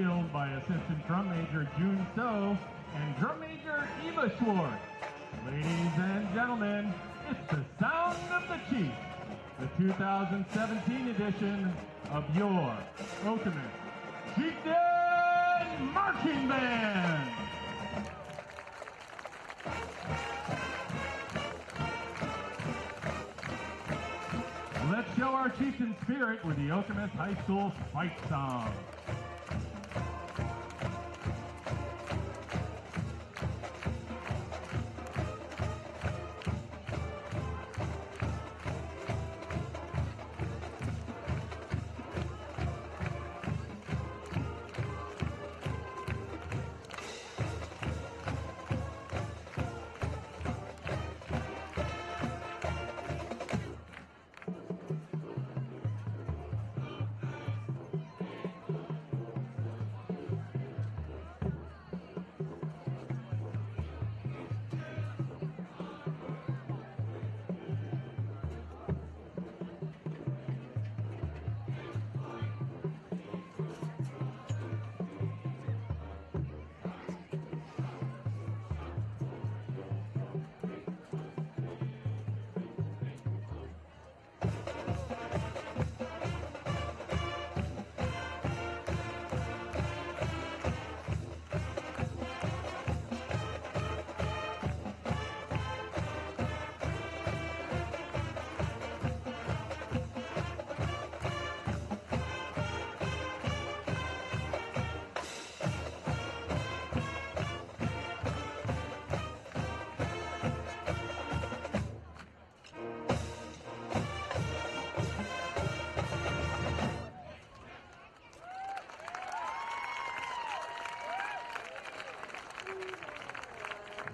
field by Assistant Drum Major June So and Drum Major Eva Schwartz. Ladies and gentlemen, it's the sound of the Chief, the 2017 edition of your Okemos Chieftain Marching Band. Let's show our chieftain spirit with the Okemos High School fight song.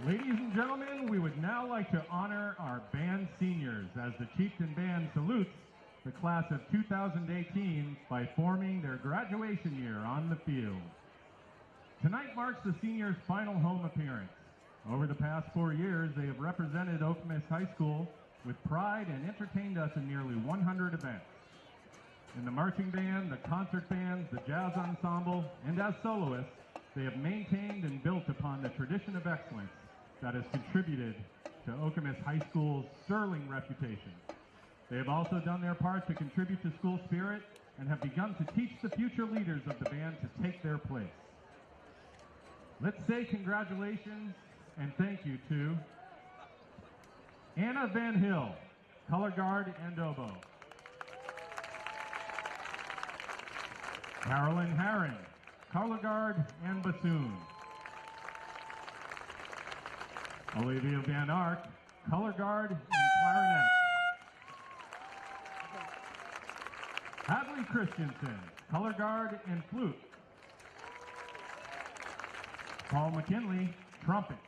Ladies and gentlemen, we would now like to honor our band seniors as the Chieftain Band salutes the class of 2018 by forming their graduation year on the field. Tonight marks the seniors' final home appearance. Over the past 4 years, they have represented Okemos High School with pride and entertained us in nearly 100 events. In the marching band, the concert bands, the jazz ensemble, and as soloists, they have maintained and built upon the tradition of excellence that has contributed to Okemos High School's sterling reputation. They have also done their part to contribute to school spirit and have begun to teach the future leaders of the band to take their place. Let's say congratulations and thank you to Anna Van Hill, color guard and oboe. Carolyn Herring, color guard and bassoon. Olivia Van Ark, color guard and clarinet. Hadley Christensen, color guard and flute. Paul McKinley, trumpet.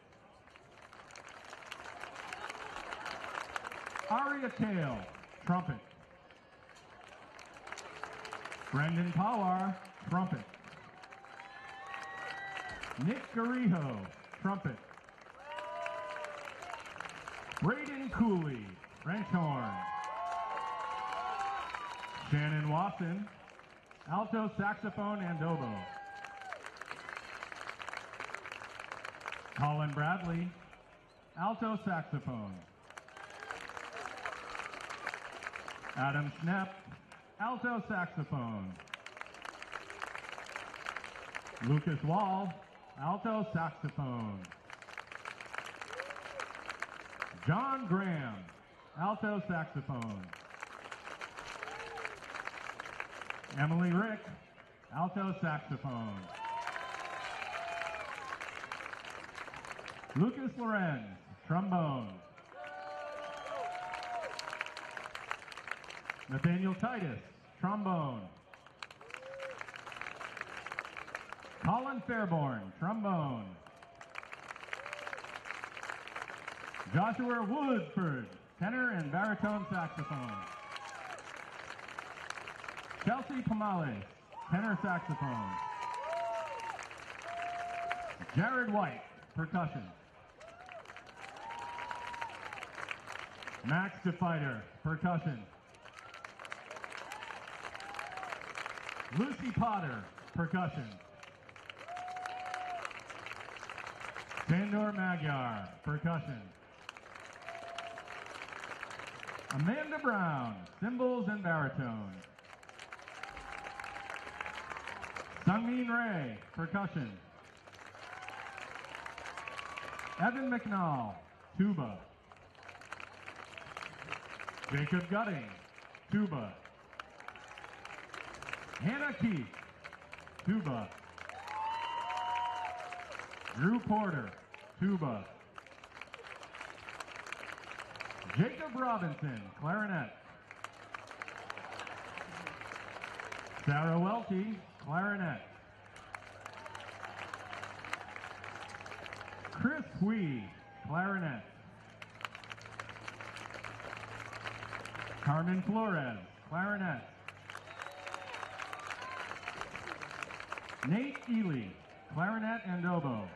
Aria Kale, trumpet. Brendan Pawar, trumpet. Nick Garijo, trumpet. Braden Cooley, French horn. Shannon Watson, alto saxophone and oboe. Colin Bradley, alto saxophone. Adam Schnepp, alto saxophone. Lucas Wall, alto saxophone. John Graham, alto saxophone. Emily Rick, alto saxophone. Lucas Lorenz, trombone. Nathaniel Titus, trombone. Colin Fairborn, trombone. Joshua Woodford, tenor and baritone saxophone. Chelsea Pomales, tenor saxophone. Jared White, percussion. Max DeFighter, percussion. Lucy Potter, percussion. Sandor Magyar, percussion. Amanda Brown, cymbals and baritone. Sungmin Ray, percussion. Evan McNall, tuba. Jacob Gutting, tuba. Hannah Keith, tuba. Drew Porter, tuba. Jacob Robinson, clarinet. Sarah Welke, clarinet. Chris Hui, clarinet. Carmen Flores, clarinet. Nate Ely, clarinet and oboe.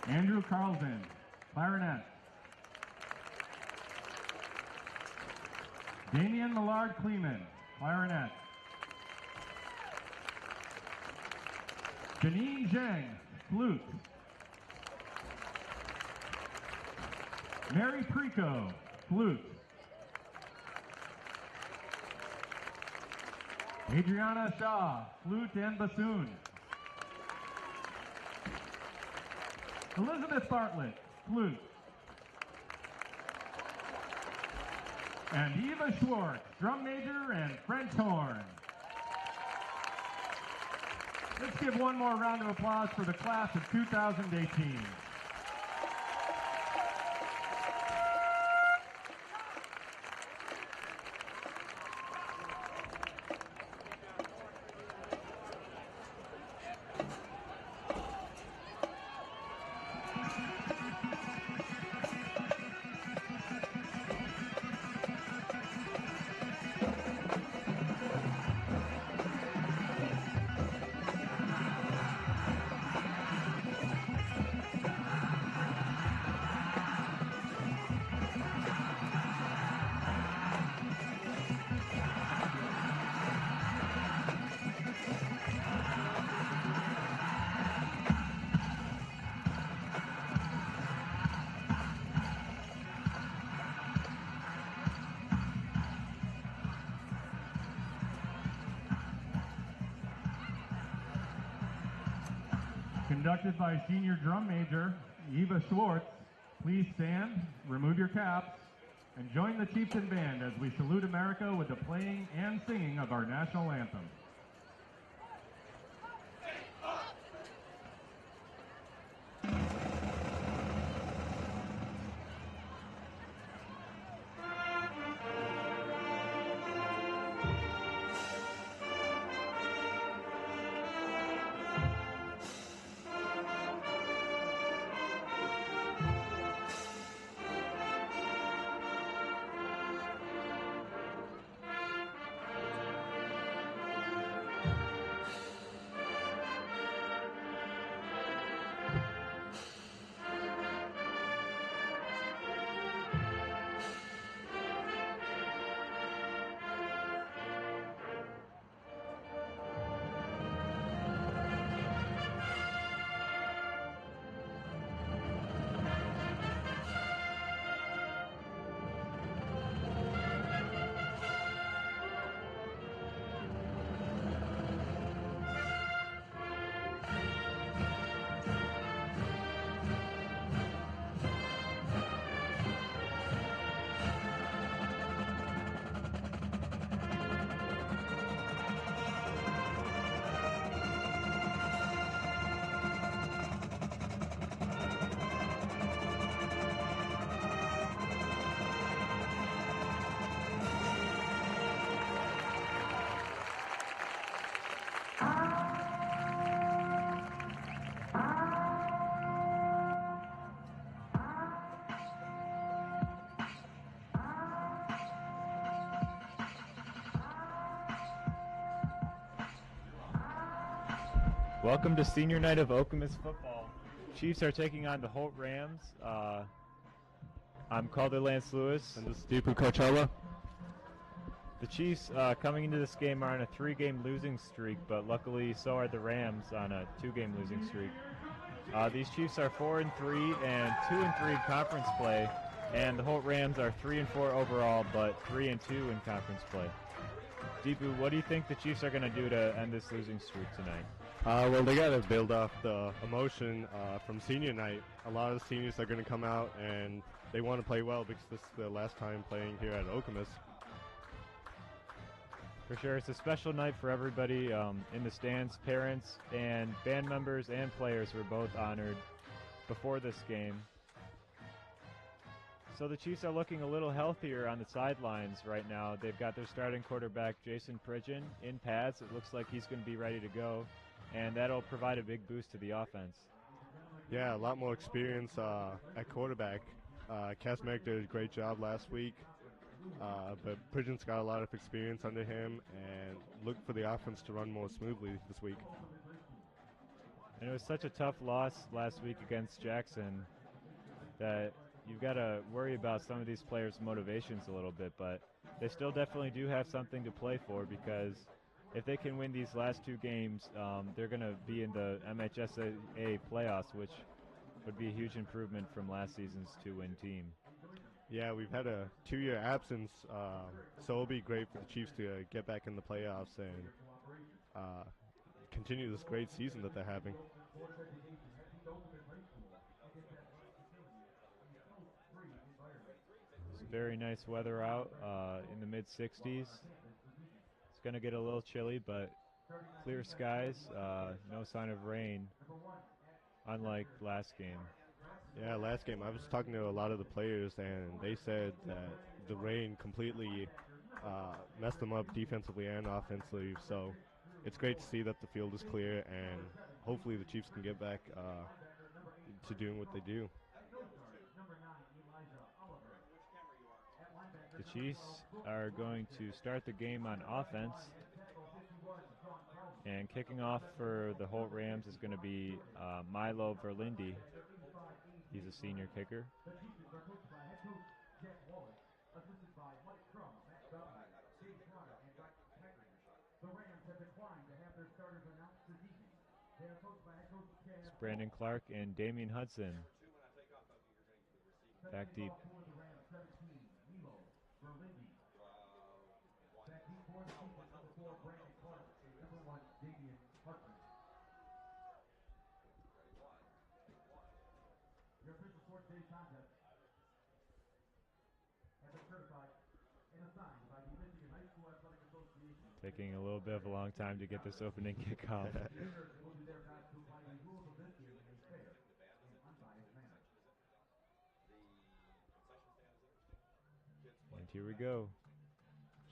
Andrew Carlson, clarinet. Damian Millard Kleeman, clarinet. Janine Zhang, flute. Mary Preco, flute. Adriana Shaw, flute and bassoon. Elizabeth Bartlett, flute. And Eva Schwartz, drum major and French horn. Let's give one more round of applause for the class of 2018. Conducted by senior drum major Eva Schwartz. Please stand, remove your caps, and join the Chieftain Band as we salute America with the playing and singing of our national anthem. Welcome to Senior Night of Okemos football. Chiefs are taking on the Holt Rams. I'm Calder Lance Lewis. And this is Deepu Coachella. The Chiefs coming into this game are on a 3-game losing streak, but luckily so are the Rams on a 2-game losing streak. These Chiefs are 4-3 and 2-3 in conference play, and the Holt Rams are 3-4 overall, but 3-2 in conference play. Deepu, what do you think the Chiefs are going to do to end this losing streak tonight? Well, they got to build off the emotion from senior night. A lot of the seniors are going to come out and they want to play well because this is their last time playing here at Okemos. For sure, it's a special night for everybody in the stands. Parents and band members and players were both honored before this game. So the Chiefs are looking a little healthier on the sidelines right now. They've got their starting quarterback, Jason Pridgeon, in pads. It looks like he's going to be ready to go, and that'll provide a big boost to the offense. Yeah, a lot more experience at quarterback. Kazmarek did a great job last week, but Pridgeon's got a lot of experience under him, and look for the offense to run more smoothly this week. And it was such a tough loss last week against Jackson that you've got to worry about some of these players' motivations a little bit, but they still definitely do have something to play for, because if they can win these last 2 games, they're going to be in the MHSAA playoffs, which would be a huge improvement from last season's 2-win team. Yeah, we've had a 2-year absence, so it'll be great for the Chiefs to get back in the playoffs and continue this great season that they're having. It's very nice weather out in the mid-60s. It's going to get a little chilly, but clear skies, no sign of rain, unlike last game. Yeah, last game I was talking to a lot of the players, and they said that the rain completely messed them up defensively and offensively. So it's great to see that the field is clear, and hopefully the Chiefs can get back to doing what they do. The Chiefs are going to start the game on offense, and kicking off for the Holt Rams is going to be Milo Verlindi. He's a senior kicker. It's Brandon Clark and Damian Hudson back deep. Taking a little bit of a long time to get this opening kickoff. And here we go.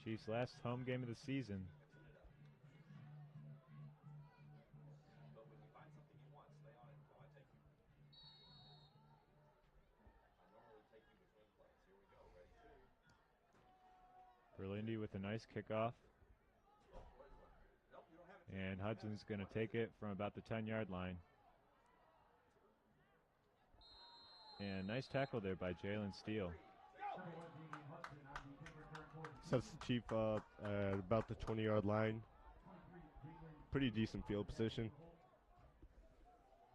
Chiefs' last home game of the season. Verlindi with a nice kickoff. And Hudson's going to take it from about the 10-yard line. And nice tackle there by Jalen Steele. Sets the Chief up at about the 20-yard line. Pretty decent field position.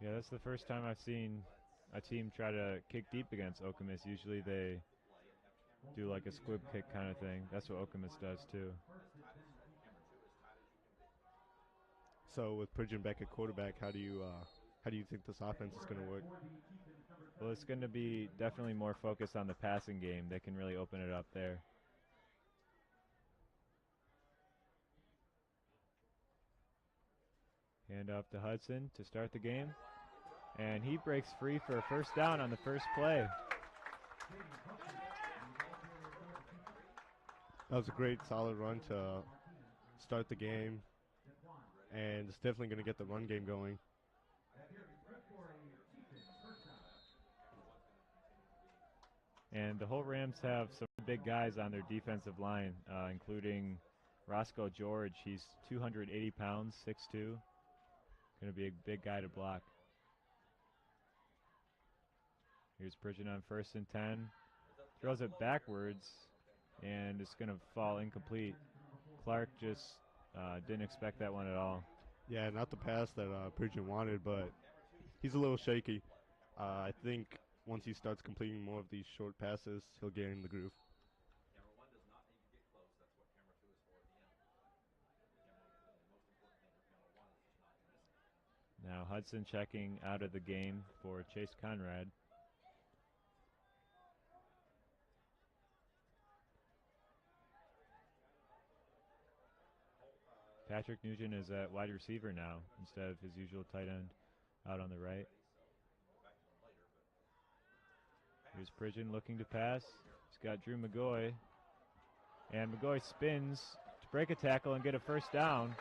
Yeah, that's the first time I've seen a team try to kick deep against Okemos. Usually they do like a squib kick kind of thing. That's what Okemos does too. So with Pridgeon back at quarterback, how do you think this offense is going to work? Well, it's going to be definitely more focused on the passing game. They can really open it up there. Hand off to Hudson to start the game. And he breaks free for a first down on the first play. That was a great, solid run to start the game. And it's definitely going to get the run game going. And the Holt Rams have some big guys on their defensive line, including Roscoe George. He's 280 pounds, 6'2". Going to be a big guy to block. Here's Pridgeon on 1st and 10. Throws it backwards. and it's going to fall incomplete. Clark just didn't expect that one at all. Yeah, not the pass that Pridgeon wanted, but he's a little shaky. I think once he starts completing more of these short passes, he'll get in the groove. Now Hudson checking out of the game for Chase Conrad. Patrick Nugent is at wide receiver now instead of his usual tight end out on the right. Here's Pridgeon looking to pass. He's got Drew McGoy. And McGoy spins to break a tackle and get a first down.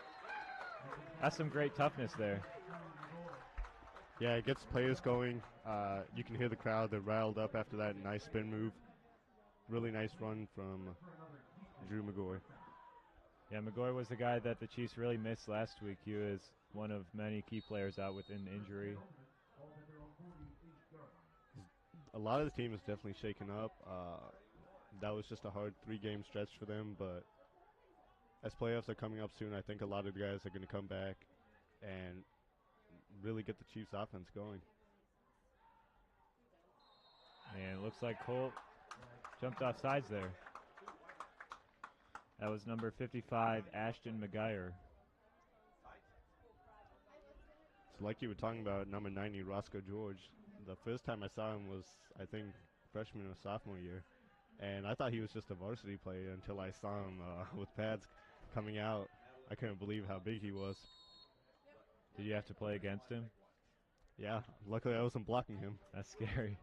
That's some great toughness there. Yeah, it gets players going. You can hear the crowd. They're riled up after that nice spin move. Really nice run from Drew McGoy. Yeah, McGoy was the guy that the Chiefs really missed last week. He was one of many key players out with an injury. A lot of the team is definitely shaken up. That was just a hard 3-game stretch for them, but as playoffs are coming up soon, I think a lot of the guys are going to come back and really get the Chiefs offense going. And it looks like Holt jumped off sides there. That was number 55, Ashton McGuire. So like you were talking about, number 90, Roscoe George. The first time I saw him was, I think, freshman or sophomore year. And I thought he was just a varsity player until I saw him with pads coming out. I couldn't believe how big he was. Did you have to play against him? Yeah, luckily I wasn't blocking him. That's scary.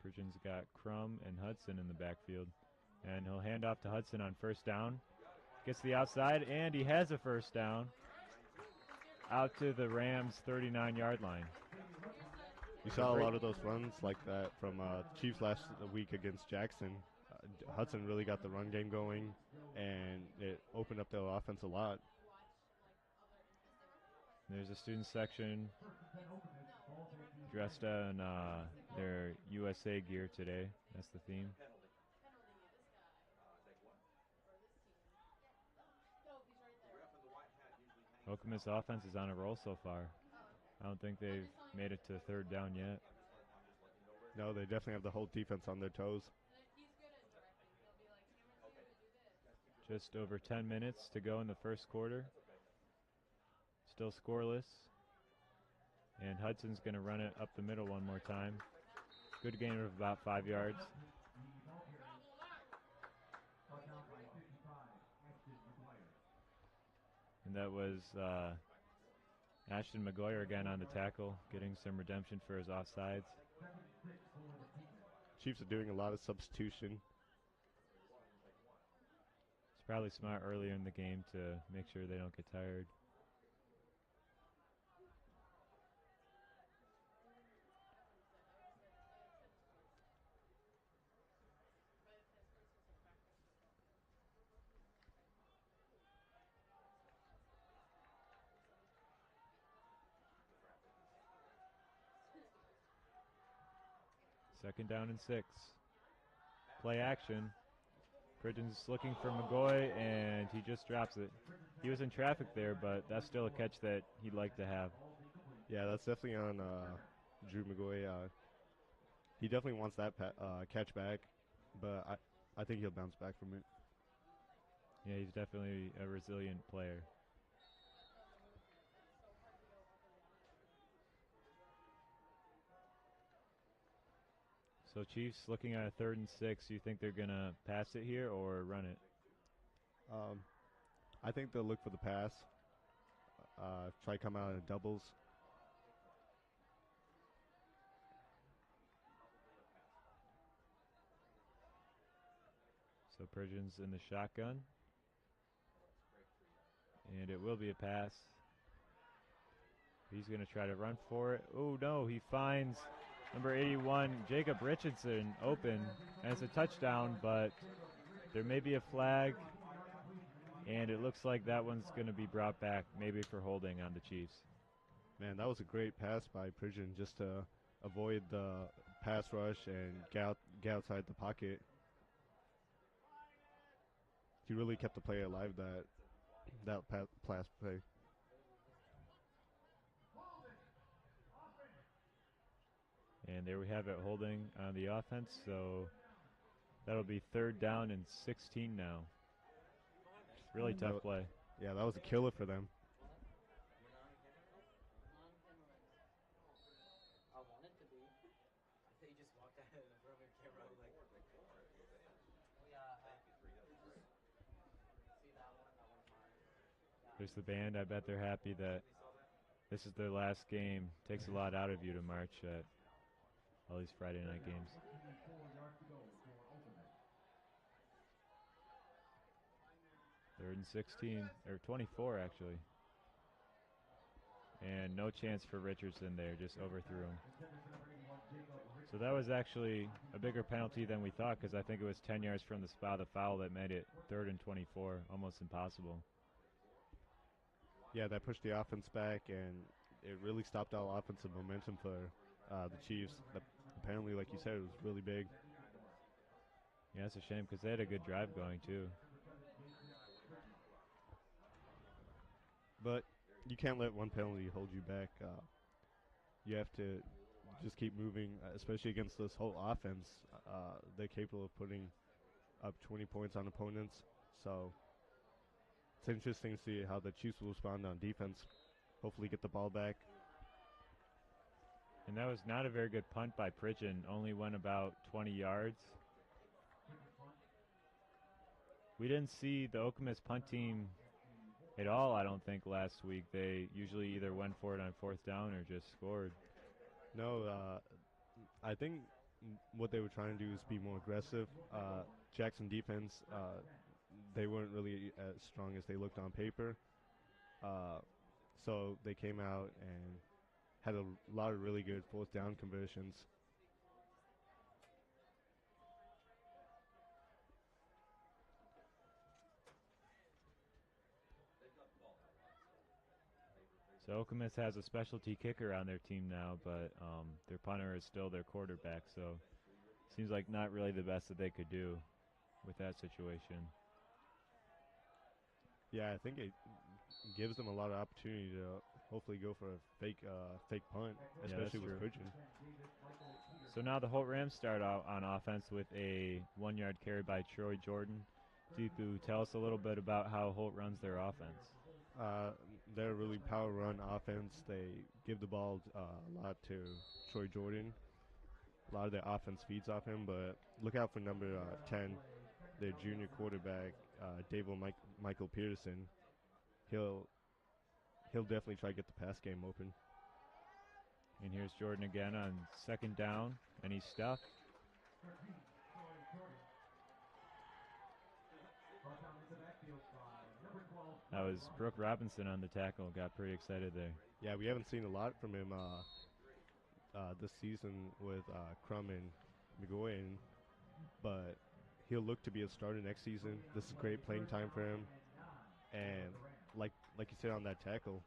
Pridgeon's got Crum and Hudson in the backfield. And he'll hand off to Hudson on first down. Gets the outside, and he has a first down. Out to the Rams' 39-yard line. You saw a lot of those runs like that from Chiefs last week against Jackson. Hudson really got the run game going, and it opened up their offense a lot. There's a student section dressed in their USA gear today. That's the theme. Okemos offense is on a roll so far. I don't think they've made it to third down yet. No, they definitely have the whole defense on their toes. Just over 10 minutes to go in the first quarter. Still scoreless. And Hudson's going to run it up the middle one more time. Good gain of about 5 yards. And that was Ashton McGuire again on the tackle, getting some redemption for his offsides. Chiefs are doing a lot of substitution. It's probably smart earlier in the game to make sure they don't get tired. Second down and 6. Play action. Pridgeon's looking for McGoy, and he just drops it. He was in traffic there, but that's still a catch that he'd like to have. Yeah, that's definitely on Drew McGoy. He definitely wants that catch back, but I think he'll bounce back from it. Yeah, he's definitely a resilient player. So Chiefs looking at a 3rd and 6. You think they're going to pass it here or run it? I think they'll look for the pass. Try come out in doubles. So Pridgeon's in the shotgun. And it will be a pass. He's going to try to run for it. Oh, no, he finds number 81, Jacob Richardson, open. And it's a touchdown, but there may be a flag. And it looks like that one's going to be brought back, maybe for holding on the Chiefs. Man, that was a great pass by Pridgeon just to avoid the pass rush and get outside the pocket. He really kept the play alive that pass play. And there we have it, holding on the offense. So that'll be 3rd down and 16 now. Really tough play. Yeah, that was a killer for them. There's the band. I bet they're happy that this is their last game. Takes a lot out of you to march at all these Friday night games. Third and 16, or 24 actually. And no chance for Richardson there, just overthrew him. So that was actually a bigger penalty than we thought, because I think it was 10 yards from the spot of the foul that made it 3rd and 24, almost impossible. Yeah, that pushed the offense back, and it really stopped all offensive momentum for the Chiefs. Apparently, like you said, it was really big. Yeah, it's a shame, because they had a good drive going, too. But you can't let one penalty hold you back. You have to just keep moving, especially against this whole offense. They're capable of putting up 20 points on opponents. So it's interesting to see how the Chiefs will respond on defense. Hopefully get the ball back. And that was not a very good punt by Pridgeon. Only went about 20 yards. We didn't see the Okemos punt team at all, I don't think, last week. They usually either went for it on 4th down or just scored. No, I think what they were trying to do is be more aggressive. Jackson defense, they weren't really as strong as they looked on paper. So they came out and had a lot of really good 4th down conversions. So Okemos has a specialty kicker on their team now, but their punter is still their quarterback, so seems like not really the best that they could do with that situation. Yeah, I think it gives them a lot of opportunity to hopefully go for a fake punt, especially with Pridgeon. So now the Holt Rams start out on offense with a 1-yard carry by Troy Jordan. Deepu, tell us a little bit about how Holt runs their offense. They're a really power run offense. They give the ball a lot to Troy Jordan. A lot of their offense feeds off him, but look out for number 10, their junior quarterback, Michael Peterson. He'll definitely try to get the pass game open. And here's Jordan again on 2nd down, and he's stuffed. That was Brooke Robinson on the tackle. Got pretty excited there. Yeah, we haven't seen a lot from him this season with Crum and McGowan, but he'll look to be a starter next season. This is great playing time for him, and like you said on that tackle,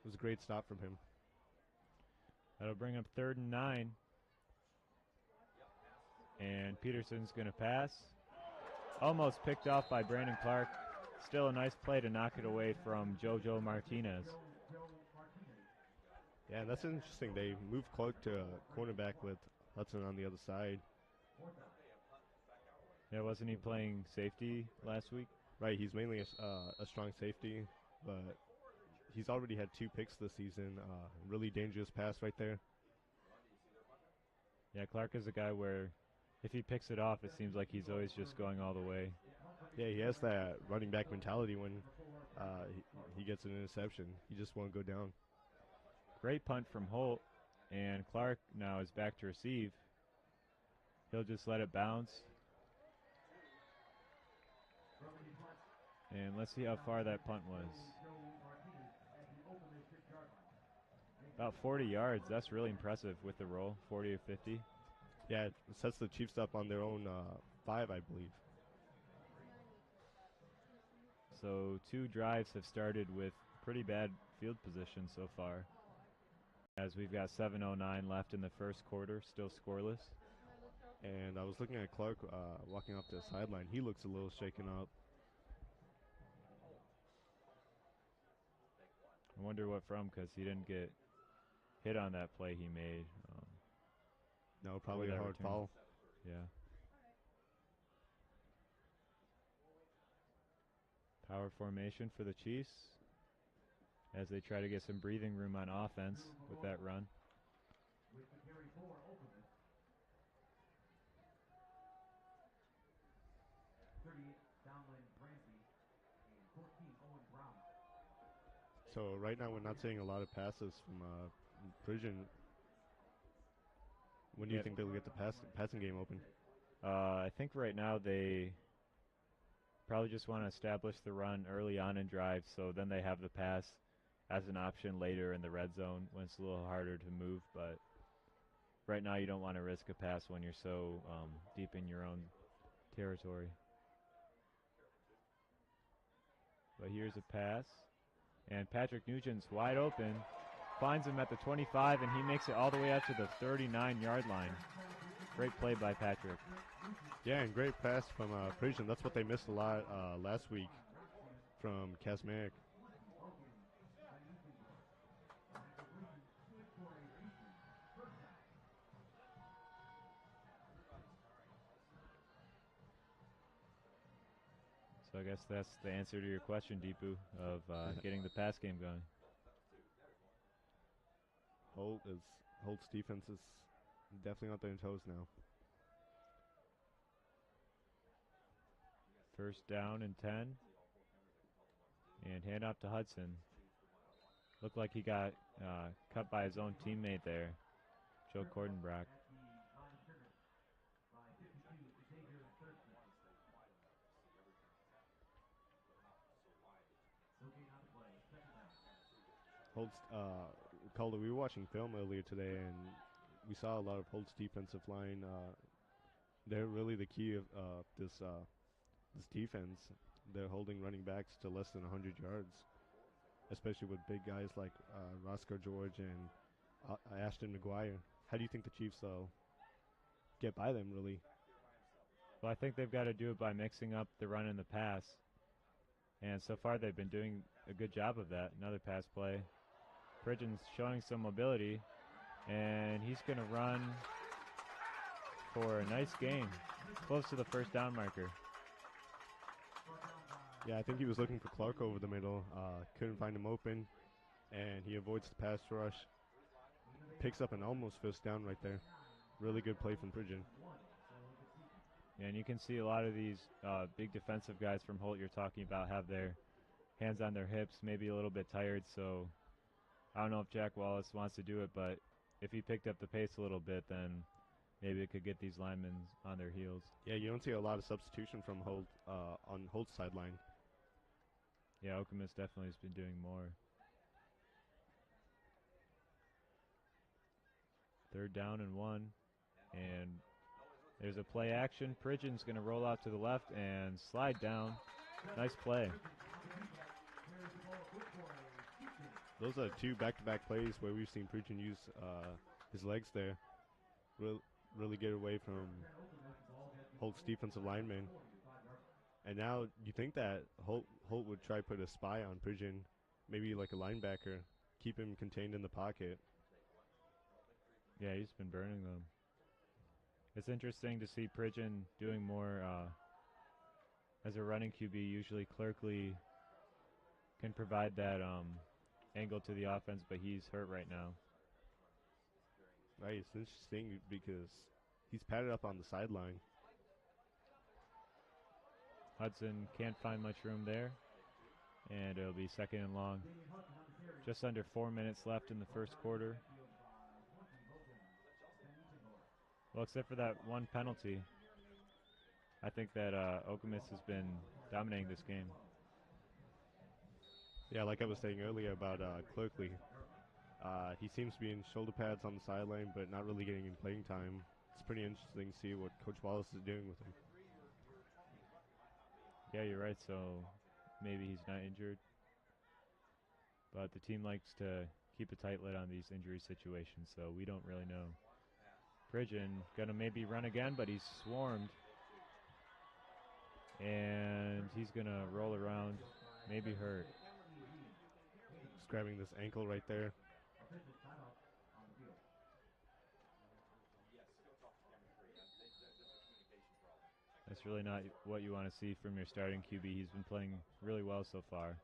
it was a great stop from him. That'll bring up 3rd and 9, and Peterson's going to pass. Almost picked off by Brandon Clark. Still a nice play to knock it away from JoJo Martinez. Yeah, that's interesting. They moved Clark to cornerback with Hudson on the other side. Yeah, wasn't he playing safety last week? Right, he's mainly a strong safety, but he's already had 2 picks this season. Really dangerous pass right there. Yeah, Clark is a guy where if he picks it off, it seems like he's always just going all the way. Yeah, he has that running back mentality when he gets an interception. He just won't go down. Great punt from Holt, and Clark now is back to receive. He'll just let it bounce. And let's see how far that punt was. About 40 yards. That's really impressive with the roll, 40 or 50. Yeah, it sets the Chiefs up on their own 5, I believe. So 2 drives have started with pretty bad field position so far. As we've got 7:09 left in the first quarter, still scoreless. And I was looking at Clark walking off the sideline. He looks a little shaken up. I wonder what from, because he didn't get hit on that play he made. No, probably a hard foul. Yeah. Power formation for the Chiefs as they try to get some breathing room on offense with that run. So right now we're not seeing a lot of passes from Pridgeon. When do you think they'll get the passing game open? I think right now they probably just want to establish the run early on in drives, so then they have the pass as an option later in the red zone when it's a little harder to move. But right now you don't want to risk a pass when you're so deep in your own territory. But here's a pass, and Patrick Nugent's wide open, finds him at the 25, and he makes it all the way up to the 39-yard line. Great play by Patrick. Yeah, and great pass from Pridgeon. That's what they missed a lot last week from Kazmarek. So I guess that's the answer to your question, Deepu, of getting the pass game going. Holt's defense is definitely on their toes now. First down and 10. And hand off to Hudson. Looked like he got cut by his own teammate there, Joe Cordenbrock. Holt's, Calder, we were watching film earlier today, and we saw a lot of Holt's defensive line. They're really the key of this defense. They're holding running backs to less than 100 yards, especially with big guys like Roscoe George and Ashton McGuire. How do you think the Chiefs get by them, really? Well, I think they've got to do it by mixing up the run and the pass. And so far they've been doing a good job of that. Another pass play. Pridgeon's showing some mobility, and he's going to run for a nice gain, close to the first down marker. Yeah, I think he was looking for Clark over the middle. Couldn't find him open, and he avoids the pass rush. Picks up an almost first down right there. Really good play from Pridgeon. Yeah, and you can see a lot of these big defensive guys from Holt you're talking about have their hands on their hips, maybe a little bit tired. So I don't know if Jack Wallace wants to do it, but if he picked up the pace a little bit, then maybe it could get these linemen on their heels. Yeah, you don't see a lot of substitution from Holt on Holt's sideline. Yeah, Okemos definitely has been doing more. Third down and 1, and there's a play action. Pridgeon's going to roll out to the left and slide down. Nice play. Those are two back-to-back plays where we've seen Pridgeon use his legs there. Really get away from Holt's defensive lineman. And now you think that Holt would try to put a spy on Pridgeon, maybe like a linebacker, keep him contained in the pocket. Yeah, he's been burning them. It's interesting to see Pridgeon doing more as a running QB. Usually Clerkley can provide that angle to the offense, but he's hurt right now. Right, it's interesting because he's padded up on the sideline. Hudson can't find much room there, and it'll be second and long. Just under 4 minutes left in the first quarter. Well, except for that one penalty, I think that Okemos has been dominating this game. Yeah, like I was saying earlier about Clerkley. He seems to be in shoulder pads on the sideline, but not really getting in playing time. It's pretty interesting to see what Coach Wallace is doing with him. Yeah, you're right, so maybe he's not injured. But the team likes to keep a tight lid on these injury situations, so we don't really know. Pridgeon gonna maybe run again, but he's swarmed. And he's gonna roll around, maybe hurt. Just grabbing this ankle right there. That's really not what you want to see from your starting QB. He's been playing really well so far.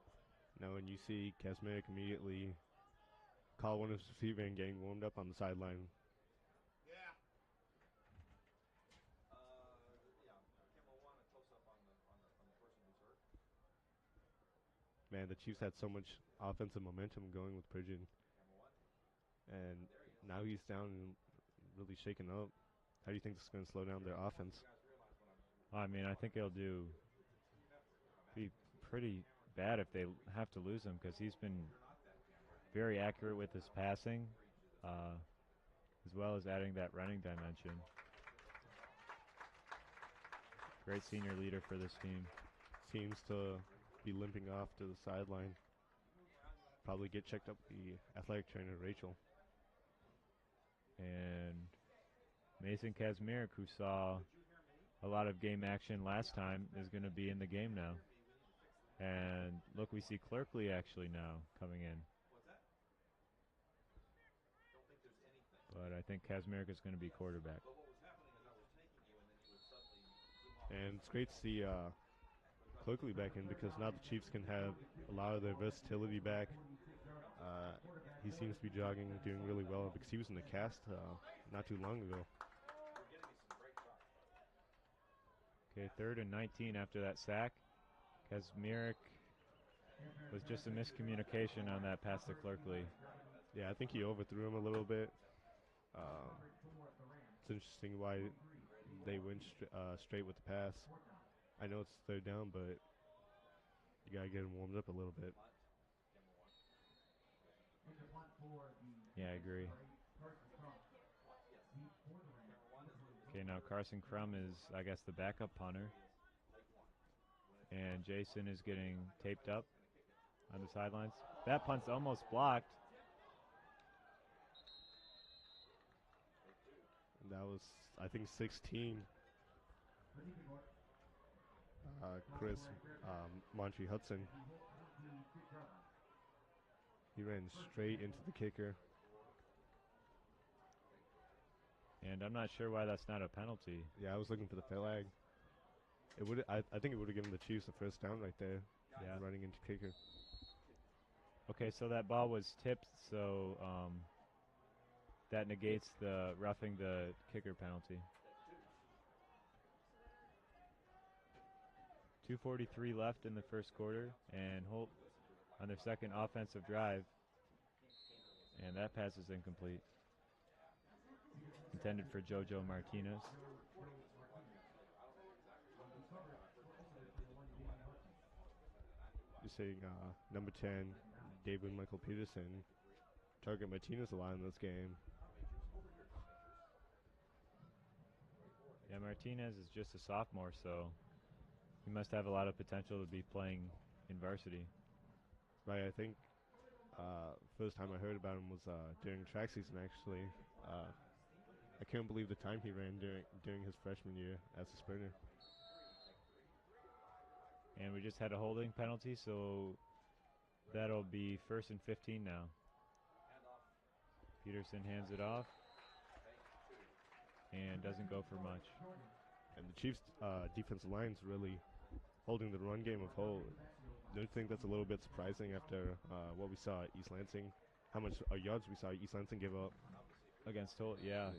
Now when you see Kazmierek immediately call one of his receiver and getting warmed up on the sideline. Man, the Chiefs had so much offensive momentum going with Pridgeon. And now he's down and really shaken up. How do you think this is going to slow down their offense? I mean, I think it'll be pretty bad if they have to lose him, because he's been very accurate with his passing, as well as adding that running dimension. Great senior leader for this team. Seems to be limping off to the sideline. Probably get checked up with the athletic trainer, Rachel. And Mason Kazmierek, who saw a lot of game action last time, is going to be in the game now. And look, we see Clerkley actually now coming in. But I think Kazmierek is going to be quarterback. And it's great to see Clerkley back in, because now the Chiefs can have a lot of their versatility back. He seems to be jogging, doing really well, because he was in the cast not too long ago. Okay, 3rd and 19 after that sack. Kazmierek was just a miscommunication on that pass to Clerkley. Yeah, I think he overthrew him a little bit. It's interesting why they went straight with the pass. I know it's 3rd down, but you got to get him warmed up a little bit. Yeah, I agree. Okay, now Carson Crum is, I guess, the backup punter. And Jason is getting taped up on the sidelines. That punt's almost blocked. And that was, I think, 16. Chris Montre Hudson. He ran straight into the kicker. And I'm not sure why that's not a penalty. Yeah, I was looking for the flag. It would. I think it would have given the Chiefs the first down right there. Yeah. Running into kicker. Okay, so that ball was tipped, so that negates the roughing the kicker penalty. 2:43 left in the first quarter, and Holt on their second offensive drive, and that pass is incomplete. Intended for JoJo Martinez. You're saying number 10, David Michael Peterson, target Martinez a lot in this game. Yeah, Martinez is just a sophomore, so he must have a lot of potential to be playing in varsity. Right, I think first time I heard about him was during track season, actually. I can't believe the time he ran during his freshman year as a sprinter. And we just had a holding penalty, so that'll be 1st and 15 now. Peterson hands it off and doesn't go for much. And the Chiefs' defensive line's really holding the run game of Holt. Don't you think that's a little bit surprising after what we saw at East Lansing? How much yards we saw East Lansing give up against Holt? Yeah.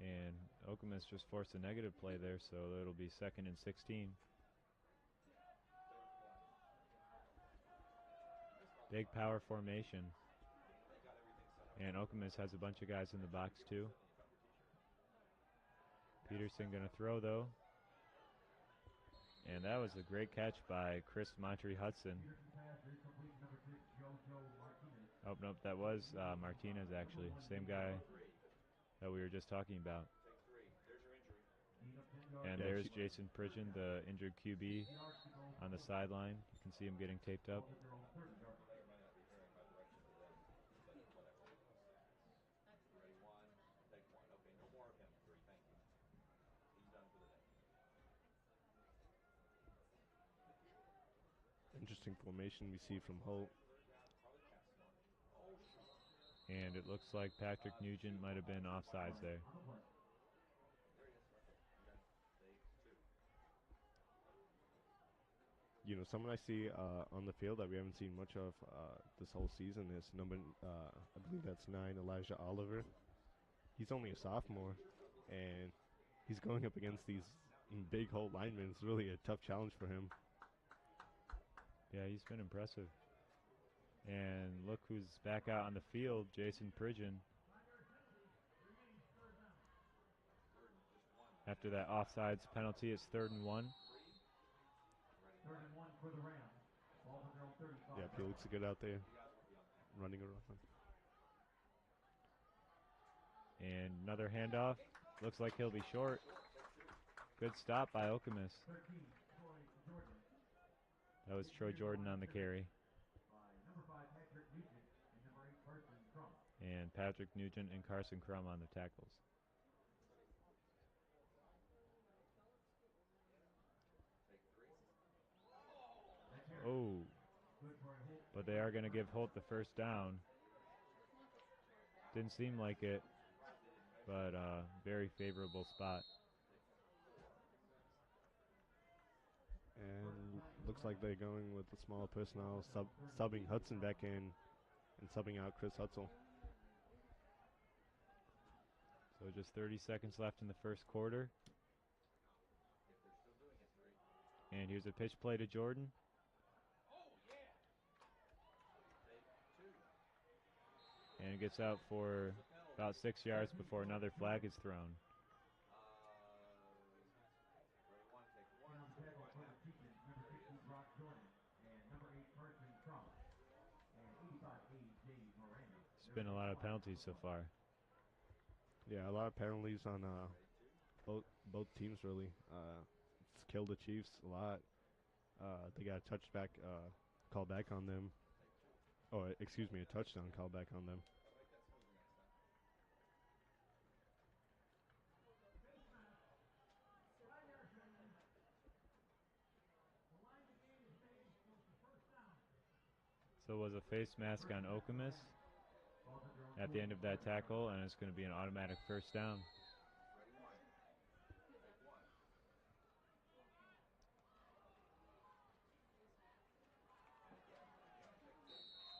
And Okemos just forced a negative play there, so it'll be 2nd and 16. Big power formation. And Okemos has a bunch of guys in the box too. Peterson gonna throw though. And that was a great catch by Chris Montre Hudson. Oh, nope, that was Martinez actually. Same guy that we were just talking about. And Yeah, there's Jason Pridgeon, the injured QB, on the sideline. You can see him getting taped up. Interesting formation we see from Holt. And it looks like Patrick Nugent might have been offsides there. You know, someone I see on the field that we haven't seen much of this whole season is I believe that's 9, Elijah Oliver. He's only a sophomore, and he's going up against these big Holt linemen. It's really a tough challenge for him. Yeah, he's been impressive. And look who's back out on the field, Jason Pridgeon. After that offsides penalty, it's 3rd and 1. Yeah, he looks good out there, running around. And another handoff. Looks like he'll be short. Good stop by Okemus. That was Troy Jordan on the carry. And Patrick Nugent and Carson Crum on the tackles. Oh, but they are going to give Holt the first down. Didn't seem like it, but very favorable spot. And looks like they're going with the small personnel, subbing Hudson back in and subbing out Chris Hutzel. So just 30 seconds left in the first quarter. And here's a pitch play to Jordan. And it gets out for about 6 yards before another flag is thrown. It's been a lot of penalties so far. Yeah, a lot of penalties on both teams really. It's killed the Chiefs a lot. They got a touchback call back on them. Oh, excuse me, a touchdown call back on them. So it was a face mask on Okemus at the end of that tackle, and it's going to be an automatic first down.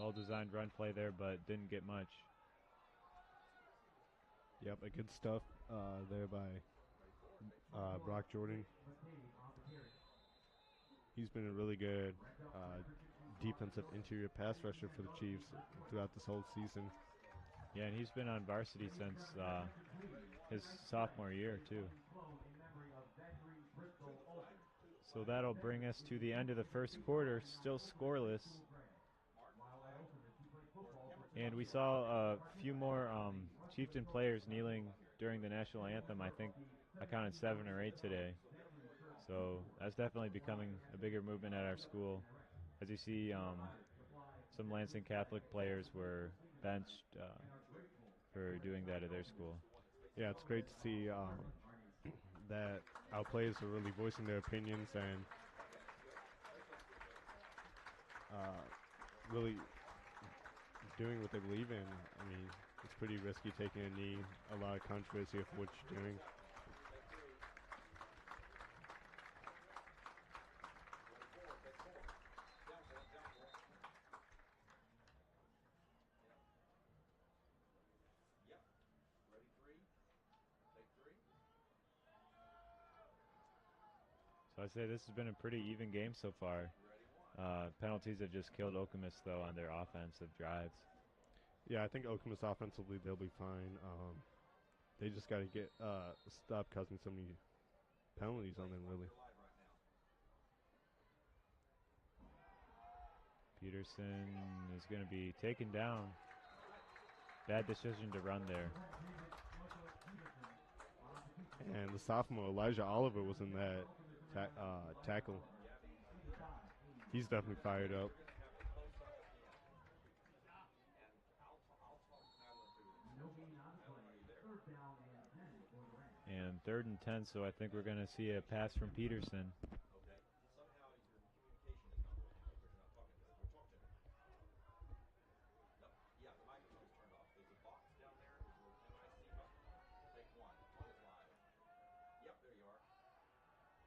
Well-designed run play there, but didn't get much. Yep, a good stuff there by Brock Jordan. He's been a really good defensive interior pass rusher for the Chiefs throughout this whole season. Yeah, and he's been on varsity since his sophomore year, too. So that'll bring us to the end of the first quarter, still scoreless. And we saw a few more Chieftain players kneeling during the national anthem. I think I counted 7 or 8 today. So that's definitely becoming a bigger movement at our school. As you see, some Lansing Catholic players were benched for doing that at their school. Yeah, it's great to see that our players are really voicing their opinions and really doing what they believe in. I mean, it's pretty risky taking a knee, a lot of controversy of what you're doing. So I'd say this has been a pretty even game so far. Penalties have just killed Okemus, though, on their offensive drives. Yeah, I think Okemus offensively, they'll be fine. They just got to get stop causing so many penalties on them, really. Peterson is going to be taken down. Bad decision to run there. And the sophomore Elijah Oliver was in that tackle. He's definitely fired up. And 3rd and 10, so I think we're going to see a pass from Peterson.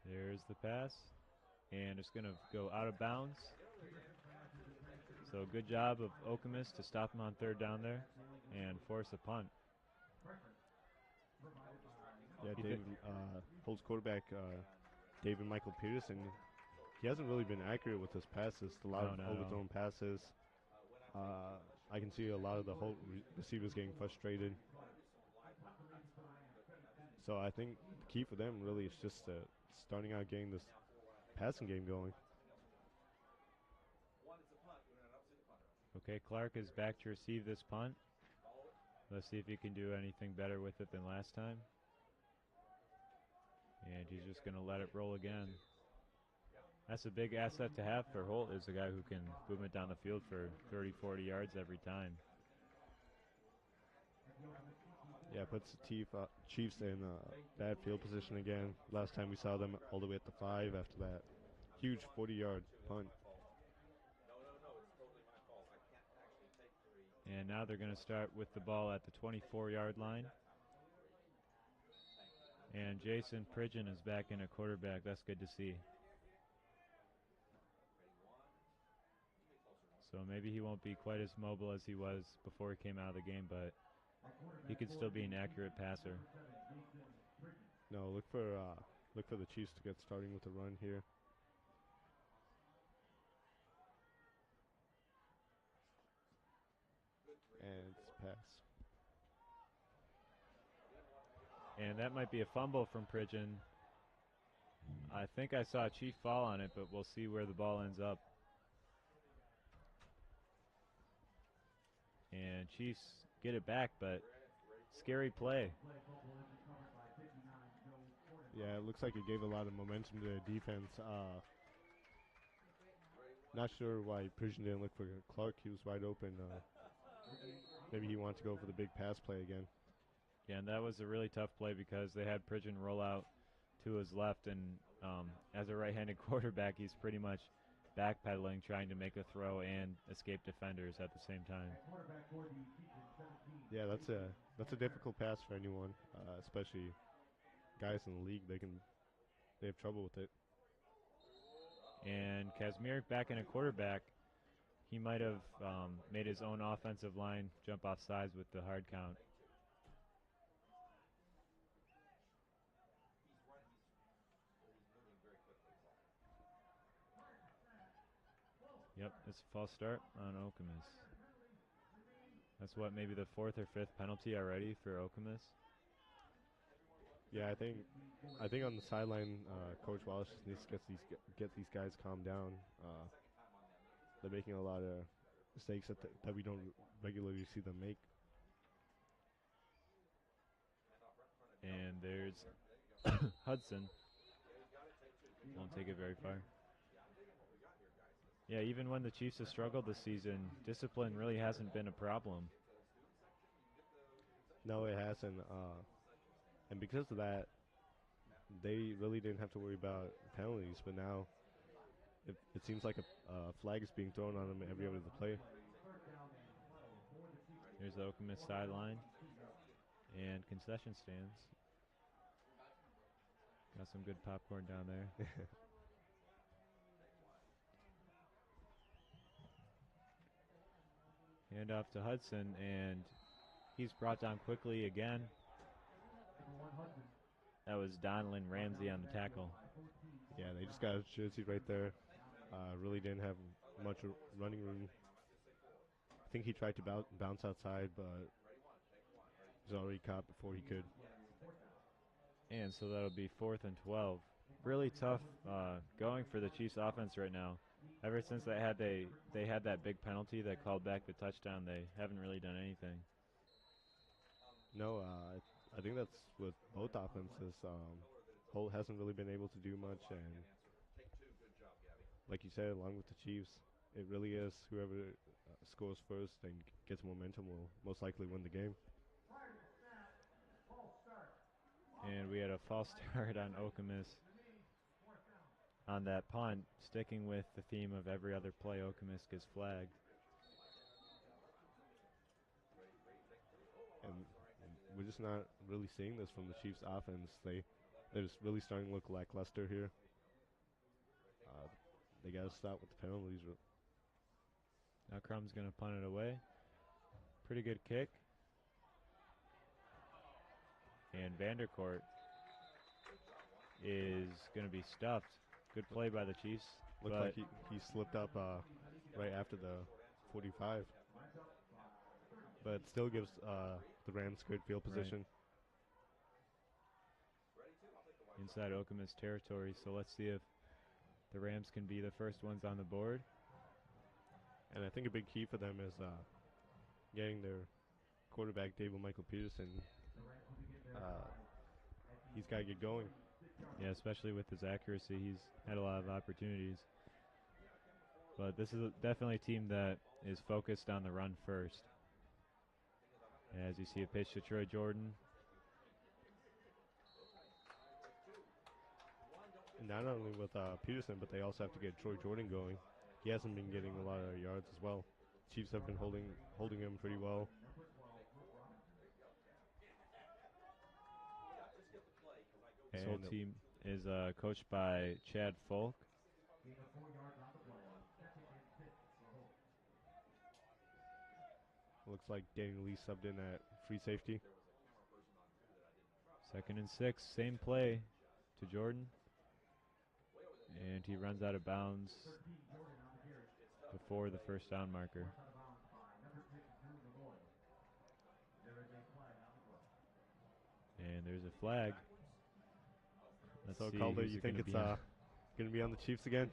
There's the pass, and it's going to go out of bounds. So good job of Okemos to stop him on 3rd down there and force a punt. Yeah, David, Holt's quarterback, David Michael Peterson, he hasn't really been accurate with his passes. A lot of overthrown passes. I can see a lot of the Holt receivers getting frustrated. So I think the key for them really is just starting out getting this passing game going. Okay, Clark is back to receive this punt. Let's see if he can do anything better with it than last time. And he's just going to let it roll again. That's a big asset to have for Holt, is a guy who can boom it down the field for 30, 40 yards every time. Yeah, puts the Chiefs in bad field position again. Last time we saw them all the way at the 5 after that huge 40-yard punt. And now they're going to start with the ball at the 24-yard line. And Jason Pridgeon is back in a quarterback. That's good to see. So maybe he won't be quite as mobile as he was before he came out of the game, but he could still be an accurate passer. No, look for the Chiefs to get starting with the run here. And it's a pass. And that might be a fumble from Pridgeon. I think I saw Chief fall on it, but we'll see where the ball ends up. And Chiefs get it back, but scary play. Yeah, it looks like it gave a lot of momentum to the defense. Not sure why Pridgeon didn't look for Clark. He was wide open. Maybe he wanted to go for the big pass play again. Yeah, and that was a really tough play because they had Pridgeon roll out to his left, and as a right-handed quarterback, he's pretty much backpedaling, trying to make a throw and escape defenders at the same time. Yeah, that's a difficult pass for anyone, especially guys in the league. They have trouble with it. And Kazmir back in a quarterback. He might have made his own offensive line jump off sides with the hard count. Yep, it's a false start on Okemos. That's what, maybe the 4th or 5th penalty already for Okemos? Yeah, I think on the sideline, Coach Walsh needs to get these guys calmed down. They're making a lot of mistakes that we don't regularly see them make. And there's Hudson. Won't take it very far. Yeah, even when the Chiefs have struggled this season, discipline really hasn't been a problem. No, it hasn't. And because of that, they really didn't have to worry about penalties. But now, it seems like a flag is being thrown on them every other play. Here's the Okemos sideline and concession stands. Got some good popcorn down there. Hand off to Hudson, and he's brought down quickly again. That was Donlin Ramsey on the tackle. Yeah, they just got a jersey right there. Really didn't have much running room. I think he tried to bounce outside, but was already caught before he could. And so that'll be 4th and 12. Really tough going for the Chiefs offense right now. Ever since they had that big penalty that called back the touchdown, they haven't really done anything. No, I think that's with both offenses. Holt hasn't really been able to do much, and like you said, along with the Chiefs, it really is whoever scores first and gets momentum will most likely win the game. And we had a false start on Okemos on that punt, sticking with the theme of every other play Okemos gets flagged. And we're just not really seeing this from the Chiefs offense. They're just really starting to look lackluster here. They got to stop with the penalties. Now Crum's going to punt it away. Pretty good kick. And Vandercourt is going to be stuffed. Good play by the Chiefs. Looks like he slipped up right after the 45. But it still gives the Rams good field position. Right. Inside Okemos territory, so let's see if the Rams can be the first ones on the board. And I think a big key for them is getting their quarterback, David Michael Peterson. He's got to get going. Yeah, especially with his accuracy. He's had a lot of opportunities. But this is definitely a team that is focused on the run first. As you see a pitch to Troy Jordan. And not only with Peterson, but they also have to get Troy Jordan going. He hasn't been getting a lot of yards as well. Chiefs have been holding him pretty well. This whole team is coached by Chad Folk. Looks like Daniel Lee subbed in at free safety. 2nd and 6, same play to Jordan. And he runs out of bounds before the first down marker. And there's a flag. So Calder, you think it's going to be on the Chiefs again?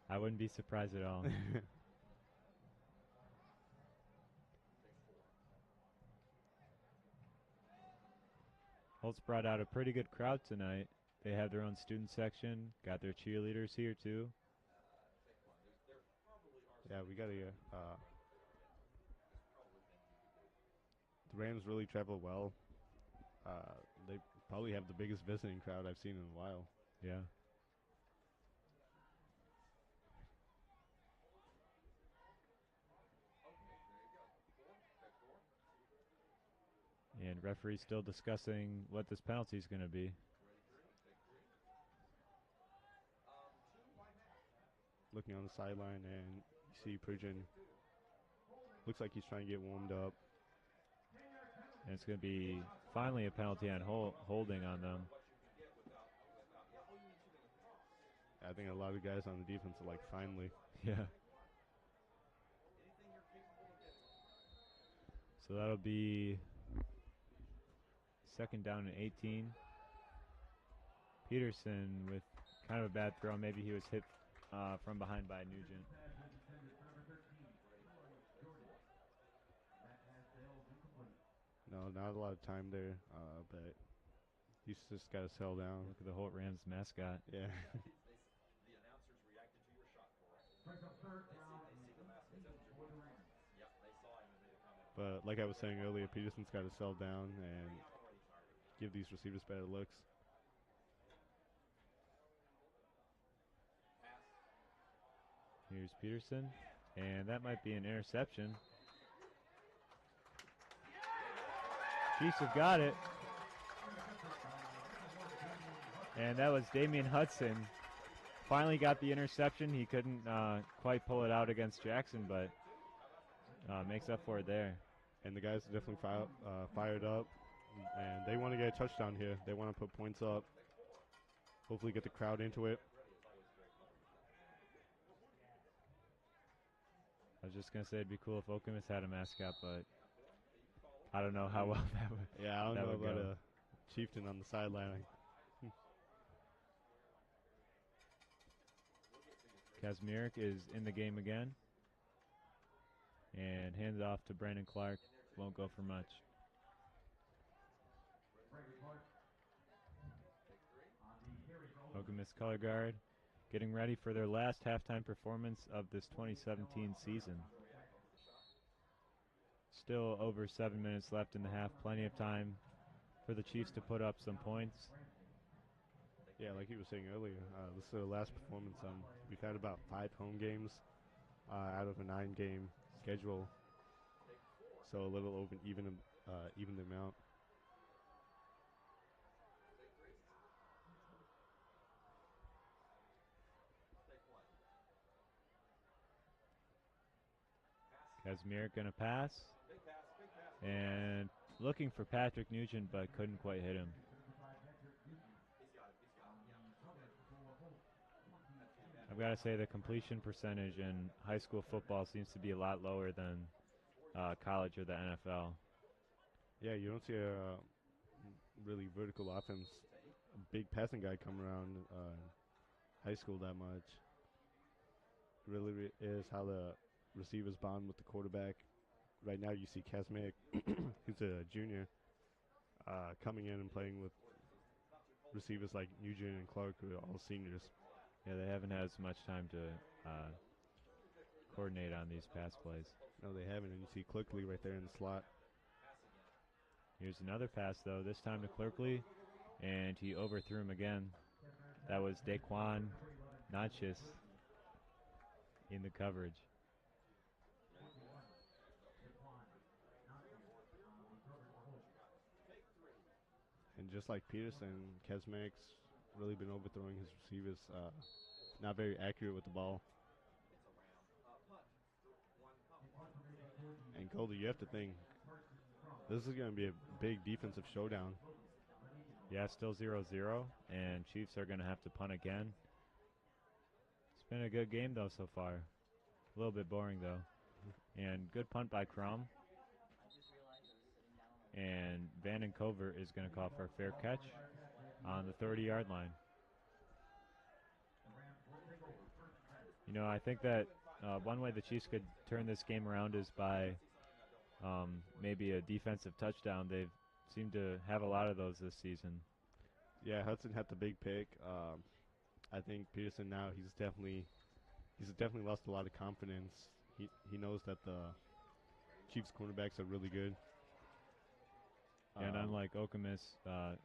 I wouldn't be surprised at all. Holt's brought out a pretty good crowd tonight. They have their own student section, got their cheerleaders here too. Yeah, we got to the Rams really travel well. They probably have the biggest visiting crowd I've seen in a while. Yeah. And referee still discussing what this penalty is going to be. Looking on the sideline, and you see Pridgeon. Looks like he's trying to get warmed up. And it's going to be finally a penalty on holding on them. I think a lot of guys on the defense are like, finally. Yeah. So that'll be 2nd down and 18. Peterson with kind of a bad throw. Maybe he was hit from behind by Nugent. No, not a lot of time there, but he's just got to settle down. Look at the Holt Rams mascot. Yeah. But like I was saying earlier, Peterson's got to settle down and give these receivers better looks. Here's Peterson, and that might be an interception. Chiefs have got it. And that was Damian Hudson. Finally got the interception. He couldn't quite pull it out against Jackson, but makes up for it there. And the guys are definitely fired up, and they want to get a touchdown here. They want to put points up, hopefully get the crowd into it. I was just going to say it'd be cool if Okemos had a mascot, but I don't know how well that would go. Yeah, I don't know about a chieftain on the sideline. Kazmierek is in the game again. And hands off to Brandon Clark. Won't go for much. Okemos color guard getting ready for their last halftime performance of this 2017 season. Still over 7 minutes left in the half. Plenty of time for the Chiefs to put up some points. Yeah, like you were saying earlier, this is their last performance. We've had about 5 home games out of a 9-game schedule, so a little over even the amount. Casimir gonna pass, and looking for Patrick Nugent, but couldn't quite hit him. I've got to say the completion percentage in high school football seems to be a lot lower than college or the NFL. Yeah, you don't see a really vertical offense, a big passing guy come around high school that much. It really is how the receivers bond with the quarterback. Right now you see Kazmik, who's a junior, coming in and playing with receivers like Nugent and Clark, who are all seniors. Yeah, they haven't had as much time to coordinate on these pass plays. No, they haven't, and you see Clerkley right there in the slot. Here's another pass, though, this time to Clerkley, and he overthrew him again. That was Daquan Natchez in the coverage. And just like Peterson, Kazmak's really been overthrowing his receivers. Not very accurate with the ball. And Goldie, you have to think, this is going to be a big defensive showdown. Yeah, still 0-0, and Chiefs are going to have to punt again. It's been a good game, though, so far. A little bit boring, though. And good punt by Crum. And Vanden Covert is going to call for a fair catch on the 30-yard line. You know, I think that one way the Chiefs could turn this game around is by maybe a defensive touchdown. They've seemed to have a lot of those this season. Yeah, Hudson had the big pick. I think Peterson now he's definitely lost a lot of confidence. He knows that the Chiefs cornerbacks are really good. And unlike Okemos,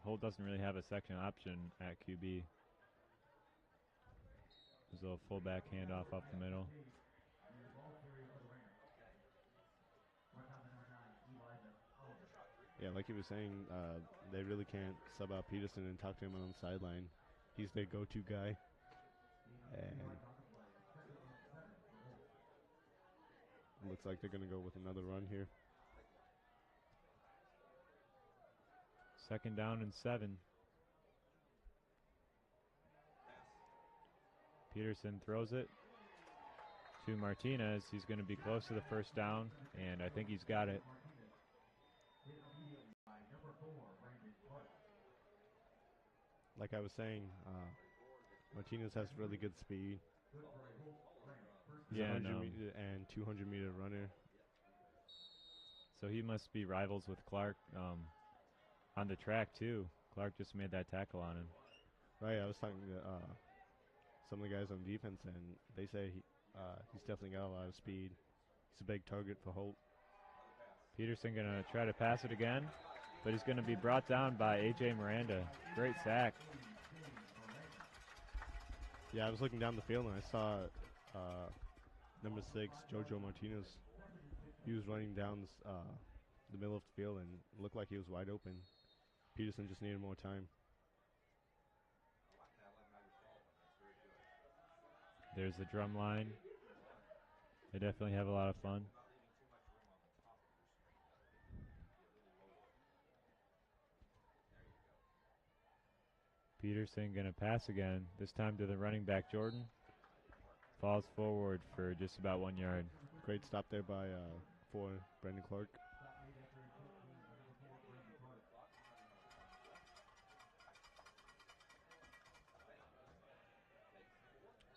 Holt doesn't really have a second option at QB. There's a little fullback handoff up the middle. Yeah, like he was saying, they really can't sub out Peterson and talk to him on the sideline. He's their go-to guy. And it looks like they're going to go with another run here. 2nd down and 7. Peterson throws it to Martinez. He's going to be close to the 1st down, and I think he's got it. Like I was saying, Martinez has really good speed. He's a 100-meter and 200-meter runner. So he must be rivals with Clark on the track, too. Clark just made that tackle on him. Right, I was talking to some of the guys on defense, and they say he's definitely got a lot of speed. He's a big target for Holt. Peterson going to try to pass it again, but he's going to be brought down by A.J. Miranda. Great sack. Yeah, I was looking down the field, and I saw number 6, Jojo Martinez. He was running down the middle of the field, and it looked like he was wide open. Peterson just needed more time. There's the drum line. They definitely have a lot of fun. Peterson going to pass again, this time to the running back, Jordan. Falls forward for just about 1 yard. Great stop there by for Brandon Clark.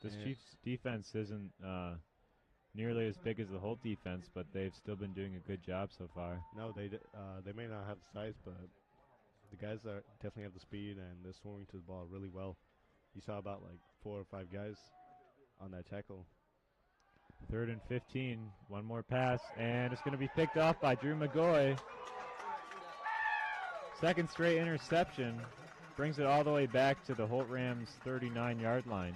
This Chiefs defense isn't nearly as big as the Holt defense, but they've still been doing a good job so far. No, they may not have the size, but The guys are definitely have the speed and they're swarming to the ball really well. You saw about like 4 or 5 guys on that tackle. 3rd and 15. One more pass, and it's going to be picked off by Drew McGoy. Second straight interception. Brings it all the way back to the Holt Rams 39-yard line.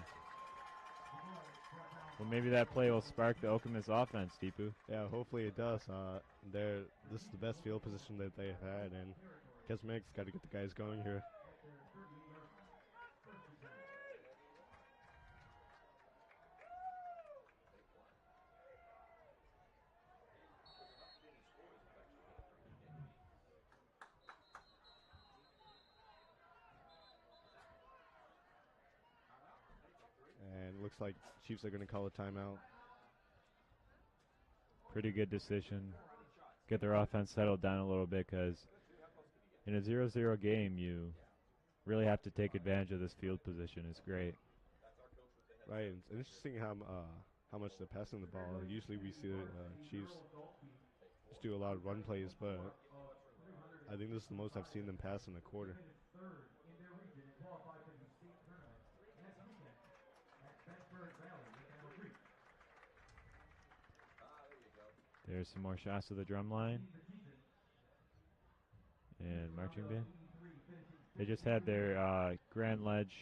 Well, maybe that play will spark the Okemos offense, Deepu. Yeah, hopefully it does. This is the best field position that they've had, and Kesmek's got to get the guys going here. And it looks like Chiefs are going to call a timeout. Pretty good decision. Get their offense settled down a little bit, because in a 0-0 game, you really have to take advantage of this field position. It's great. Right. It's interesting how much they're passing the ball. Usually we see the Chiefs just do a lot of run plays, but I think this is the most I've seen them pass in a quarter. There's some more shots of the drum line. And marching band. They just had their Grand Ledge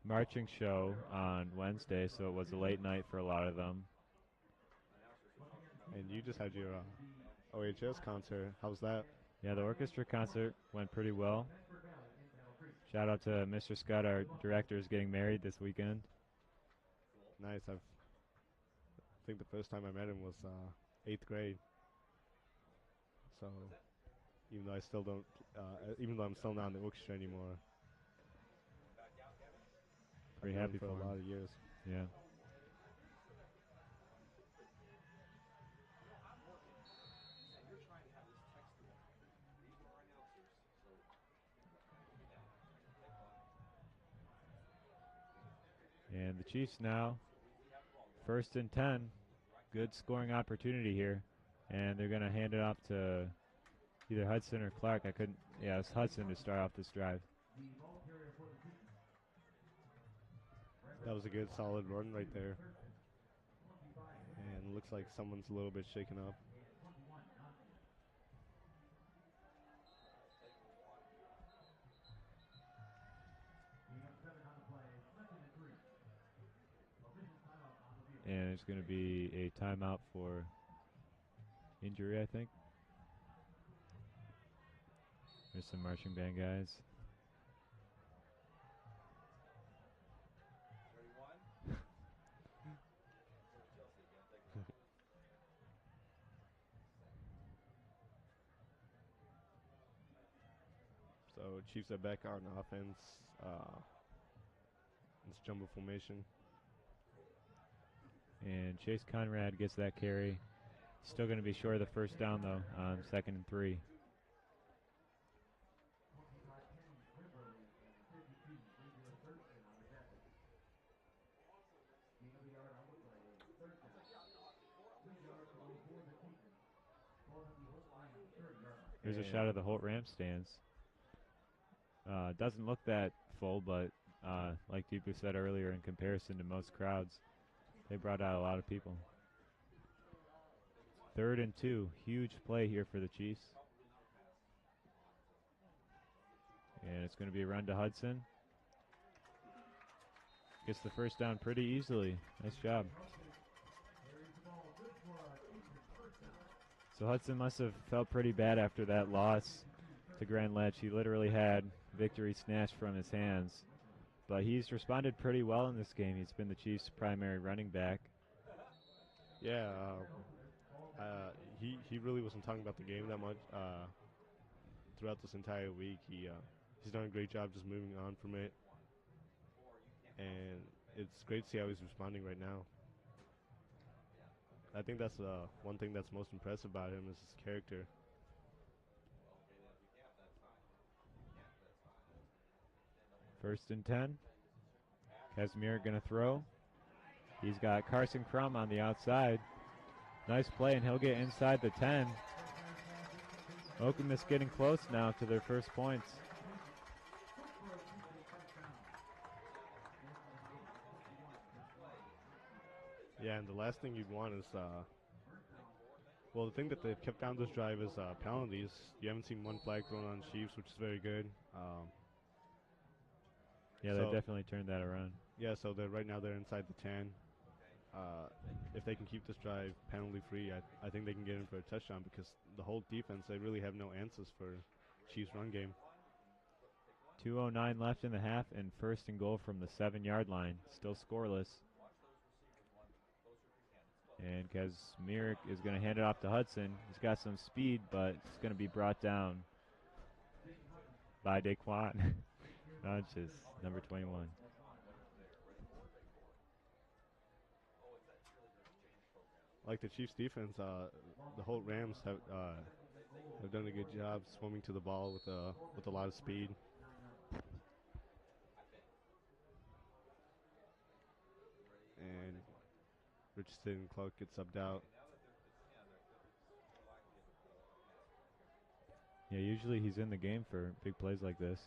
marching show on Wednesday, so it was a late night for a lot of them. And you just had your OHS concert. How's that? Yeah, the orchestra concert went pretty well. Shout out to Mr. Scott, our director, is getting married this weekend. Nice. I think the first time I met him was 8th grade. So even though I still don't, even though I'm still not in the orchestra anymore, pretty happy for a lot of years. Yeah. And the Chiefs now, 1st and 10. Good scoring opportunity here. And they're going to hand it off to either Hudson or Clark. Yeah, it's Hudson to start off this drive. That was a good solid run right there. And it looks like someone's a little bit shaken up. And it's going to be a timeout for injury, I think. There's some marching band guys. So Chiefs are back on offense. It's jumbo formation. And Chase Conrad gets that carry. Still going to be short of the first down, though, on 2nd and 3. Here's a shot of the Holt Rams stands. Doesn't look that full, but like Deepu said earlier, in comparison to most crowds, they brought out a lot of people. 3rd and 2. Huge play here for the Chiefs. And it's going to be a run to Hudson. Gets the first down pretty easily. Nice job. So Hudson must have felt pretty bad after that loss to Grand Ledge. He literally had victory snatched from his hands. But he's responded pretty well in this game. He's been the Chiefs' primary running back. Yeah, he really wasn't talking about the game that much throughout this entire week. He's done a great job just moving on from it. And it's great to see how he's responding right now. I think that's one thing that's most impressive about him is his character. First and 10. Casimir going to throw. He's got Carson Crum on the outside. Nice play, and he'll get inside the 10. Okemos getting close now to their first points. Yeah, and the last thing you'd want is, well, the thing that they've kept down this drive is penalties. You haven't seen one flag thrown on Chiefs, which is very good. Yeah, they definitely turned that around. Yeah, so right now they're inside the 10. If they can keep this drive penalty free, I think they can get in for a touchdown because the whole defense, they really have no answers for Chiefs run game. 2:09 left in the half, and first and goal from the 7-yard line. Still scoreless. And Kazmierek is going to hand it off to Hudson. He's got some speed, but it's going to be brought down by Daquan Sanchez, number 21. Like the Chiefs defense, the Holt Rams have done a good job swimming to the ball with a lot of speed. And Richardson Clark gets subbed out. Yeah, usually he's in the game for big plays like this.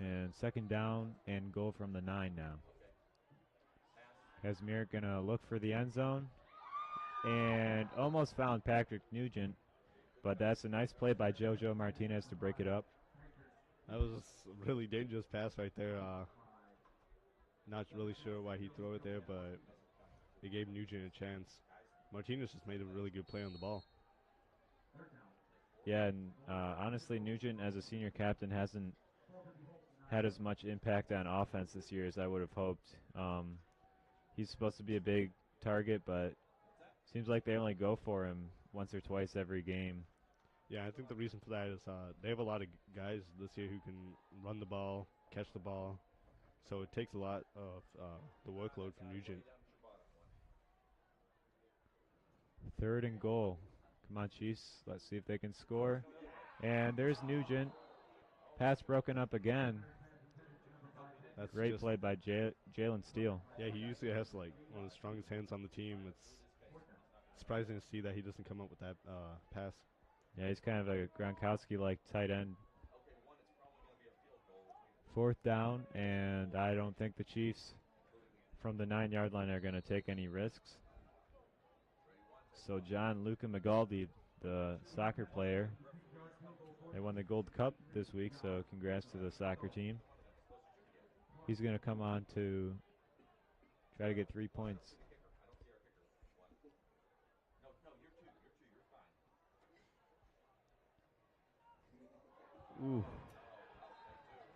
And second down and goal from the 9 now. Kazmierek going to look for the end zone. And almost found Patrick Nugent. But that's a nice play by JoJo Martinez to break it up. That was a really dangerous pass right there. Not really sure why he threw it there, but it gave Nugent a chance. Martinez just made a really good play on the ball. Yeah, and honestly, Nugent as a senior captain hasn't had as much impact on offense this year as I would have hoped. He's supposed to be a big target, but seems like they only go for him once or twice every game. Yeah, I think the reason for that is they have a lot of guys this year who can run the ball, catch the ball, so it takes a lot of the workload from Nugent. Third and goal. Come on, Chiefs. Let's see if they can score. And there's Nugent. Pass broken up again. That's great play by Jalen Steele. Yeah, he usually has like one of the strongest hands on the team. It's surprising to see that he doesn't come up with that pass. Yeah, he's kind of a Gronkowski-like tight end. Fourth down, and I don't think the Chiefs from the 9-yard line are going to take any risks. So John Luca McGaldy, the soccer player, they won the Gold Cup this week, so congrats to the soccer team. He's going to come on to try to get 3 points. Ooh.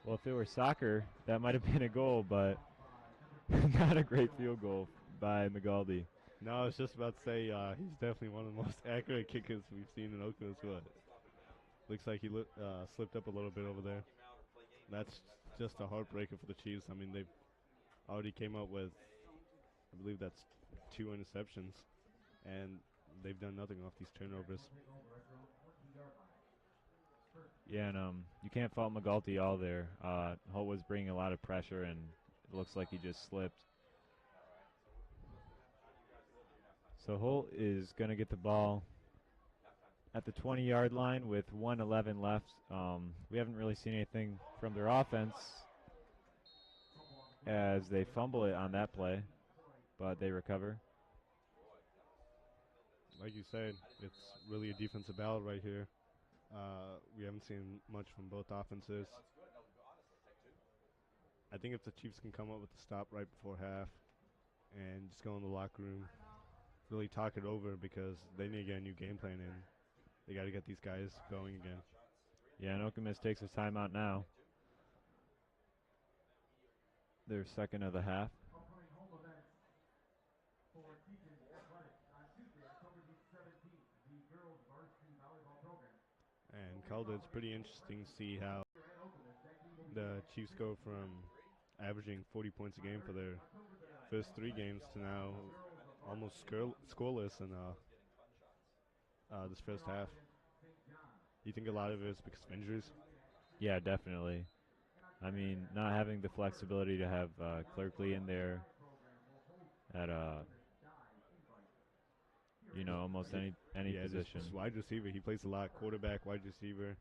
Well, if it were soccer, that might have been a goal, but not a great field goal by McGaldy. No, I was just about to say he's definitely one of the most accurate kickers we've seen in Okemos, but looks like he slipped up a little bit over there. That's just a heartbreaker for the Chiefs. I mean, they've already came up with, I believe that's 2 interceptions, and they've done nothing off these turnovers. Yeah, and you can't fault McGalty all there. Holt was bringing a lot of pressure, and it looks like he just slipped. So Holt is going to get the ball at the 20-yard line with 1:11 left. We haven't really seen anything from their offense as they fumble it on that play, but they recover. Like you said, it's really a defensive battle right here. We haven't seen much from both offenses. I think if the Chiefs can come up with a stop right before half and just go in the locker room, really talk it over, because they need to get a new game plan in. They got to get these guys going again. Yeah, and Okemos takes his timeout now. Their second of the half. And Calder, it's pretty interesting to see how the Chiefs go from averaging 40 points a game for their first 3 games to now almost scoreless in this first half. You think a lot of it is because of injuries? Yeah, definitely. I mean, not having the flexibility to have Clerkley in there at almost any any Yeah, position. just wide receiver. He plays a lot. Quarterback, wide receiver.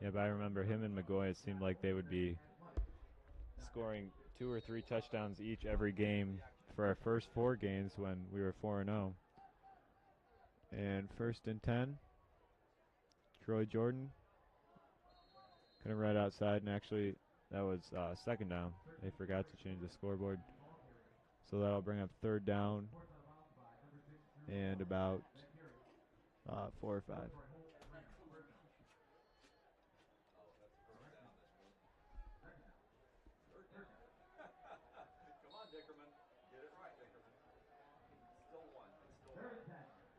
Yeah, but I remember him and McGoy, it seemed like they would be scoring 2 or 3 touchdowns each every game for our first 4 games when we were 4-0. And 1st and 10. Troy Jordan kind of right outside, and actually that was 2nd down. They forgot to change the scoreboard. So that'll bring up 3rd down and about 4 or 5.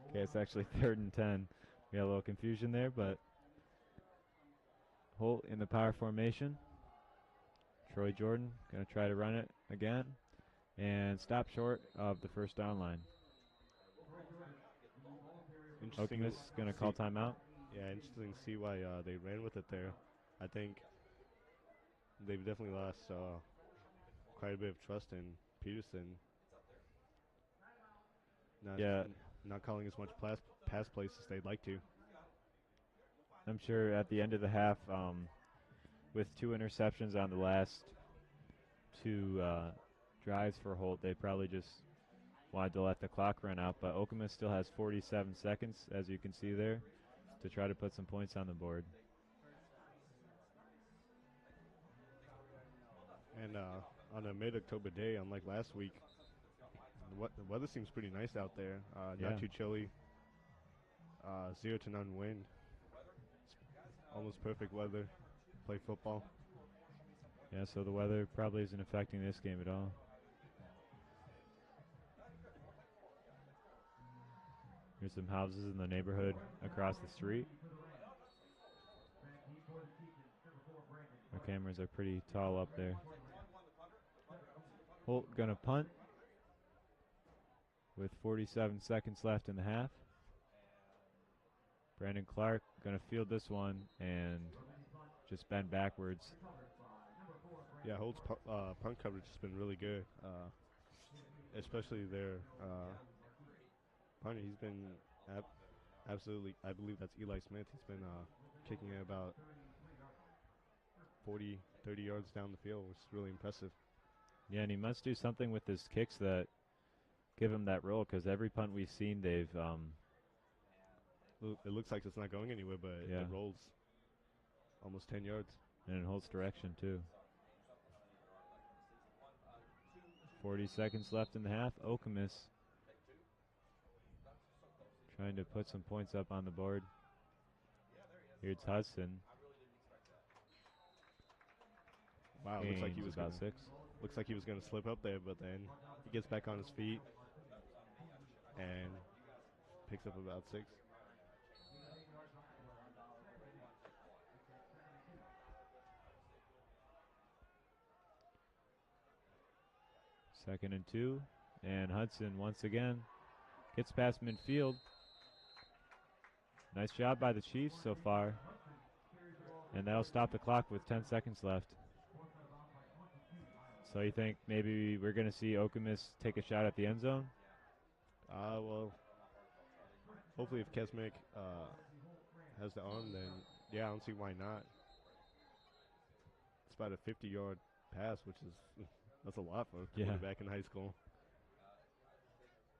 Okay, it's actually 3rd and 10. We got a little confusion there, but Holt in the power formation. Troy Jordan going to try to run it again and stop short of the 1st down line. Okemos going to call timeout. Yeah, interesting to see why they ran with it there. I think they've definitely lost quite a bit of trust in Peterson. Not calling as much pass plays as they'd like to. I'm sure at the end of the half, with 2 interceptions on the last 2 drives for Holt, they probably just wanted to let the clock run out. But Okemos still has 47 seconds, as you can see there, to try to put some points on the board. And on a mid-October day, unlike last week, the weather seems pretty nice out there. Not too chilly. 0 to none wind. It's almost perfect weather. Play football. Yeah, so the weather probably isn't affecting this game at all. Here's some houses in the neighborhood across the street. Our cameras are pretty tall up there. Holt gonna punt with 47 seconds left in the half. Brandon Clark gonna field this one and just bend backwards. Yeah, Holt's punt coverage has been really good, especially their punter. He's been absolutely, I believe that's Eli Smith. He's been kicking it about 40, 30 yards down the field, which is really impressive. Yeah, and he must do something with his kicks that give him that roll, because every punt we've seen, they've it looks like it's not going anywhere, but it rolls almost 10 yards. And in Holt's direction, too. 40 seconds left in the half. Okemos trying to put some points up on the board. Here's Hudson. Wow, looks like he was about 6. Looks like he was going to slip up there, but then he gets back on his feet and picks up about 6. Second and 2, and Hudson once again gets past midfield. Nice job by the Chiefs so far, and that'll stop the clock with 10 seconds left. So you think maybe we're going to see Okemos take a shot at the end zone? Well, hopefully if Kesmick has the arm, then yeah, I don't see why not. It's about a 50-yard pass, which is that's a lot for a quarterback in high school.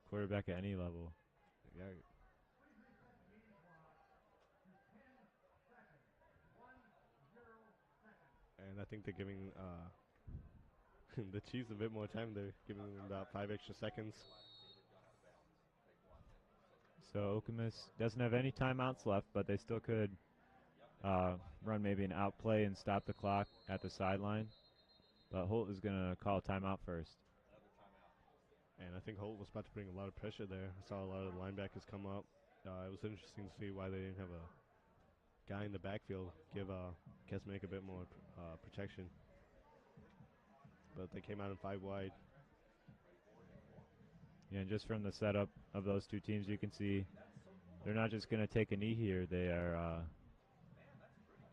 Quarterback at any level. Yeah. And I think they're giving the Chiefs a bit more time. They're giving them about 5 extra seconds. So Okemos doesn't have any timeouts left, but they still could run maybe an out play and stop the clock at the sideline. But Holt is going to call a timeout first. And I think Holt was about to bring a lot of pressure there. I saw a lot of the linebackers come up. It was interesting to see why they didn't have a guy in the backfield give Kesmick a bit more protection. But they came out in 5 wide. Yeah, and just from the setup of those two teams, you can see they're not just going to take a knee here. They are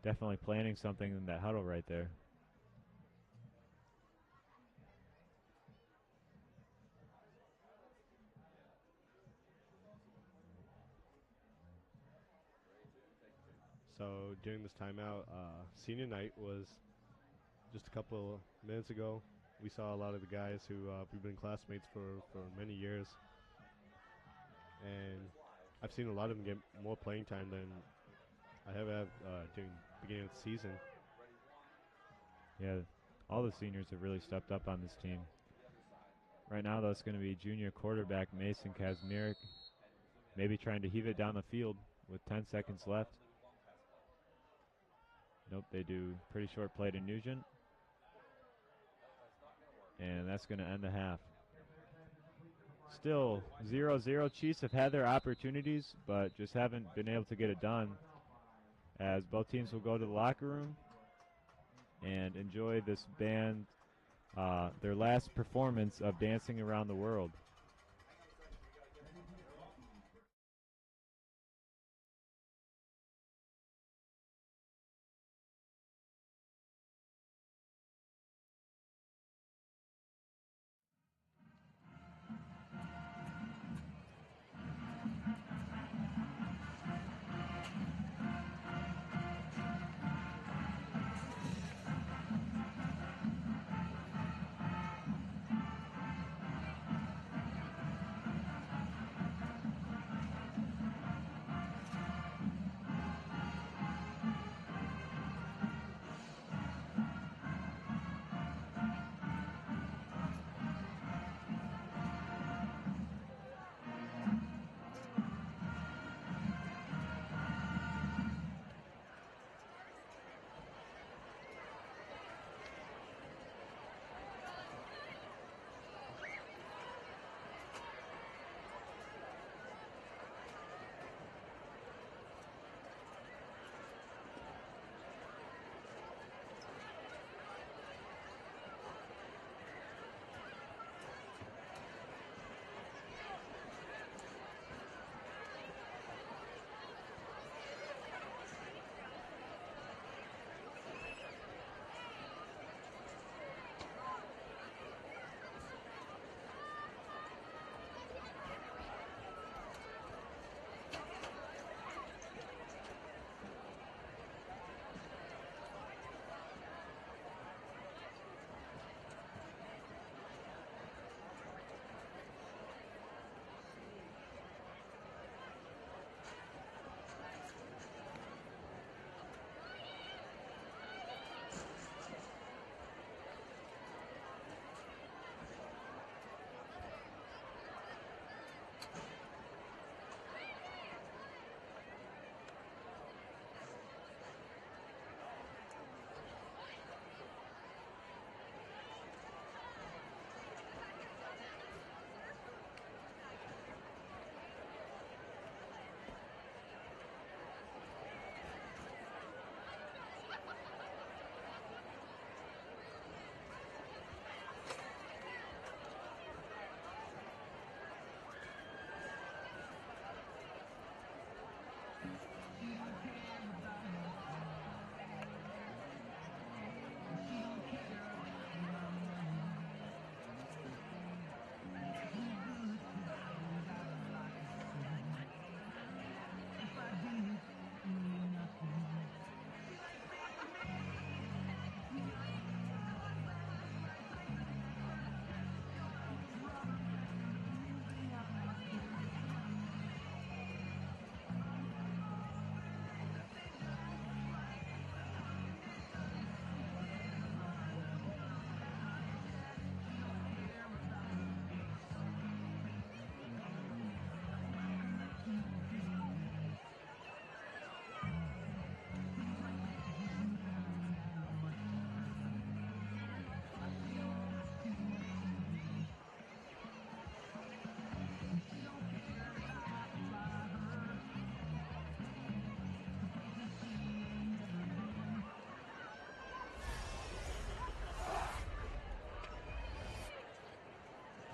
definitely planning something in that huddle right there. So during this timeout, senior night was just a couple minutes ago. We saw a lot of the guys who we've been classmates for many years. And I've seen a lot of them get more playing time than I have had during the beginning of the season. Yeah, all the seniors have really stepped up on this team. Right now, though, it's going to be junior quarterback Mason Kazmierek, maybe trying to heave it down the field with 10 seconds left. Nope, they do pretty short play to Nugent. And that's going to end the half. Still 0-0. Chiefs have had their opportunities, but just haven't been able to get it done, as both teams will go to the locker room and enjoy this band, their last performance of Dancing Around the World.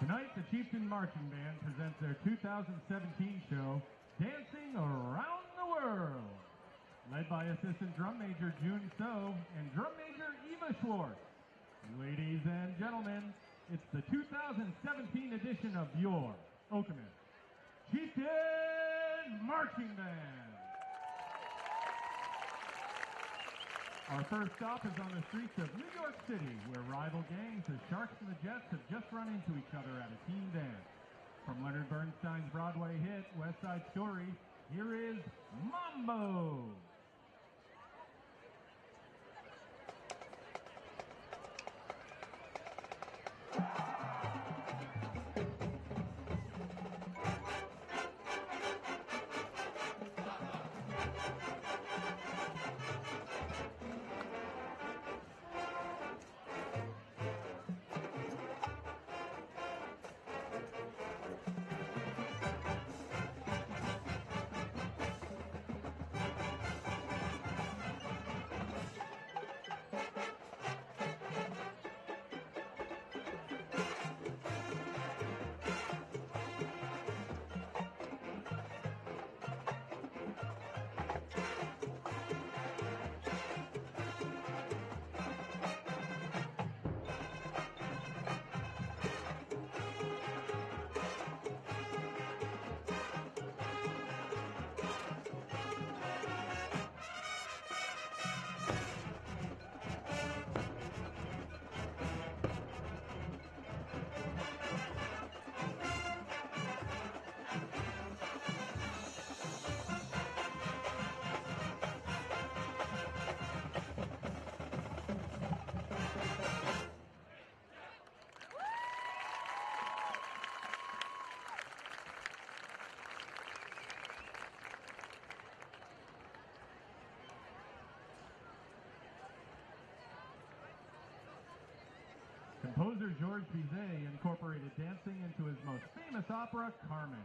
Tonight, the Chieftain Marching Band presents their 2017 show, Dancing Around the World, led by Assistant Drum Major June So and Drum Major Eva Schwartz. Ladies and gentlemen, it's the 2017 edition of your Okemos Chieftain Marching Band. Our first stop is on the streets of New York City, where rival gangs, the Sharks and the Jets, have just run into each other at a team dance. From Leonard Bernstein's Broadway hit, West Side Story, here is Mambo! Composer Georges Bizet incorporated dancing into his most famous opera, Carmen.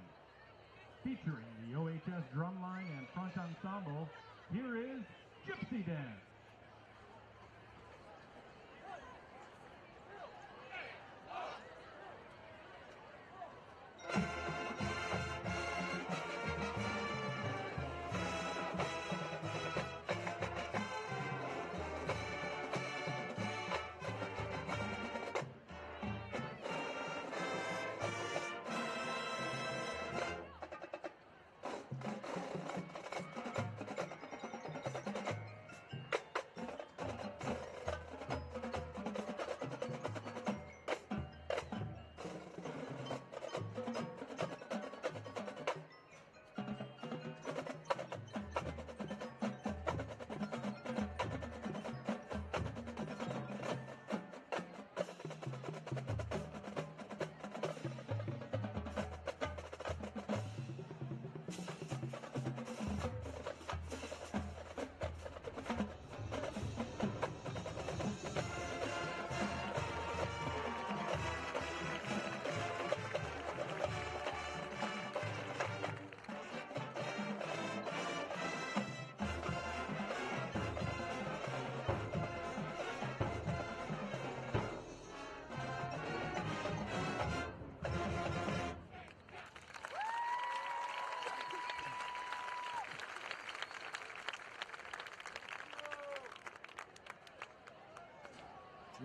Featuring the OHS drumline and front ensemble, here is Gypsy Dance.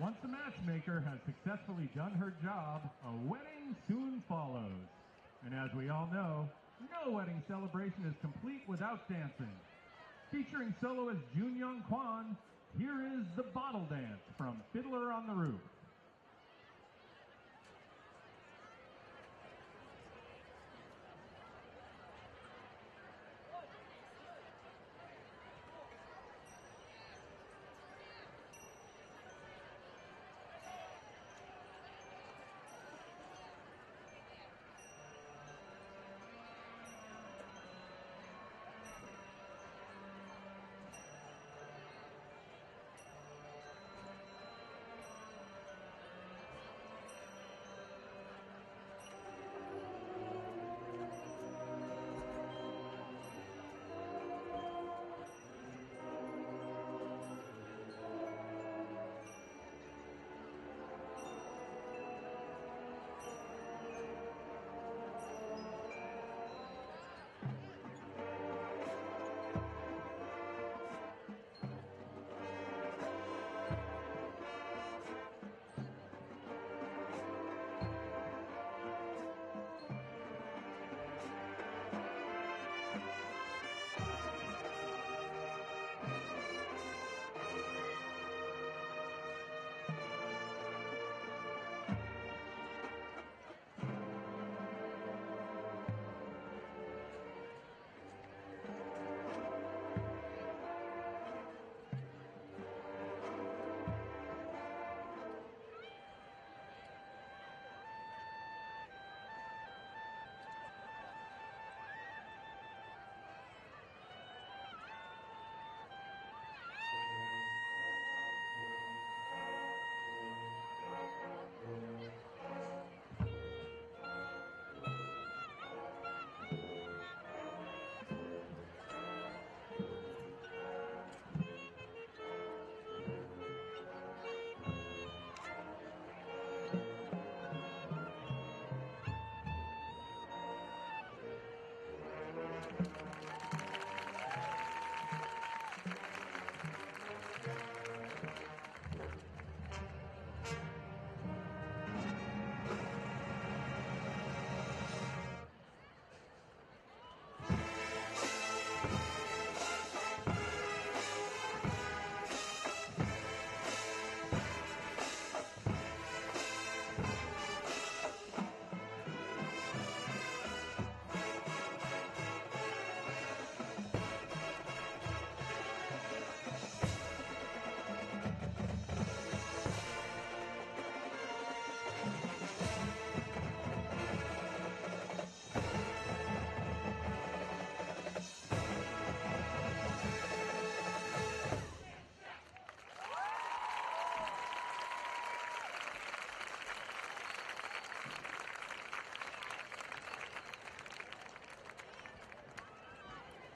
Once the matchmaker has successfully done her job, a wedding soon follows. And as we all know, no wedding celebration is complete without dancing. Featuring soloist Jun Young Kwan, here is the Bottle Dance from Fiddler on the Roof.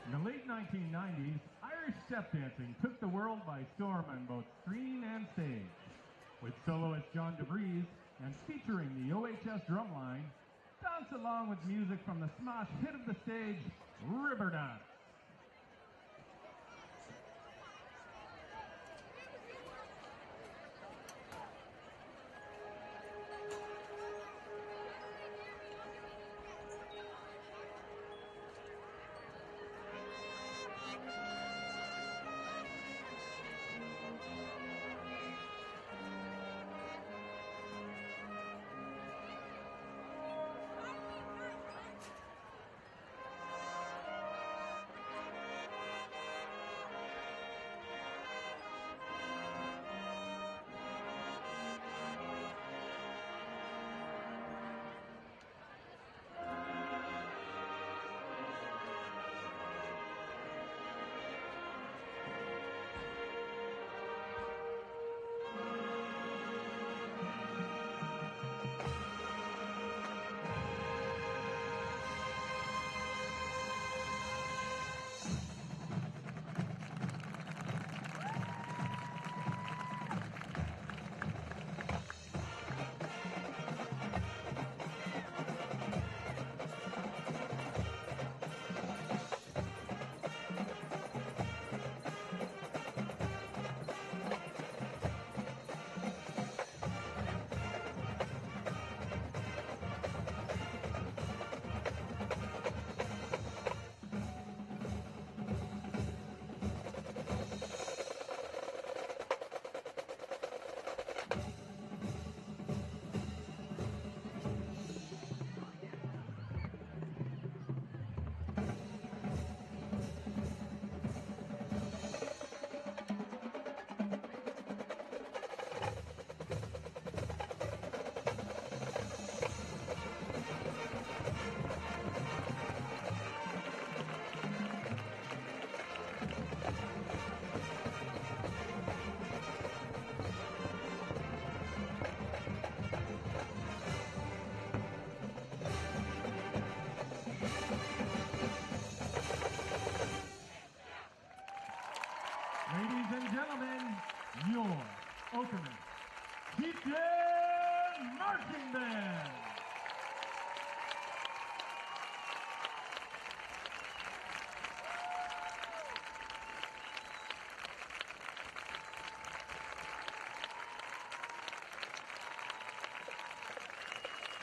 In the late 1990s, Irish step dancing took the world by storm on both screen and stage. With soloist John DeVries and featuring the OHS drumline, dance along with music from the smash hit of the stage, River Dance. Ladies and gentlemen, your OkemosChannel Marching Band.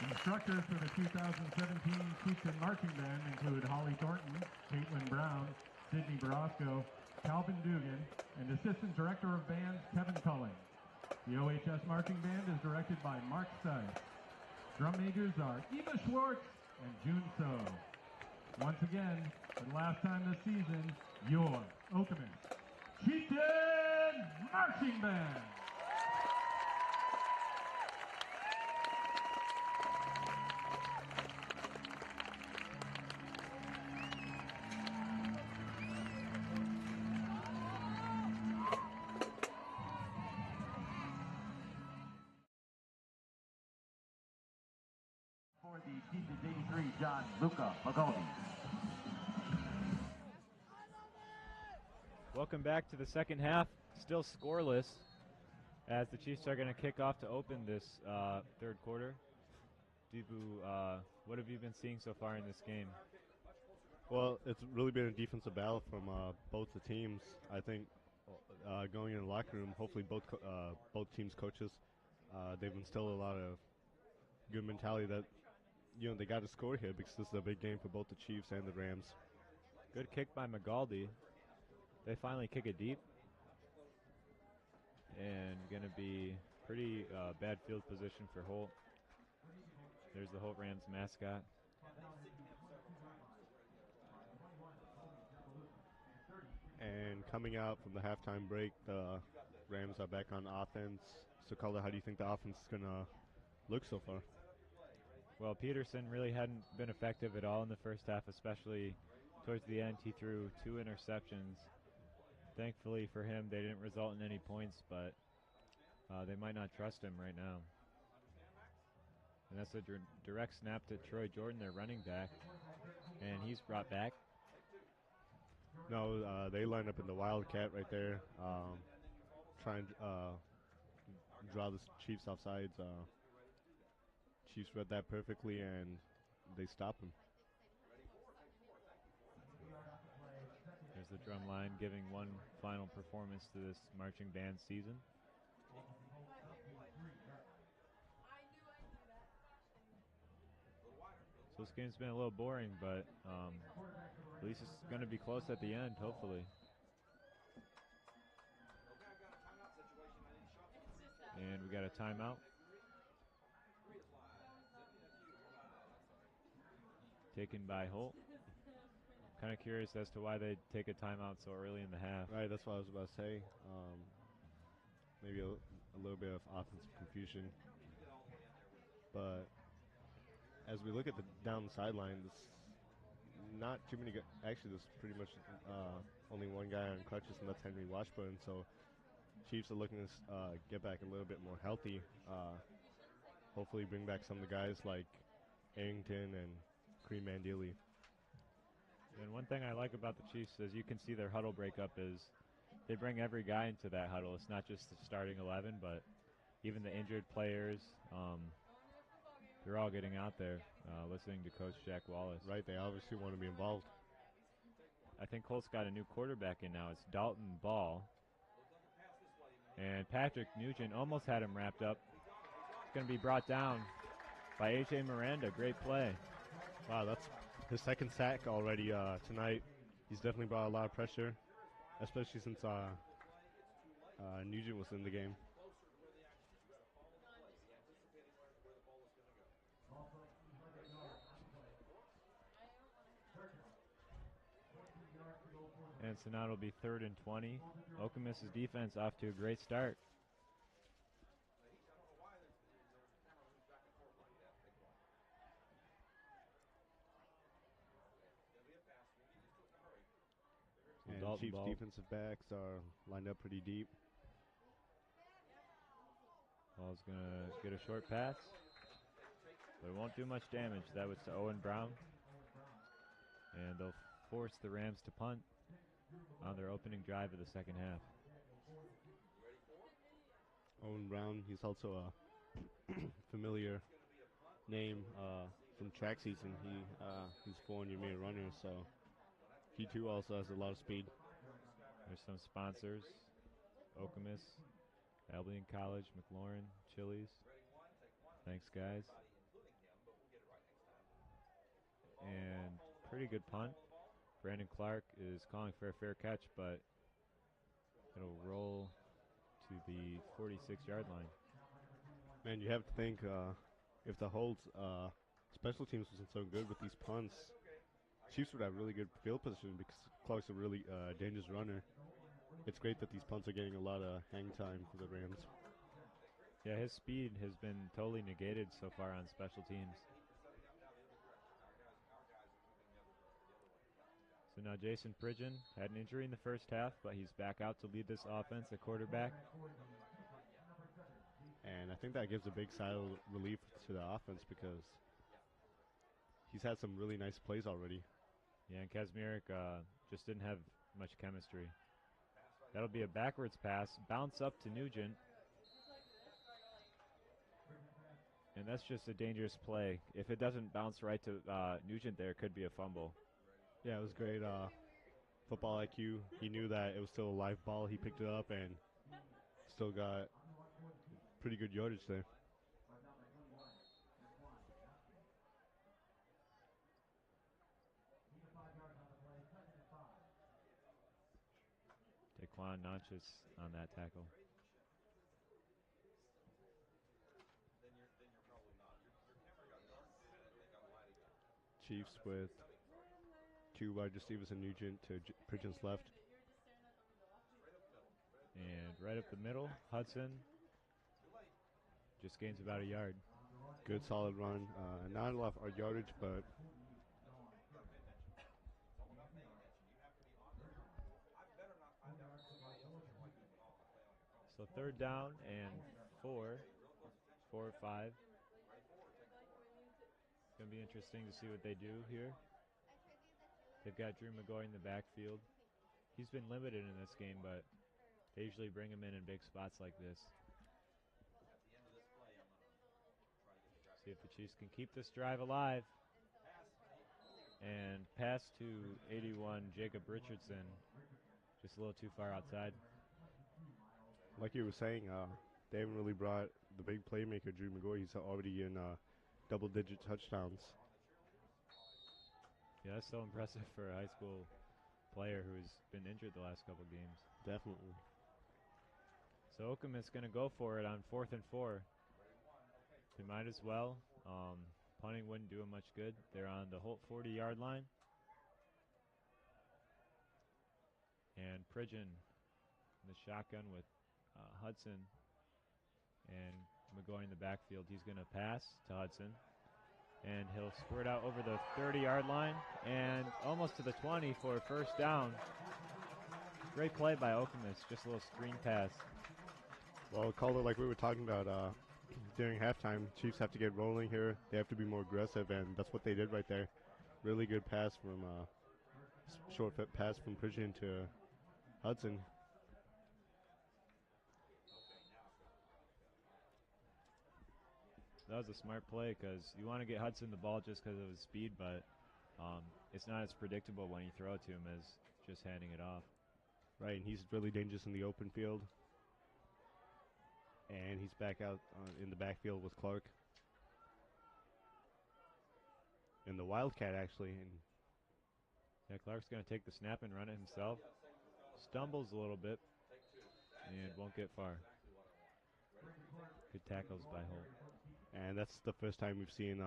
Instructors for the 2017 Chieftain Marching Band include Holly Thornton, Caitlin Brown, Sydney Barosco, Calvin Dugan, and Assistant Director of Bands Kevin Culling. The OHS Marching Band is directed by Mark Stice. Drum majors are Eva Schwartz and June So. Once again, for the last time this season, your OkemosChannel Marching Band. For the Chieftains 83, John Luca Magoldi. Welcome back to the second half. Still scoreless as the Chiefs are going to kick off to open this third quarter. Deepu, what have you been seeing so far in this game? Well, it's really been a defensive battle from both the teams. I think going in the locker room, hopefully both teams' coaches, they've instilled a lot of good mentality that they got to score here because this is a big game for both the Chiefs and the Rams. Good kick by Magaldi. They finally kick it deep. And going to be pretty bad field position for Holt. There's the Holt Rams mascot. And coming out from the halftime break, the Rams are back on offense. So, Calder, how do you think the offense is going to look so far? Well, Peterson really hadn't been effective at all in the first half, especially towards the end. He threw 2 interceptions. Thankfully for him, they didn't result in any points, but they might not trust him right now. And that's a direct snap to Troy Jordan, their running back, and he's brought back. No, they line up in the Wildcat right there, trying to draw the Chiefs off sides. Chiefs read that perfectly, and they stop him. There's the drum line giving one final performance to this marching band season. So this game's been a little boring, but at least it's going to be close at the end, hopefully. And we got a timeout. Taken by Holt. Kind of curious as to why they take a timeout so early in the half. Right, that's what I was about to say. Maybe a little bit of offensive confusion. But as we look at down the sideline, not too many guys. Actually, there's pretty much only one guy on crutches, and that's Henry Washburn. So Chiefs are looking to get back a little bit more healthy. Hopefully bring back some of the guys like Arrington and Kareem Mandili. And one thing I like about the Chiefs, as you can see their huddle breakup, is they bring every guy into that huddle. It's not just the starting 11, but even the injured players. They're all getting out there, listening to Coach Jack Wallace. Right, they obviously want to be involved. I think Colt's got a new quarterback in now. It's Dalton Ball. And Patrick Nugent almost had him wrapped up. It's going to be brought down by A.J. Miranda. Great play. Wow, that's his second sack already tonight. He's definitely brought a lot of pressure, especially since Nugent was in the game. And so now it'll be 3rd and 20. Okemos' defense off to a great start. And Dalton Chiefs Ball. defensive backs are lined up pretty deep. Ball's going to get a short pass, but it won't do much damage. That was to Owen Brown. And they'll force the Rams to punt on their opening drive of the second half. Owen Brown, he's also a familiar name from track season. He's a 400-meter runner, so he too also has a lot of speed. There's some sponsors: Okemos, Abilene College, McLaurin, Chili's. Thanks, guys. And pretty good punt. Brandon Clark is calling for a fair catch, but it'll roll to the 46-yard line. Man, you have to think if the Holt's special teams wasn't so good with these punts, Chiefs would have really good field position because Clark's a really dangerous runner. It's great that these punts are getting a lot of hang time for the Rams. Yeah, his speed has been totally negated so far on special teams. So now Jason Pridgeon had an injury in the first half, but he's back out to lead this offense at quarterback. And I think that gives a big sigh of relief to the offense because he's had some really nice plays already. Yeah, and Kazmierek just didn't have much chemistry. That'll be a backwards pass, bounce up to Nugent. And that's just a dangerous play. If it doesn't bounce right to Nugent there, it could be a fumble. Yeah, it was great football IQ. He knew that it was still a live ball. He picked it up and still got pretty good yardage there. Daquan Nonchus on that tackle. Chiefs with two wide receivers and Nugent to Pridgeon's left. And right up the middle, Hudson just gains about a yard. Good solid run. Not a lot of yardage, but so 3rd down and 4 or 5. It's going to be interesting to see what they do here. They've got Drew McGoy in the backfield. he's been limited in this game, but they usually bring him in big spots like this. See if the Chiefs can keep this drive alive. And pass to 81, Jacob Richardson. Just a little too far outside. Like you were saying, they haven't really brought the big playmaker, Drew McGoy. He's already in double-digit touchdowns. Yeah, that's so impressive for a high school player who's been injured the last couple games. Definitely. So Okemos going to go for it on 4th and 4. They might as well. Punting wouldn't do him much good. They're on the Holt 40-yard line. And Pridgeon in the shotgun with Hudson and McGoy in the backfield. He's going to pass to Hudson. And he'll squirt out over the 30-yard line and almost to the 20 for a first down. Great play by Okemos, just a little screen pass. Well, call it like we were talking about during halftime. Chiefs have to get rolling here. They have to be more aggressive, and that's what they did right there. Really good pass from short fit pass from Pridgeon to Hudson. That was a smart play because you want to get Hudson the ball just because of his speed, but it's not as predictable when you throw it to him as just handing it off. Right, and he's really dangerous in the open field. And he's back out in the backfield with Clark. And the Wildcat, actually. And yeah, Clark's going to take the snap and run it himself. Stumbles a little bit and won't get far. Good tackles by Holt. And that's the first time we've seen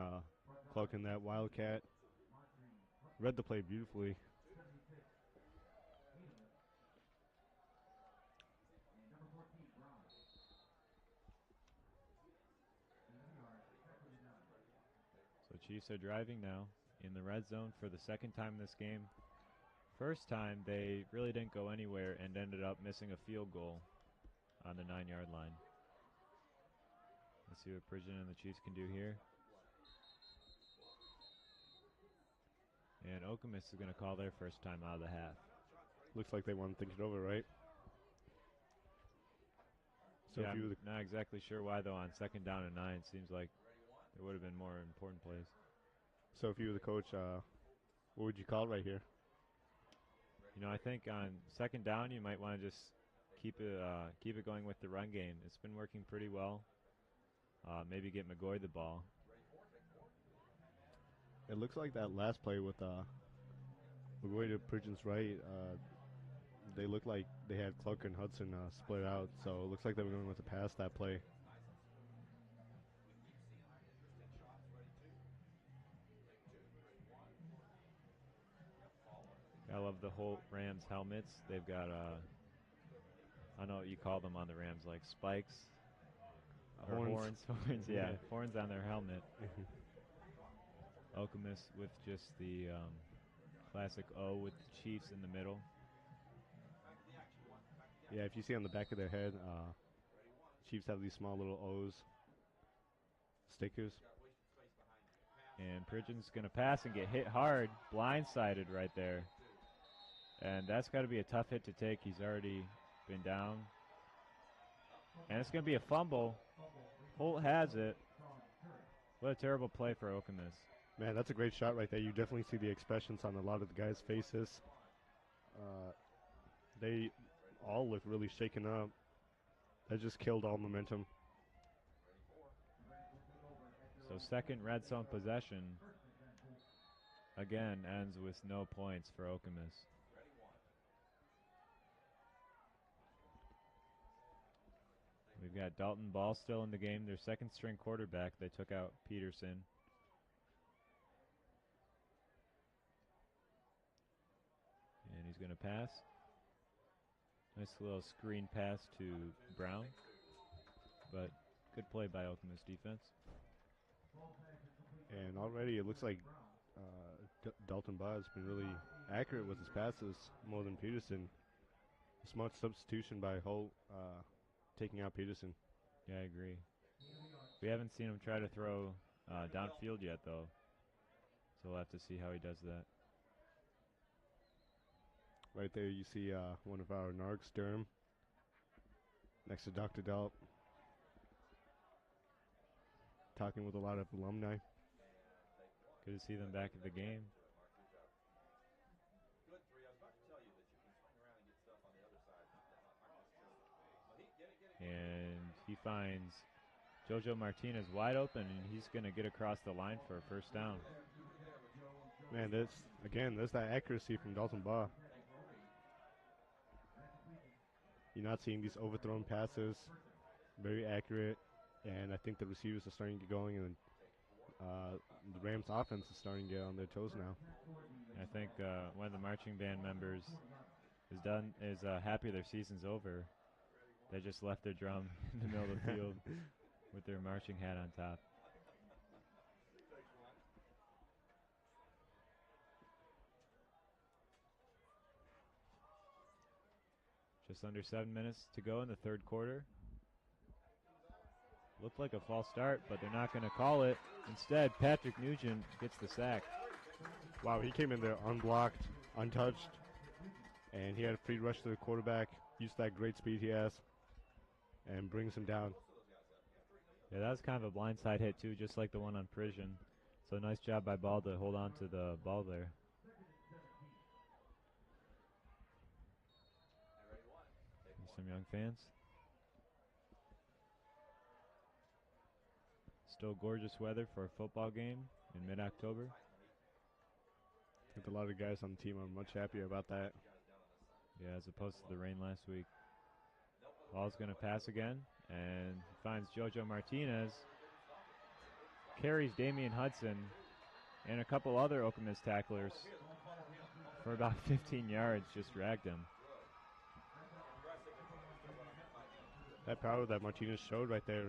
Clark in that Wildcat. Read the play beautifully. So Chiefs are driving now in the red zone for the second time in this game. First time they really didn't go anywhere and ended up missing a field goal on the 9-yard line. Let's see what Pridgeon and the Chiefs can do here. And Okemos is going to call their first time out of the half. Looks like they want to think it over, right? So yeah, if you I'm not exactly sure why, though, on 2nd down and 9. Seems like there would have been more important plays. So if you were the coach, what would you call right here? You know, I think on 2nd down, you might want to just keep it going with the run game. It's been working pretty well. Maybe get McGoy the ball. It looks like that last play with McGoy to Pridgeon's right. They look like they had Clark and Hudson split out, so it looks like they were going with the pass that play. I love the Holt Rams helmets. They've got, I don't know what you call them on the Rams, like spikes? Or horns, yeah, horns on their helmet. Okemos with just the classic O with the Chiefs in the middle. Yeah, if you see on the back of their head, Chiefs have these small little O's, stickers. And Pridgeon's going to pass and get hit hard, blindsided right there. And that's got to be a tough hit to take. He's already been down. And it's going to be a fumble. Holt has it. What a terrible play for Okemos. Man, that's a great shot right there. You definitely see the expressions on a lot of the guys' faces. They all look really shaken up. That just killed all momentum. So second red zone possession again ends with no points for Okemos. We've got Dalton Ball still in the game, their second string quarterback. They took out Peterson. And he's going to pass. Nice little screen pass to Brown. But good play by Okemos defense. And already it looks like Dalton Ball has been really accurate with his passes more than Peterson. A smart substitution by Holt taking out Peterson. Yeah, I agree. We haven't seen him try to throw downfield yet, though. So we'll have to see how he does that. Right there you see one of our narcs, Durham, next to Dr. Delp, talking with a lot of alumni. Good to see them back at the game. And he finds Jojo Martinez wide open, and he's going to get across the line for a first down. Man, there's that accuracy from Dalton Baugh. You're not seeing these overthrown passes, very accurate, and I think the receivers are starting to get going, and the Rams offense is starting to get on their toes now. I think one of the marching band members is happy their season's over. They just left their drum in the middle of the field with their marching hat on top. Just under 7 minutes to go in the third quarter. Looked like a false start, but they're not going to call it. Instead, Patrick Nugent gets the sack. Wow, he came in there unblocked, untouched, and he had a free rush to the quarterback, used that great speed he has, and brings him down. Yeah, that was kind of a blindside hit, too, just like the one on Parisian. So nice job by Ball to hold on to the ball there. Some young fans. Still gorgeous weather for a football game in mid-October. I think a lot of guys on the team are much happier about that. Yeah, as opposed to the rain last week. Ball's going to pass again, and finds Jojo Martinez. Carries Damian Hudson and a couple other Okemos tacklers for about 15 yards, just dragged him. That power that Martinez showed right there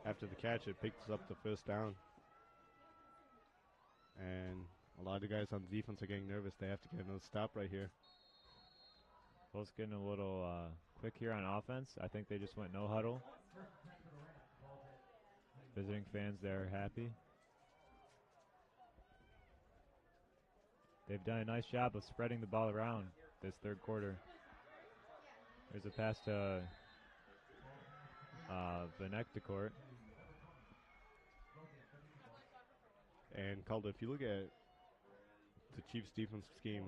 after the catch, it picked us up the first down. And a lot of the guys on the defense are getting nervous. They have to get another stop right here. Colts getting a little quick here on offense. I think they just went no huddle. Visiting fans there are happy. They've done a nice job of spreading the ball around this third quarter. There's a pass to Benecticourt. And Calder, if you look at the Chiefs' defensive scheme,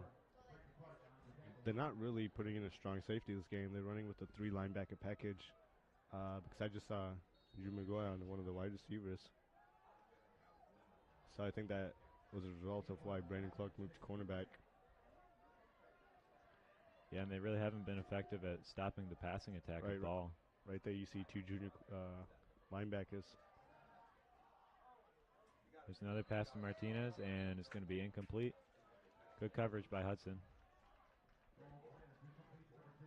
they're not really putting in a strong safety this game. They're running with a 3 linebacker package because I just saw Drew McGuire on one of the wide receivers. So I think that was a result of why Brandon Clark moved to cornerback. Yeah, and they really haven't been effective at stopping the passing attack with ball. Right there you see 2 junior linebackers. There's another pass to Martinez, and it's going to be incomplete. Good coverage by Hudson.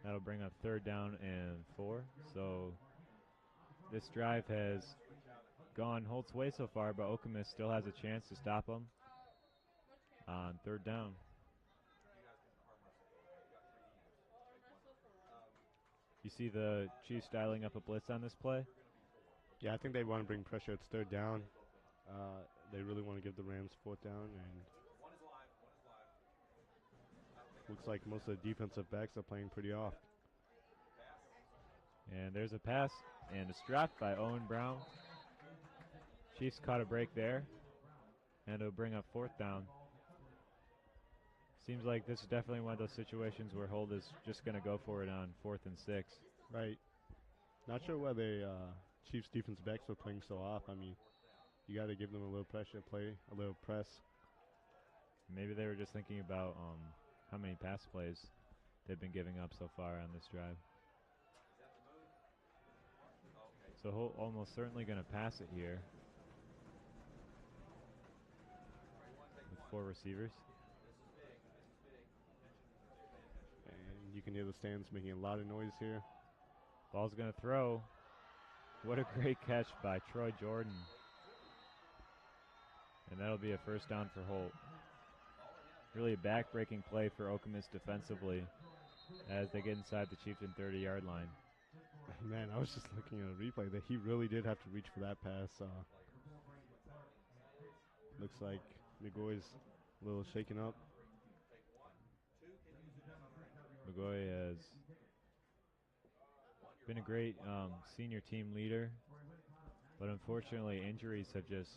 That'll bring up 3rd down and 4. So this drive has gone Holt's way so far, but Okemos still has a chance to stop them on 3rd down. You see the Chiefs dialing up a blitz on this play? Yeah, I think they want to bring pressure. It's 3rd down. They really want to give the Rams 4th down, and looks like most of the defensive backs are playing pretty off. And there's a pass, and it's dropped by Owen Brown. Chiefs caught a break there, and it'll bring up 4th down. Seems like this is definitely one of those situations where Holt is just going to go for it on 4th and 6. Right. Not sure why the Chiefs defensive backs are playing so off. I mean, you got to give them a little pressure, play a little press. Maybe they were just thinking about how many pass plays they've been giving up so far on this drive. So Holt almost certainly going to pass it here with 4 receivers. And you can hear the stands making a lot of noise here. Ball's going to throw. What a great catch by Troy Jordan. And that'll be a 1st down for Holt. Really a back-breaking play for Okemos defensively as they get inside the Chieftain 30-yard line. Man, I was just looking at a replay that he really did have to reach for that pass. Looks like McGoy's a little shaken up. McGoy has been a great senior team leader, but unfortunately injuries have just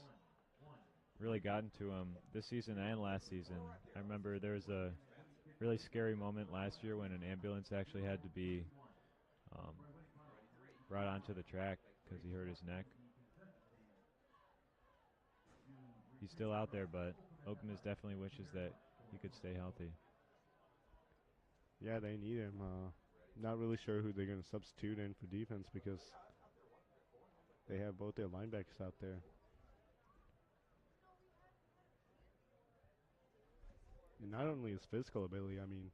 really gotten to him this season and last season. I remember there was a really scary moment last year when an ambulance actually had to be brought onto the track because he hurt his neck. He's still out there, but Okemos definitely wishes that he could stay healthy. Yeah, they need him. Not really sure who they're going to substitute in for defense because they have both their linebackers out there. And not only his physical ability, I mean,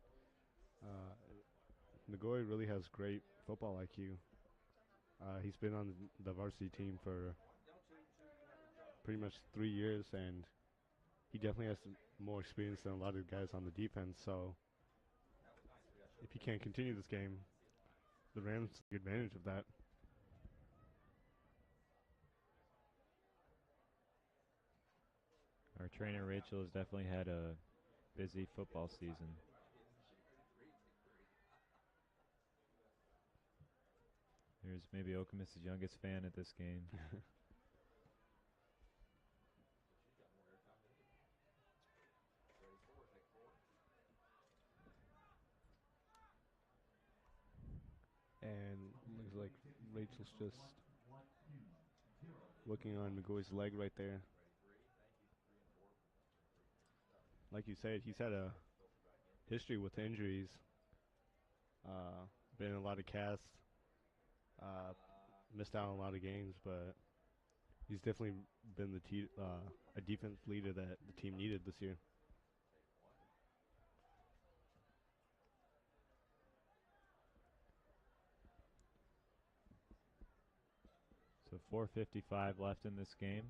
Nagoya really has great football IQ. He's been on the varsity team for pretty much 3 years, and he definitely has more experience than a lot of guys on the defense. So if he can't continue this game, the Rams take advantage of that. Our trainer Rachel has definitely had a busy football season. Here's maybe Okemos' youngest fan at this game. And looks like Rachel's just working on McGoy's leg right there. Like you said, he's had a history with injuries. Been in a lot of casts. Missed out on a lot of games, but he's definitely been a defense leader that the team needed this year. So 4:55 left in this game,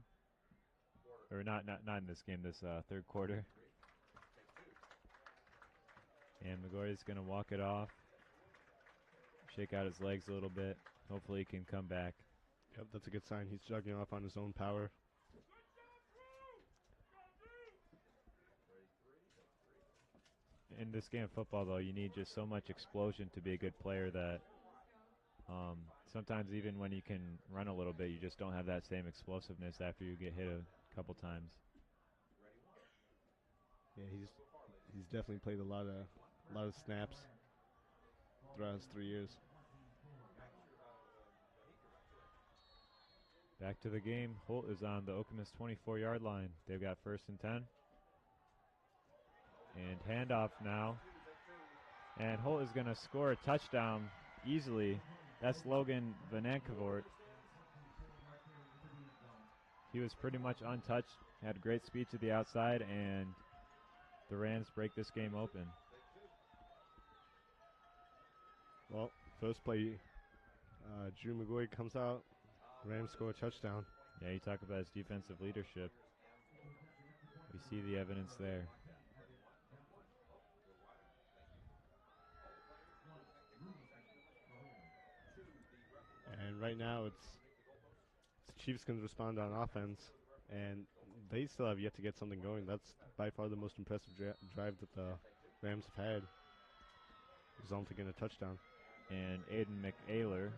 or not in this game. This third quarter, and McGoy is going to walk it off, shake out his legs a little bit. Hopefully, he can come back. Yep, that's a good sign. He's jogging off on his own power. In this game of football, though, you need just so much explosion to be a good player that sometimes even when you can run a little bit, you just don't have that same explosiveness after you get hit a couple times. Yeah, he's definitely played a lot of snaps throughout his 3 years. Back to the game. Holt is on the Okemos 24-yard line. They've got 1st and 10. And handoff now. And Holt is going to score a touchdown easily. That's Logan Vanankavort. He was pretty much untouched, had great speed to the outside, and the Rams break this game open. Well, first play, Drew McGoy comes out. Rams score a touchdown. Yeah, you talk about his defensive leadership. We see the evidence there. And right now it's Chiefs can respond on offense, and they still have yet to get something going. That's by far the most impressive drive that the Rams have had, resulting in a touchdown. And Aiden McAylor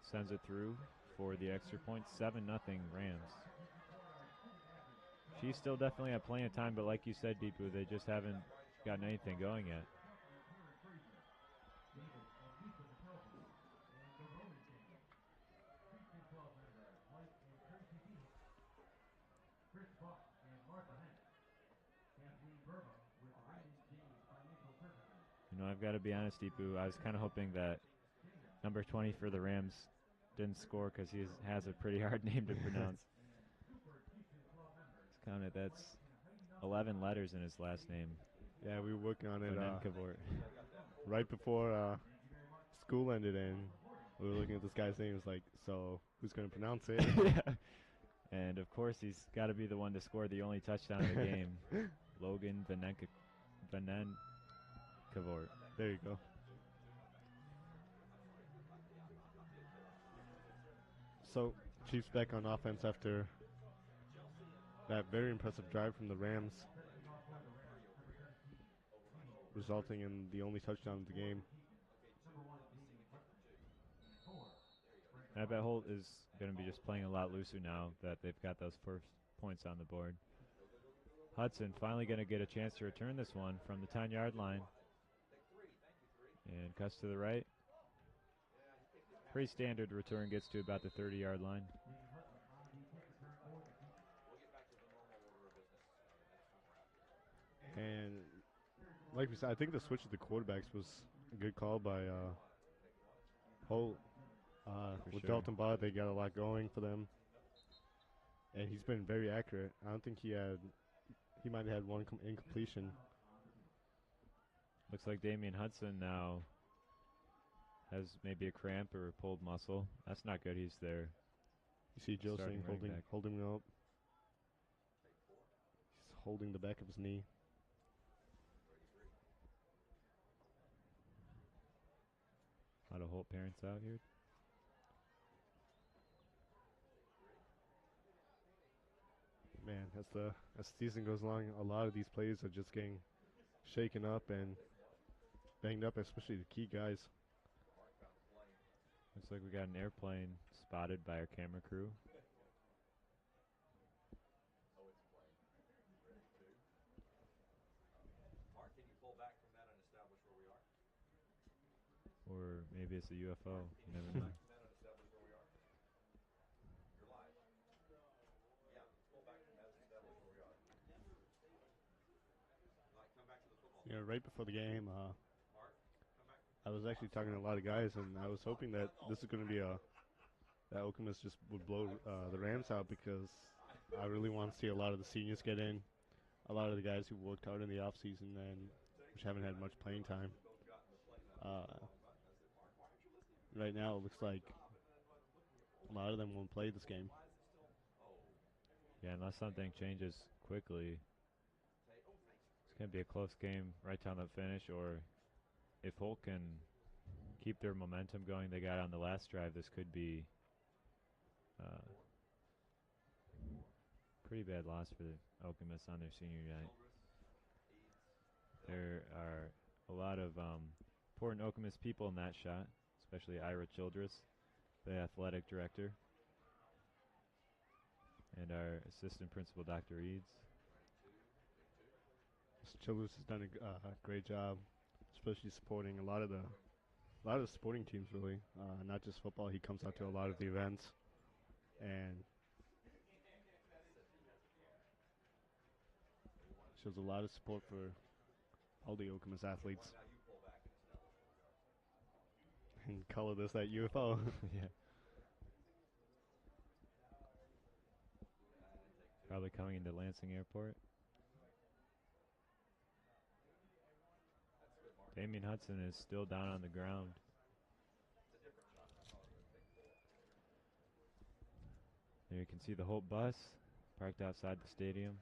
sends it through for the extra point. 7-0 Rams. She's still definitely have plenty of time, but like you said, Deepu, they just haven't gotten anything going yet. You know, I've got to be honest, Deepu, I was kind of hoping that number 20 for the Rams didn't score because he has a pretty hard name to pronounce. Let's count it. That's 11 letters in his last name. Yeah, we were working on it right before school ended, and we were looking at this guy's name. It's like, so who's going to pronounce it? Yeah. And of course, he's got to be the one to score the only touchdown of the game. Logan Vanankavort. There you go. So, Chiefs back on offense after that very impressive drive from the Rams. resulting in the only touchdown of the game. I bet Holt is going to be just playing a lot looser now that they've got those first points on the board. Hudson finally going to get a chance to return this one from the 10-yard line. And cuts to the right. Pretty standard return, gets to about the 30-yard line. And like we said, I think the switch of the quarterbacks was a good call by Holt. With sure. Dalton Bott, they got a lot going for them. And he's been very accurate. I don't think he might have had one incompletion. Looks like Damian Hudson now has maybe a cramp or a pulled muscle. That's not good. He's there. You see Joe Starting Singh running back. holding him up. He's holding the back of his knee. A lot of Holt parents out here. Man, as the season goes along, a lot of these plays are just getting shaken up and banged up, especially the key guys. Looks like we got an airplane spotted by our camera crew. Or maybe it's a UFO. You never know. You know, right before the game, I was actually talking to a lot of guys, and I was hoping that this is going to be that Okemos just would blow the Rams out, because I really want to see a lot of the seniors get in, a lot of the guys who worked hard in the offseason and which haven't had much playing time. Right now, it looks like a lot of them won't play this game. Yeah, unless something changes quickly. It's going to be a close game right down the finish, or if Holt can keep their momentum going they got on the last drive, this could be pretty bad loss for the Okemos on their senior night. There are a lot of important Okemos people in that shot, especially Ira Childress, the athletic director, and our assistant principal, Dr. Eads. Childress has done a great job, especially supporting a lot of the sporting teams, really, not just football. He comes out to a lot of the events and shows a lot of support for all the Okemos athletes. And color this that UFO. Yeah. Probably coming into Lansing Airport. Damian Hudson is still down on the ground. There you can see the Holt bus parked outside the stadium.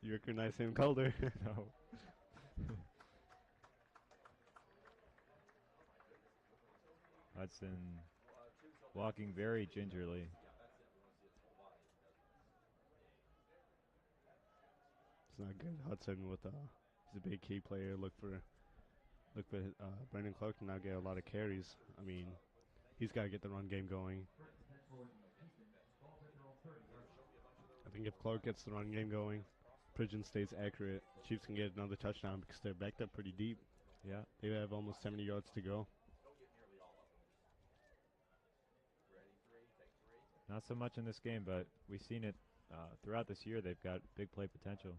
You recognize him, Calder? No. Hudson walking very gingerly. It's not good. Hudson with he's a big key player. Look for Brandon Clark to now get a lot of carries. I mean, he's got to get the run game going. I think if Clark gets the run game going, Pridgeon stays accurate, Chiefs can get another touchdown because they're backed up pretty deep. Yeah. They have almost 70 yards to go. Not so much in this game, but we've seen it throughout this year. They've got big play potential.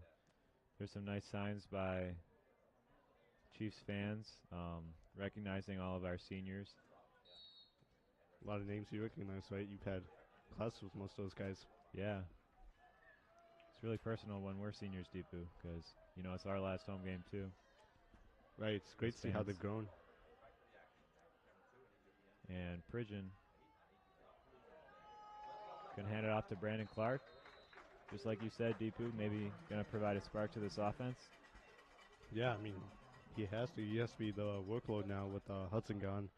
There's some nice signs by Chiefs fans, recognizing all of our seniors. A lot of names you recognize, right? You've had classes with most of those guys. Yeah. It's really personal when we're seniors, Deepu, because, you know, it's our last home game, too. Right. It's great to see how they've grown. And Pridgeon can hand it off to Brandon Clark. Just like you said, Deepu, maybe going to provide a spark to this offense. Yeah, I mean, he has to. He has to be the workload now with Hudson gone.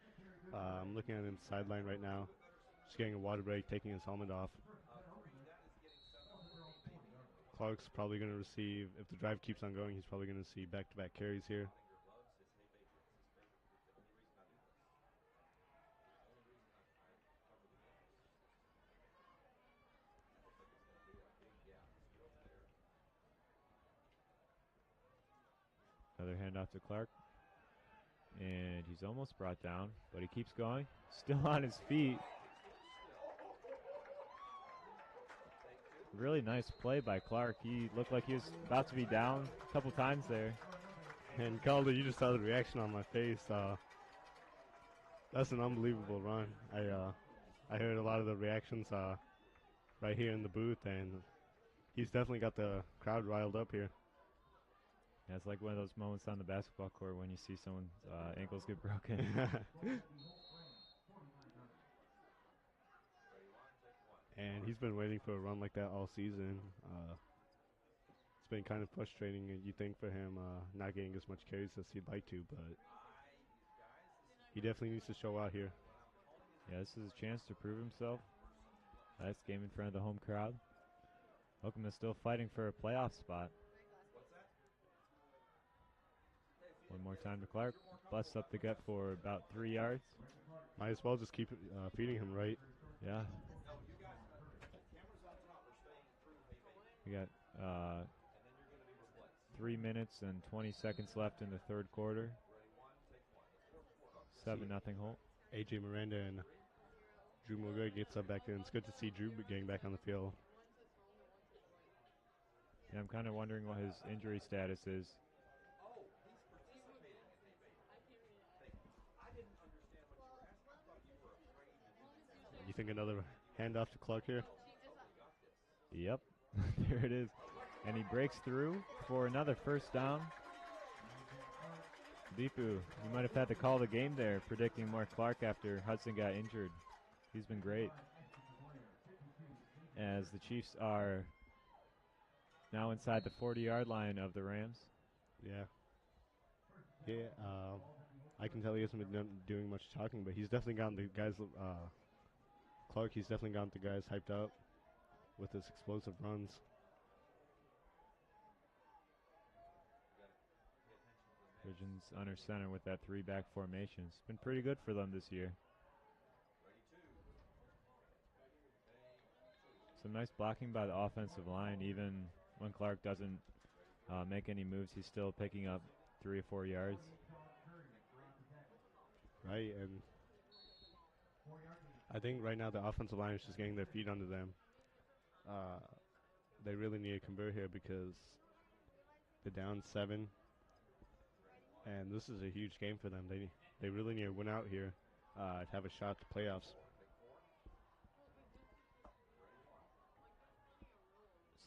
I'm looking at him sideline right now. Just getting a water break, taking his helmet off. Clark's probably going to receive, if the drive keeps on going, he's probably going to see back-to-back carries here. Another handoff to Clark. And he's almost brought down, but he keeps going. Still on his feet. Really nice play by Clark. He looked like he was about to be down a couple times there. And Calder, you just saw the reaction on my face. That's an unbelievable run. I heard a lot of the reactions right here in the booth, and he's definitely got the crowd riled up here. Yeah, it's like one of those moments on the basketball court when you see someone's ankles get broken. And he's been waiting for a run like that all season. It's been kind of frustrating, you think, for him not getting as much carries as he'd like to, but he definitely needs to show out here. Yeah, this is a chance to prove himself. Nice game in front of the home crowd. Oakland is still fighting for a playoff spot. One more time to Clark. Busts up the gut for about 3 yards. Might as well just keep feeding him right. Yeah. We got 3 minutes and 20 seconds left in the third quarter. 7-0 Holt. AJ Miranda and Drew Mulgay gets up back in. It's good to see Drew getting back on the field. Yeah, I'm kind of wondering what his injury status is. You think another handoff to Clark here? Yep, there it is. And he breaks through for another first down. Deepu, you might have had to call the game there, predicting more Clark after Hudson got injured. He's been great. As the Chiefs are now inside the 40-yard line of the Rams. Yeah. Yeah, I can tell he hasn't been doing much talking, but he's definitely gotten the guys, Clark, he's definitely gotten the guys hyped up with his explosive runs. Virgin's under center with that 3-back formation. It's been pretty good for them this year. Some nice blocking by the offensive line. Even when Clark doesn't make any moves, he's still picking up 3 or 4 yards. Right, and I think right now the offensive line is just getting their feet under them. They really need to convert here because they're down 7. And this is a huge game for them. They really need to win out here to have a shot at the playoffs.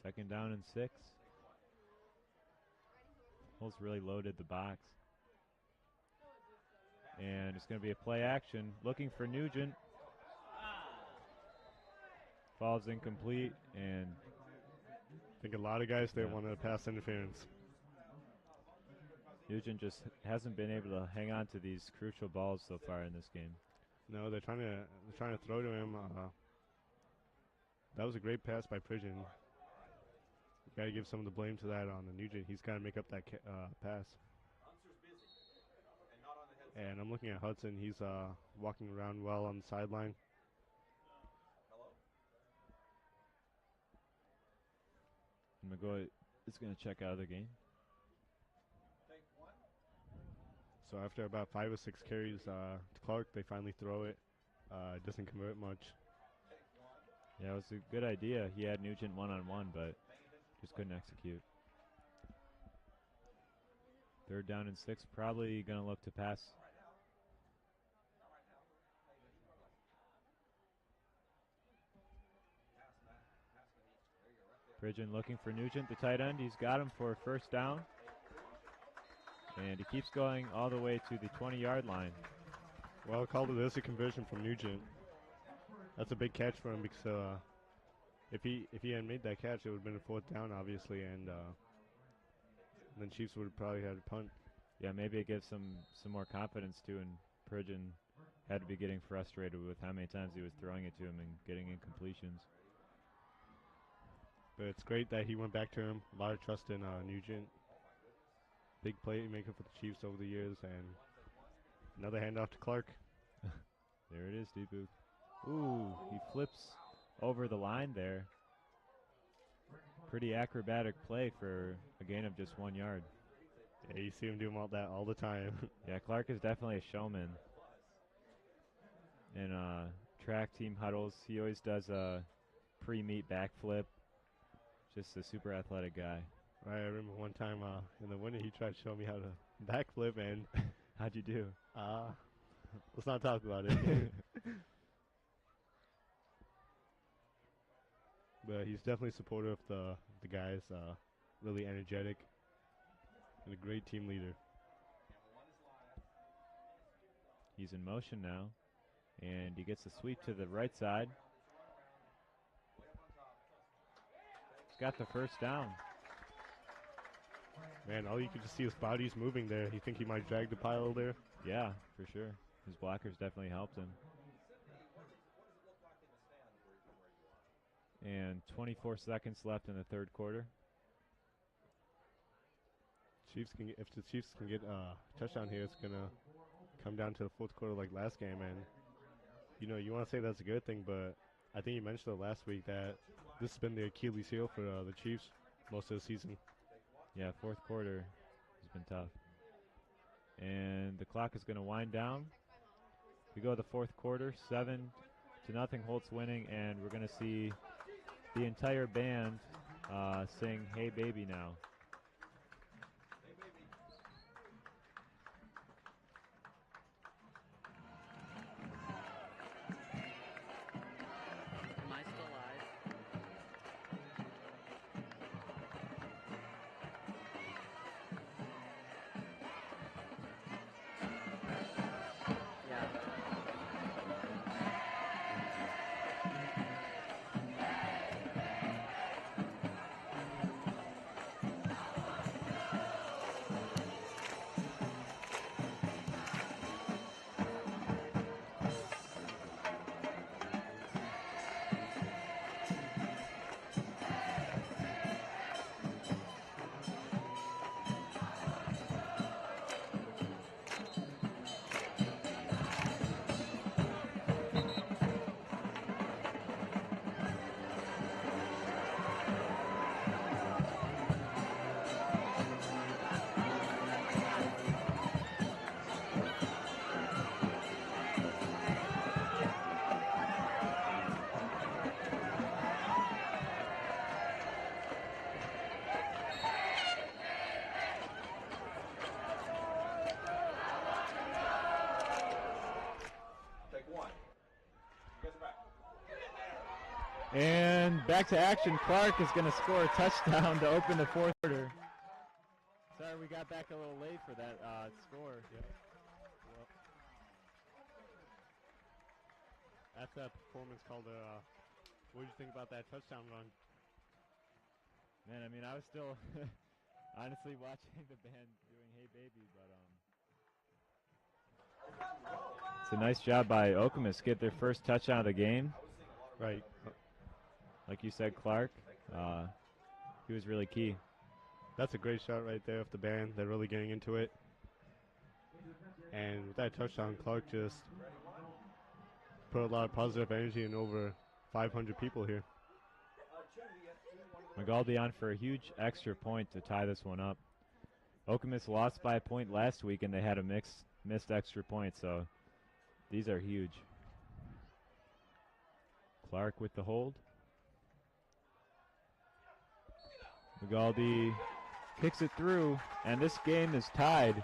Second down and 6. Holt's really loaded the box. And it's going to be a play action. Looking for Nugent. Falls incomplete. And I think a lot of guys there want to pass interference. Nugent just hasn't been able to hang on to these crucial balls so far in this game. No, they're trying to throw to him. That was a great pass by Pridgeon. Got to give some of the blame to that on the Nugent. He's got to make up that pass. And I'm looking at Hudson. He's walking around well on the sideline. And McGoy is going to check out of the game. So after about 5 or 6 carries to Clark, they finally throw it. It doesn't convert much. Yeah, it was a good idea. He had Nugent one-on-one, but just couldn't execute. Third down and 6, probably going to look to pass. Pridgeon looking for Nugent, the tight end. He's got him for a first down. And he keeps going all the way to the 20-yard line. Well, called it as a conversion from Nugent. That's a big catch for him because if he had made that catch, it would have been a 4th down, obviously, and then Chiefs would have probably had a punt. Yeah, maybe it gives some more confidence too in Pridgeon had to be getting frustrated with how many times he was throwing it to him and getting incompletions. But it's great that he went back to him. A lot of trust in Nugent. Big playmaker for the Chiefs over the years, and another handoff to Clark. There it is, Deepu. Ooh, he flips over the line there. Pretty acrobatic play for a gain of just 1 yard. Yeah, you see him doing all that all the time. Yeah, Clark is definitely a showman. In track team huddles, he always does a pre-meet backflip. Just a super athletic guy. Right, I remember one time in the winter he tried to show me how to backflip, and how'd you do? Let's not talk about it. But he's definitely supportive of the guys, really energetic, and a great team leader. He's in motion now, and he gets a sweep to the right side. He's got the first down. Man, all you could just see his body's moving there. You think he might drag the pile there? Yeah, for sure. His blockers definitely helped him. And 24 seconds left in the third quarter. If the Chiefs can get a touchdown here, it's gonna come down to the fourth quarter like last game. And you want to say that's a good thing, but I think you mentioned it last week that this has been the Achilles heel for the Chiefs most of the season. Yeah, fourth quarter has been tough. And the clock is going to wind down. We go to the fourth quarter, 7-0 Holt's winning, and we're going to see the entire band sing "Hey Baby" now. Am I still live? Yeah. And back to action. Clark is going to score a touchdown to open the fourth quarter. Sorry, we got back a little late for that score. Yep. Well, after that performance called what did you think about that touchdown run? Man, I mean, I was still honestly watching the band doing "Hey Baby," but it's a nice job by Okemos. Get their first touchdown of the game. Right. Like you said, Clark, he was really key. That's a great shot right there of the band. They're really getting into it. And with that touchdown, Clark just put a lot of positive energy in over 500 people here. Magaldi on for a huge extra point to tie this one up. Okemos lost by a point last week, and they had a missed extra point, so these are huge. Clark with the hold. Magaldi kicks it through, and this game is tied.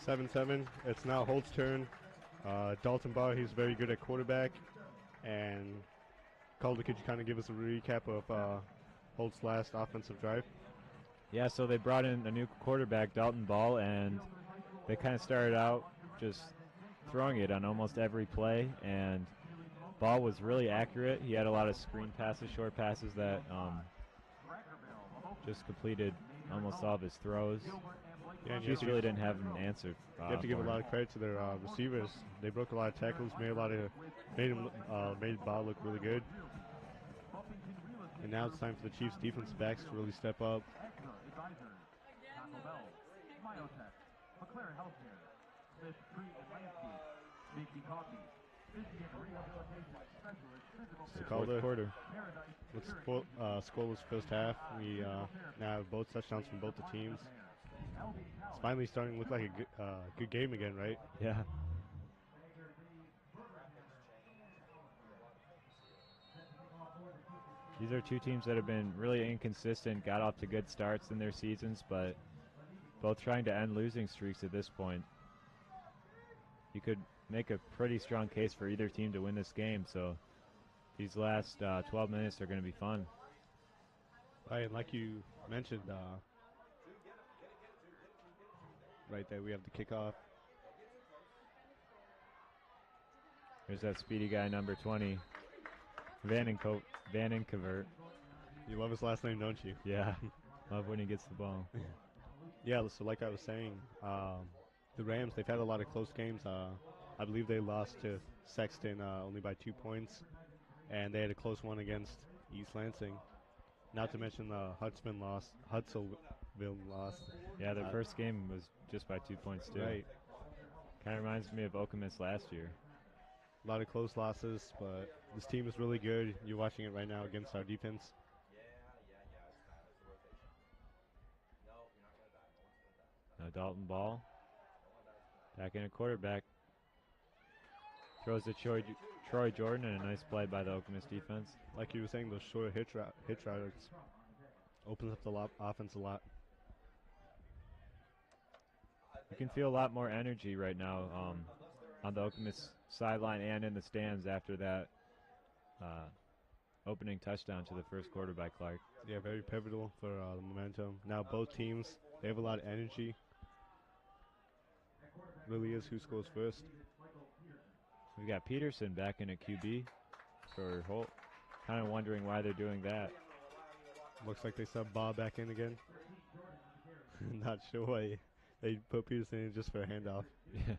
7-7. It's now Holt's turn. Dalton Barr, he's very good at quarterback. And Calder, could you kind of give us a recap of Holt's last offensive drive? Yeah, so they brought in a new quarterback, Dalton Ball, and they kind of started out just throwing it on almost every play, and Ball was really accurate. He had a lot of screen passes, short passes that just completed almost all of his throws. Yeah, and Chiefs really didn't have an answer. You have to give a for lot him. of credit to their receivers. They broke a lot of tackles, made the ball look really good. And now it's time for the Chiefs defensive backs to really step up. Advisors, Taco Bell, Myotech, McLaren Healthcare, Smith Tree and Landscape, Sneaky Coffee, Michigan Rehabilitation Specialist, Physical So Therapy, call Fourth the quarter. Let's scoreless first half. We now have both touchdowns from both the teams. It's finally starting to look like a good game again, right? Yeah. These are two teams that have been really inconsistent, got off to good starts in their seasons, but both trying to end losing streaks at this point. You could make a pretty strong case for either team to win this game, so these last 12 minutes are going to be fun. Right, and like you mentioned, right there we have the kickoff. There's that speedy guy, number 20, Vandenkevert. You love his last name, don't you? Yeah, love when he gets the ball. Yeah, so like I was saying, the Rams, they've had a lot of close games. I believe they lost to Sexton only by 2 points, and they had a close one against East Lansing. Not to mention the Huntsville loss. Yeah, their first game was just by 2 points, too. Right. Kind of reminds me of Okemos last year. A lot of close losses, but this team is really good. You're watching it right now against our defense. Now Dalton Ball, back in a quarterback. Throws to Troy Jordan, and a nice play by the Okemos defense. Like you were saying, those short hitch routes opens up the offense a lot. You can feel a lot more energy right now on the Okemos sideline and in the stands after that opening touchdown to the first quarter by Clark. Yeah, very pivotal for the momentum. Now both teams, they have a lot of energy. Really is who scores first. We got Peterson back in at QB for Holt. Kind of wondering why they're doing that. Looks like they sub Bob back in again. Not sure why they put Peterson in just for a handoff. Yeah.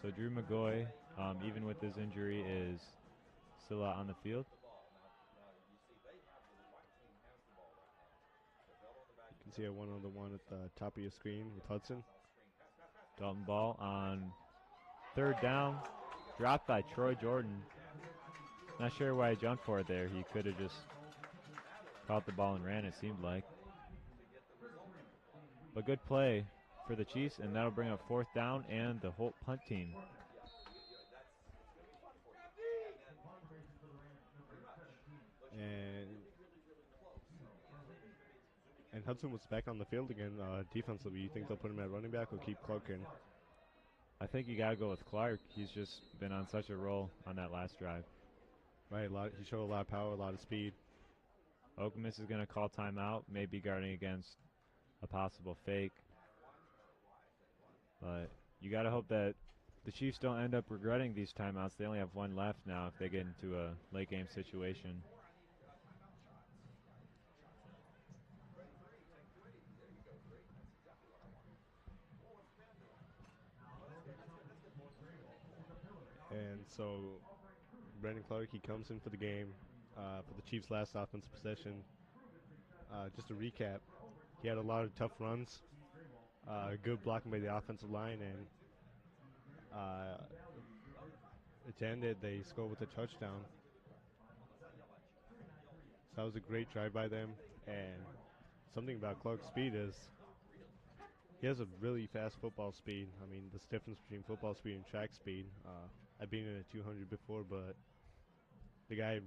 So Drew McGoy, even with his injury, is still out on the field. You can see a one-on-the-one at the top of your screen with Hudson. Dalton Ball on third down, dropped by Troy Jordan. Not sure why he jumped for it there. He could have just caught the ball and ran, it seemed like. But good play for the Chiefs, and that'll bring up fourth down and the Holt punt team. And Hudson was back on the field again defensively. You think they'll put him at running back or keep Clark in? I think you got to go with Clark. He's just been on such a roll on that last drive. Right, he showed a lot of power, a lot of speed. Okemos is going to call timeout, maybe guarding against a possible fake. But you got to hope that the Chiefs don't end up regretting these timeouts. They only have one left now if they get into a late game situation. And so Brandon Clark, he comes in for the game for the Chiefs' last offensive possession. Just to recap, he had a lot of tough runs, good blocking by the offensive line, and it's ended. They scored with a touchdown. So that was a great drive by them. And something about Clark's speed is he has a really fast football speed. I mean, this difference between football speed and track speed. I've been in a 200 before, but the guy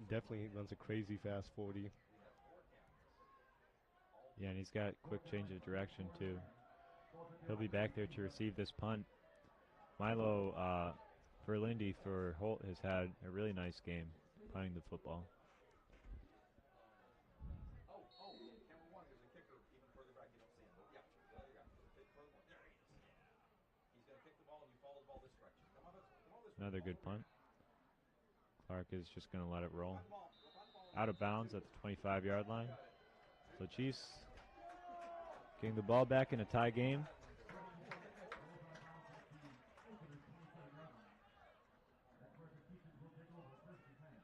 definitely runs a crazy fast 40. Yeah, and he's got quick change of direction, too. He'll be back there to receive this punt. Milo Verlindi for Holt has had a really nice game punting the football. Another good punt. Clark is just going to let it roll. Out of bounds at the 25-yard line. So Chiefs getting the ball back in a tie game.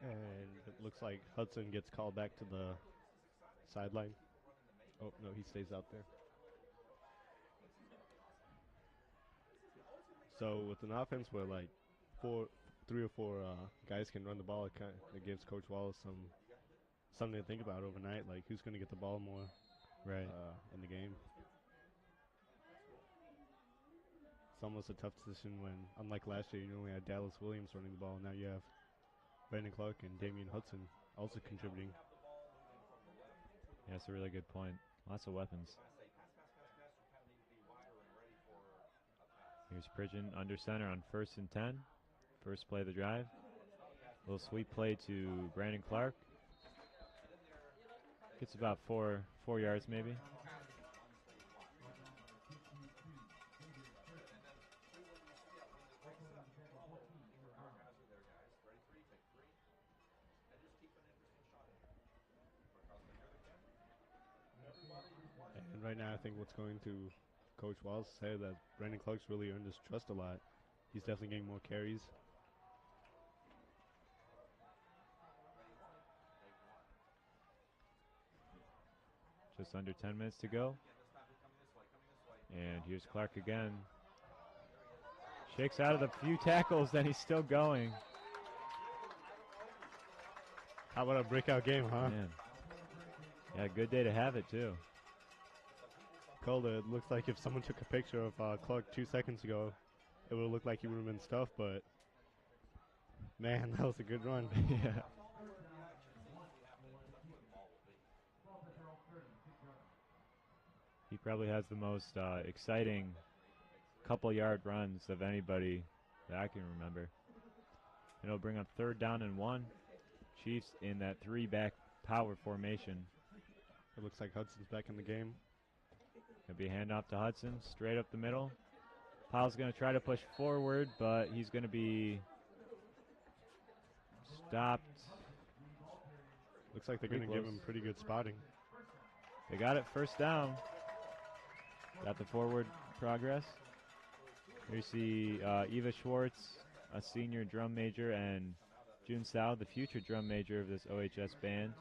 And it looks like Hudson gets called back to the sideline. Oh, no, he stays out there. So with an offense where like 3 or 4 guys can run the ball, it gives Coach Wallace something to think about overnight, like who's going to get the ball more in the game. It's almost a tough decision when, unlike last year, you only had Dallas Williams running the ball. Now you have Brandon Clark and Damian Hudson also contributing. Yeah, that's a really good point. Lots of weapons. Here's Pridgeon under center on 1st and 10. First play of the drive. Little sweep play to Brandon Clark. Gets about four yards maybe. And right now I think what's going to Coach Wallace's head that Brandon Clark's really earned his trust a lot. He's definitely getting more carries. Just under 10 minutes to go. And here's Clark again. Shakes out of the few tackles, then he's still going. How about a breakout game, huh? Man. Yeah, good day to have it, too. Calder, it looks like if someone took a picture of Clark 2 seconds ago, it would have looked like he would have been stuffed, but man, that was a good run. Yeah. He probably has the most exciting couple-yard runs of anybody that I can remember. And it'll bring up 3rd down and 1. Chiefs in that 3-back power formation. It looks like Hudson's back in the game. Gonna be a handoff to Hudson, straight up the middle. Powell's gonna try to push forward, but he's gonna be stopped. Looks like they're gonna give him pretty good spotting. They got it, 1st down. Got the forward progress. Here you see Eva Schwartz, a senior drum major, and June Sao, the future drum major of this OHS band,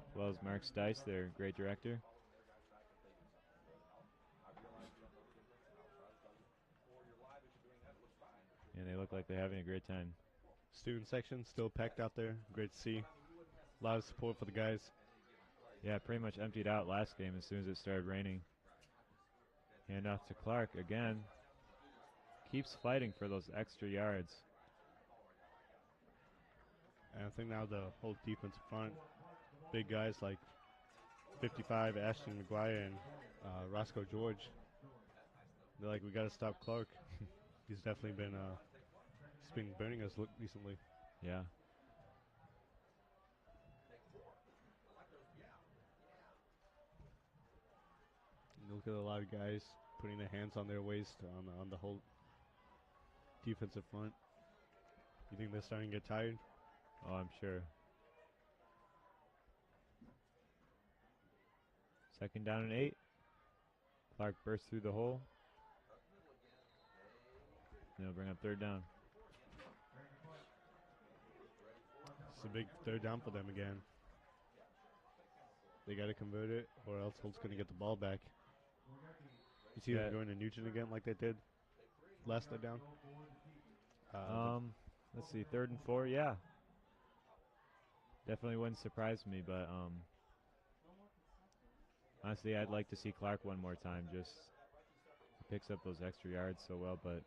as well as Mark Stice, their great director. And they look like they're having a great time. Student section still packed out there. Great to see. A lot of support for the guys. Yeah, pretty much emptied out last game as soon as it started raining. Hand off to Clark again. Keeps fighting for those extra yards. And I think now the whole defensive front, big guys like 55, Ashton McGuire, and Roscoe George, they're like, we got to stop Clark. He's definitely been burning us recently. Yeah. You look at a lot of guys putting their hands on their waist on the whole defensive front. You think they're starting to get tired? Oh, I'm sure. 2nd down and 8. Clark bursts through the hole. They'll bring up 3rd down. It's a big 3rd down for them again. They got to convert it, or else Holt's going to get the ball back. You see them going to Nugent again like they did last 3rd down? Let's see, 3rd and 4, yeah. Definitely wouldn't surprise me, but honestly, I'd like to see Clark one more time. Just picks up those extra yards so well, but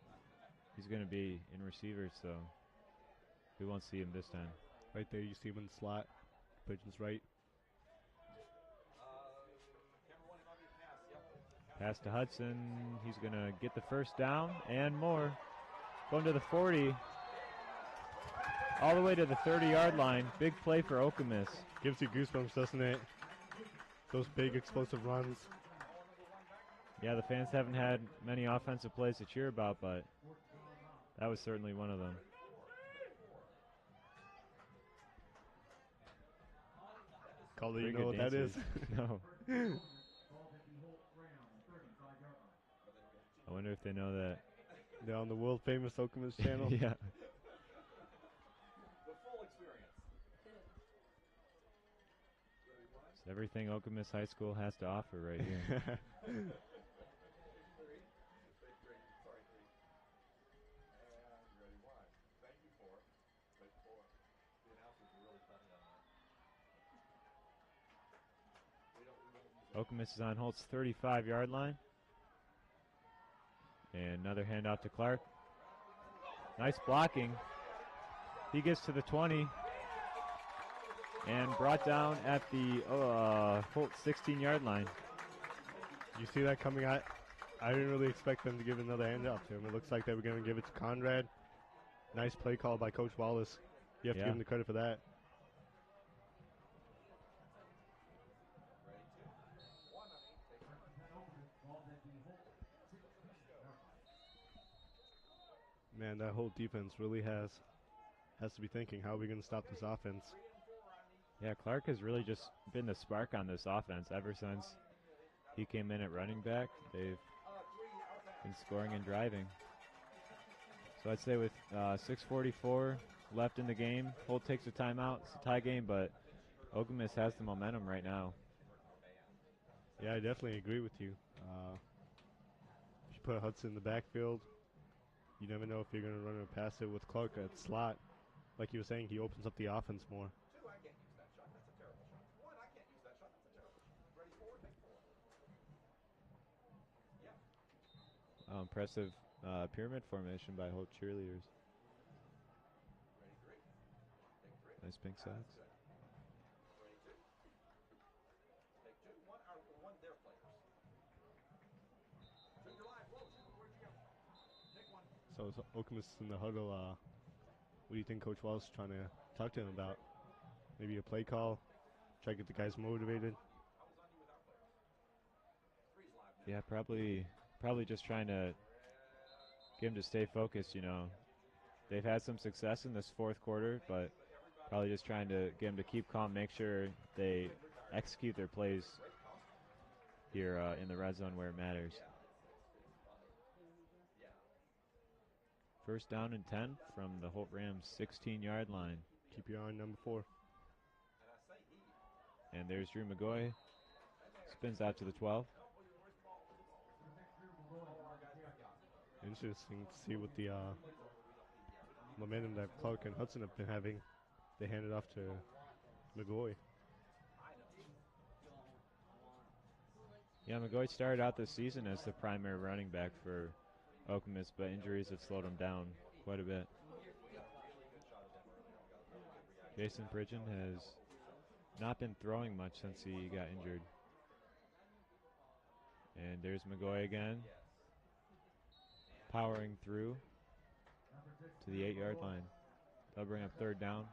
he's going to be in receivers, so we won't see him this time. Right there, you see him in the slot. Pigeon's right. Pass to Hudson. He's going to get the 1st down and more. Going to the 40. All the way to the 30-yard line. Big play for Okemos. Gives you goosebumps, doesn't it? Those big explosive runs. Yeah, the fans haven't had many offensive plays to cheer about, but that was certainly one of them. Calder, you Pretty know what good that is? dancers. No. I wonder if they know that. They're on the world famous Okemos channel. Yeah. It's everything Okemos High School has to offer right here. Okemos is on Holt's 35-yard line. And another handoff to Clark. Nice blocking. He gets to the 20. And brought down at the Holt 16-yard line. You see that coming? I didn't really expect them to give another handoff to him. It looks like they were going to give it to Conrad. Nice play call by Coach Wallace. You have to give him the credit for that. Man, that whole defense really has to be thinking, how are we going to stop this offense? Yeah, Clark has really just been the spark on this offense ever since he came in at running back. They've been scoring and driving. So I'd say with 6:44 left in the game, Holt takes a timeout. It's a tie game, but Okemos has the momentum right now. Yeah, I definitely agree with you. If you put Hudson in the backfield, you never know if you're going to run or pass it. With Clark at slot, like you were saying, he opens up the offense more. Impressive pyramid formation by Holt cheerleaders. Nice pink socks. So it's Okemos in the huddle. What do you think Coach Wallace is trying to talk to him about? Maybe a play call? Try to get the guys motivated? Yeah, probably just trying to get him to stay focused, you know. They've had some success in this fourth quarter, but probably just trying to get him to keep calm, make sure they execute their plays here in the red zone where it matters. First down and 10 from the Holt Rams 16-yard line. Keep your eye on number 4. And there's Drew McGoy. Spins out to the 12. Interesting to see what the momentum that Clark and Hudson have been having. They hand it off to McGoy. Yeah, McGoy started out this season as the primary running back for Okemos, but injuries have slowed him down quite a bit. Jason Pridgeon has not been throwing much since he got injured. And there's McGoy again, powering through to the 8-yard line. They'll bring up third down.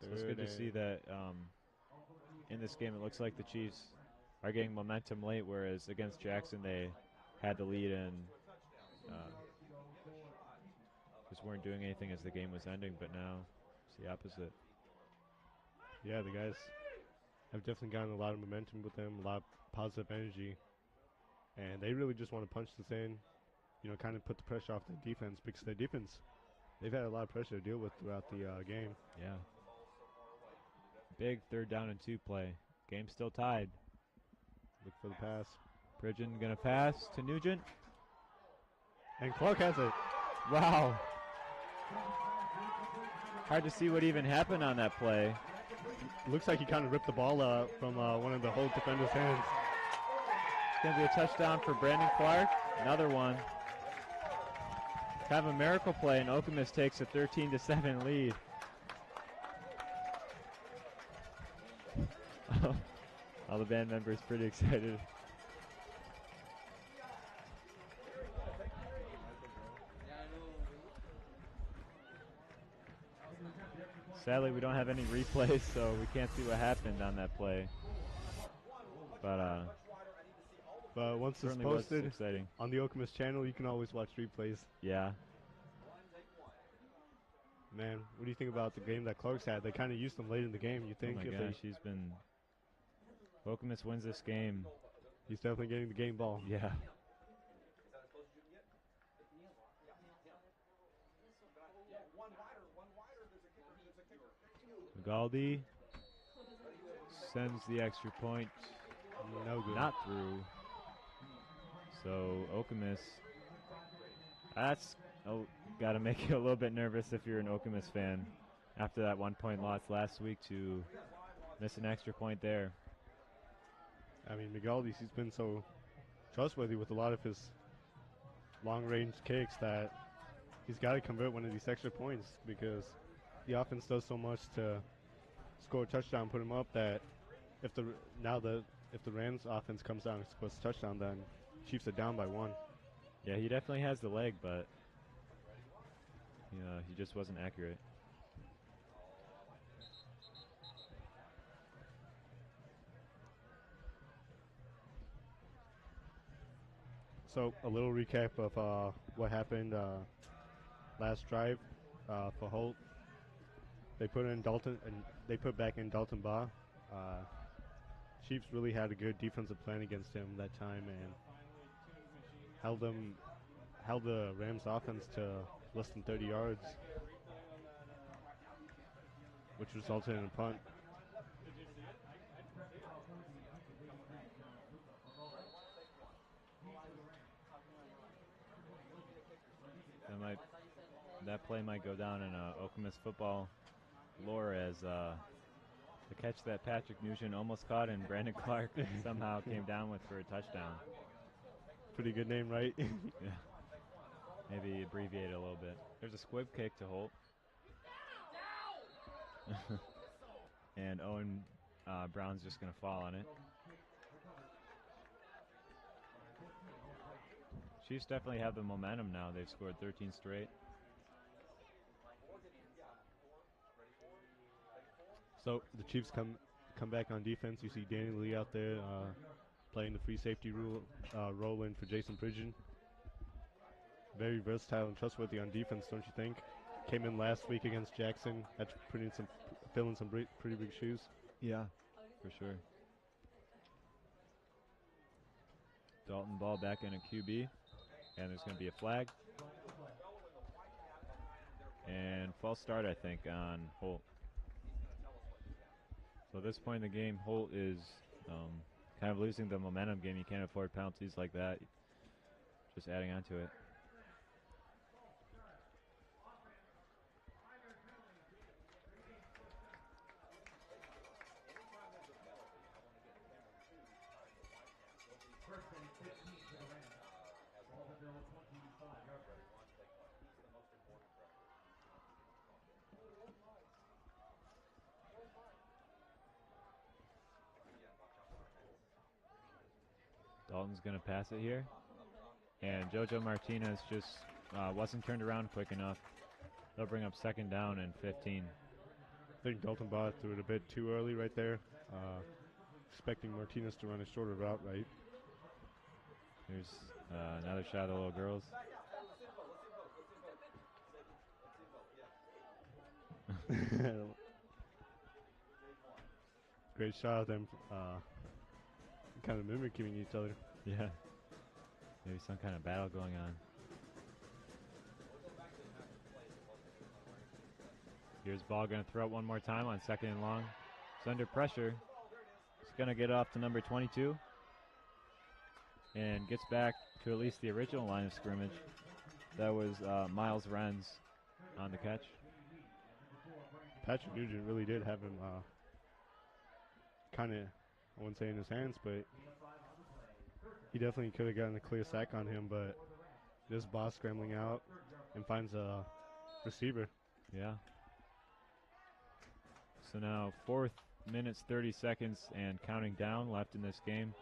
So it's good to see that in this game it looks like the Chiefs are getting momentum late, whereas against Jackson they had the lead and just weren't doing anything as the game was ending, but now it's the opposite. Yeah, the guys have definitely gotten a lot of momentum with them, a lot of positive energy, and they really just want to punch this in, you know, kind of put the pressure off their defense, because their defense, they've had a lot of pressure to deal with throughout the game. Yeah. Big third down and 2 play. Game still tied. Look for the pass. Pridgeon gonna pass to Nugent. And Clark has it. Wow. Hard to see what even happened on that play. Looks like he kind of ripped the ball from one of the Holt defenders' hands. It's going to be a touchdown for Brandon Clark. Another one. Kind of a miracle play, and Okemos takes a 13-7 lead. All the band members pretty excited. Sadly, we don't have any replays, so we can't see what happened on that play. But once it's posted on the Okemos channel, you can always watch replays. Yeah. Man, what do you think about the game that Clark's had? They kind of used them late in the game. You Oh think my if gosh, he's been. Okemos wins this game. he's definitely getting the game ball. Yeah. Galdi sends the extra point. No good. Not through. So Okemos. That's got to make you a little bit nervous if you're an Okemos fan after that 1-point loss last week to miss an extra point there. I mean, Miguel's, he's been so trustworthy with a lot of his long-range kicks that he's got to convert one of these extra points because the offense does so much to score a touchdown, put him up, that if the Rams offense comes down and scores a touchdown, then Chiefs are down by 1. Yeah, he definitely has the leg, but he just wasn't accurate. So a little recap of what happened last drive for Holt. They put in Dalton, and they put back in Dalton Baugh. Chiefs really had a good defensive plan against him that time and held the Rams offense to less than 30 yards, which resulted in a punt. That play might go down in Okemos football lore as the catch that Patrick Nugent almost caught and Brandon Clark somehow came down with for a touchdown. Pretty good name, right? Yeah. Maybe abbreviate it a little bit. There's a squib kick to Holt. And Owen Brown's just going to fall on it. Chiefs definitely have the momentum now. They've scored 13 straight. So the Chiefs come back on defense. You see Danny Lee out there playing the free safety role in for Jason Pridgeon. Very versatile and trustworthy on defense, don't you think? Came in last week against Jackson. Had to fill in some pretty big shoes. Yeah, for sure. Dalton Ball back in a QB, and there's going to be a flag. And false start, I think, on Holt. So at this point in the game, Holt is kind of losing the momentum game. You can't afford penalties like that. Just adding on to it. Dalton's going to pass it here. And JoJo Martinez just wasn't turned around quick enough. They'll bring up second down and 15. I think Dalton Baugh threw it a bit too early right there. Expecting Martinez to run a shorter route, right? Here's another shot of the little girls. Great shot of them kind of mimicking each other. Yeah. Maybe some kind of battle going on. Here's Ball going to throw it one more time on second and long. He's under pressure. He's going to get off to number 22. And gets back to at least the original line of scrimmage. That was Miles Renz on the catch. Patrick Nugent really did have him kind of, I wouldn't say in his hands, but he definitely could have gotten a clear sack on him, but this boss scrambling out and finds a receiver. Yeah. So now 4 minutes, 30 seconds, and counting down left in this game.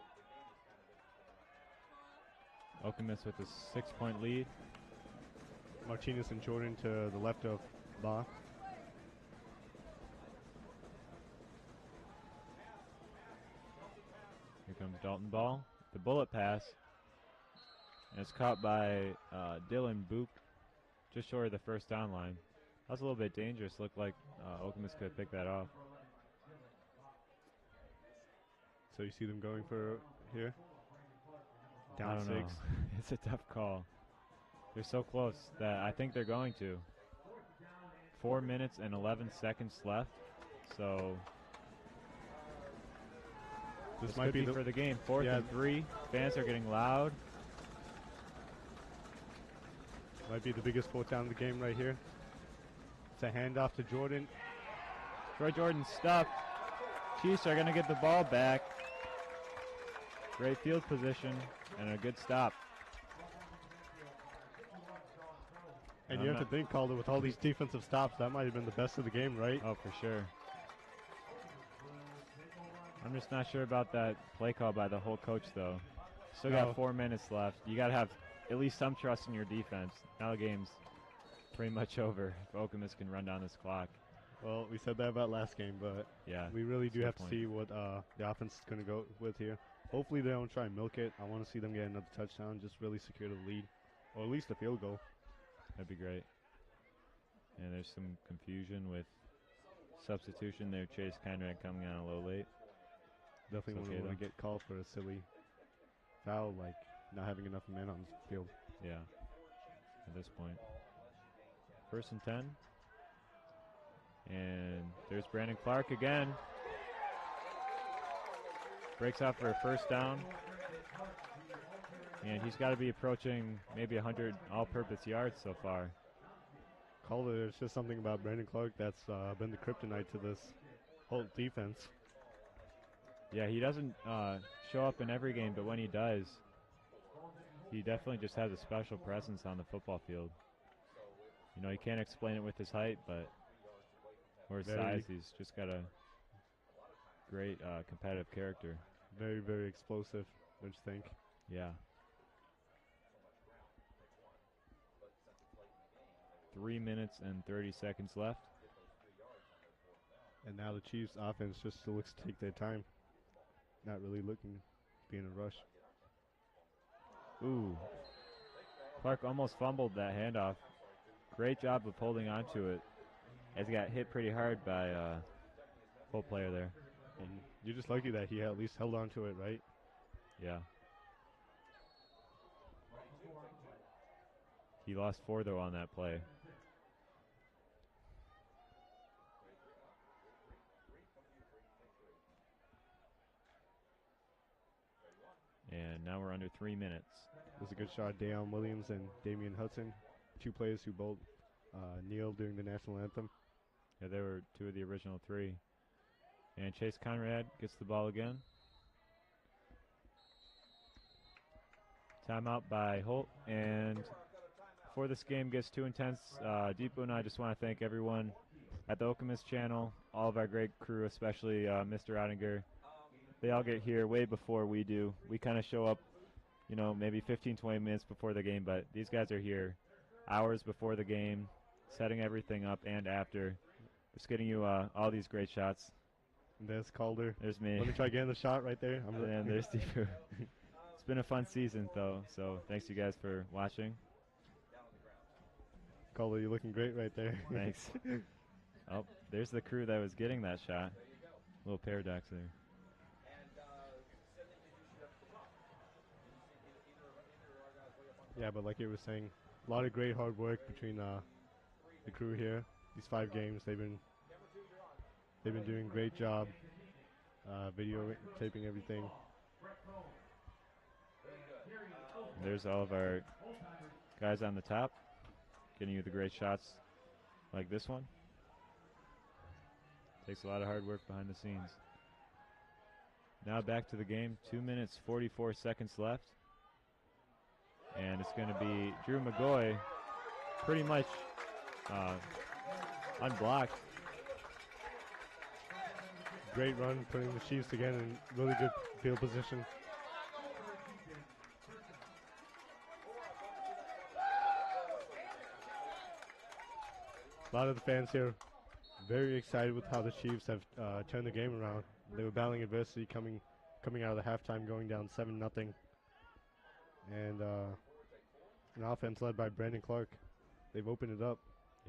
Okemos with a 6-point lead. Martinez and Jordan to the left of Baugh. Here comes Dalton Ball. The bullet pass. And it's caught by Dylan Book just short of the first down line. That was a little bit dangerous. Looked like Okemos could pick that off. So you see them going for here? I Down don't 6. know. It's a tough call. They're so close that I think they're going to. 4 minutes and 11 seconds left. So This this might could be be for the game. 4th Yeah. and 3. Fans are getting loud. Might be the biggest fourth down of the game right here. It's a handoff to Jordan. Troy Jordan stuffed. Chiefs are going to get the ball back. Great field position and a good stop. And I'm you have to not- think, Calder, with all these defensive stops, that might have been the best of the game, right? Oh, for sure. I'm just not sure about that play call by the whole coach, though. Still No. got 4 minutes left. You got to have at least some trust in your defense. Now the game's pretty much over if Okemos can run down this clock. Well, we said that about last game, but Yeah. we really do Good have to point. see what the offense is going to go with here. Hopefully they don't try and milk it. I want to see them get another touchdown, just really secure the lead, or at least a field goal. That'd be great. And there's some confusion with substitution there. Chase Conrad coming on a little late. Definitely It's wouldn't okay, want to get called for a silly foul, like not having enough men on the field. Yeah, at this point. 1st and 10. And there's Brandon Clark again. Breaks out for a 1st down. And he's got to be approaching maybe 100 all-purpose yards so far. Calder, there's just something about Brandon Clark that's been the kryptonite to this whole defense. Yeah, he doesn't show up in every game, but when he does, he definitely just has a special presence on the football field. You know, you can't explain it with his height, but or his Very- size. He's just got a great competitive character. Very, very explosive, don't you think? Yeah. 3 minutes and 30 seconds left. And now the Chiefs' offense just looks to take their time, not really looking to be in a rush. Ooh. Clark almost fumbled that handoff. Great job of holding on to it, as he got hit pretty hard by Holt player there. And you're just lucky that he at least held on to it, right? Yeah. He lost 4 though on that play. And now we're under 3 minutes. It was a good shot. Deion Williams and Damian Hudson, 2 players who both kneeled during the national anthem. Yeah, they were 2 of the original 3. And Chase Conrad gets the ball again. Timeout by Holt. And before this game gets too intense, Deepu and I just want to thank everyone at the OkemosChannel, all of our great crew, especially Mr. Ottinger. They all get here way before we do. We kind of show up, you know, maybe 15, 20 minutes before the game, but these guys are here hours before the game, setting everything up and after. Just getting you all these great shots. And there's Calder. There's me. Let me try getting the shot right there. And there's Deepu. It's been a fun season, though, so thanks you guys for watching. Calder, you're looking great right there. Thanks. Oh, there's the crew that was getting that shot. Little paradox there. Yeah, but like you were saying, a lot of great hard work between the crew here. These 5 games, they've been doing a great job videotaping everything. There's all of our guys on the top, getting you the great shots like this one. Takes a lot of hard work behind the scenes. Now back to the game. 2 minutes, 44 seconds left. And it's going to be Drew McGoy pretty much unblocked. Great run, putting the Chiefs again in really good field position. A lot of the fans here very excited with how the Chiefs have turned the game around. They were battling adversity coming out of the halftime, going down 7-0. And an offense led by Brandon Clark. They've opened it up.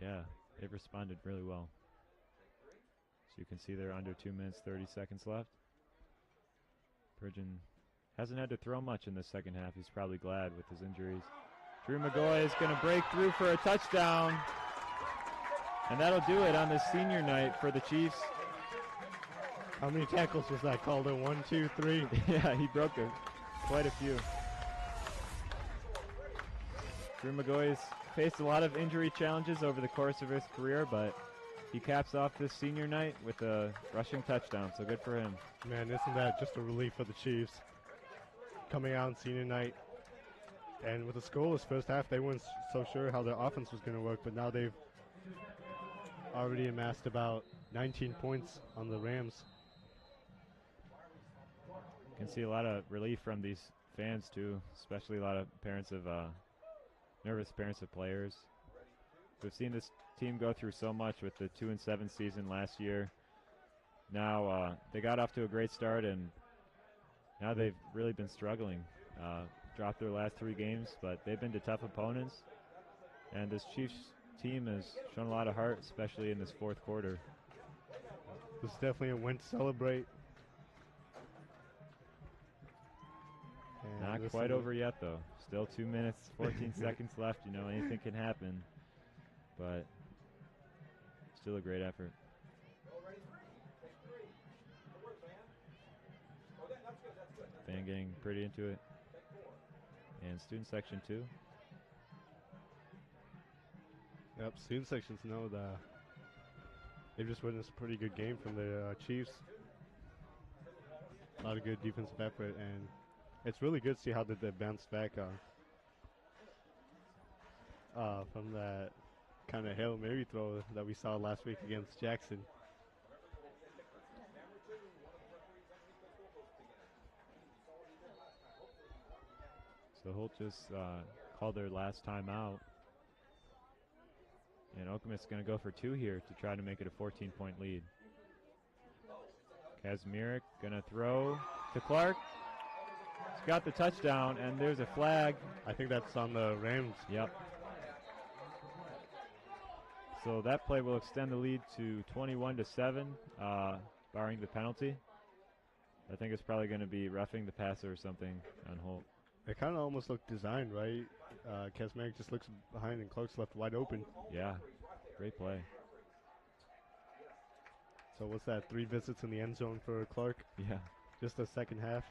Yeah, they've responded really well. So you can see they're under 2 minutes, 30 seconds left. Pridgeon hasn't had to throw much in the second half. He's probably glad with his injuries. Drew McGoy is going to break through for a touchdown. And that'll do it on this senior night for the Chiefs. How many tackles was that, Calder? 1, 2, 3? Yeah, he broke quite a few. Drew McGoy's faced a lot of injury challenges over the course of his career, but he caps off this senior night with a rushing touchdown, so good for him. Man, isn't that just a relief for the Chiefs? Coming out on senior night, and with the scoreless first half, they weren't so sure how their offense was going to work, but now they've already amassed about 19 points on the Rams. You can see a lot of relief from these fans too, especially a lot of parents of nervous parents of players. We've seen this team go through so much with the 2-7 season last year. Now they got off to a great start, and now they've really been struggling. Dropped their last 3 games, but they've been to tough opponents. And this Chiefs team has shown a lot of heart, especially in this fourth quarter. This is definitely a win to celebrate. And Not quite over yet, though. Still 2 minutes, 14 seconds left. You know, anything can happen. But still a great effort. Fan getting pretty into it. And student section too. Yep, student sections know that they've just witnessed a pretty good game from the Chiefs. A lot of good defensive effort, and it's really good to see how they bounced back from that kind of Hail Mary throw that we saw last week against Jackson. So Holt just called their last time out. And Okemos going to go for 2 here to try to make it a 14-point lead. Kazmierek going to throw to Clark. He's got the touchdown, and there's a flag. I think that's on the Rams. Yep. So that play will extend the lead to 21-7, barring the penalty. I think it's probably going to be roughing the passer or something on Holt. It kind of almost looked designed, right? Kazmierek just looks behind and Clark's left wide open. Yeah, great play. So what's that, 3 visits in the end zone for Clark? Yeah. Just the second half?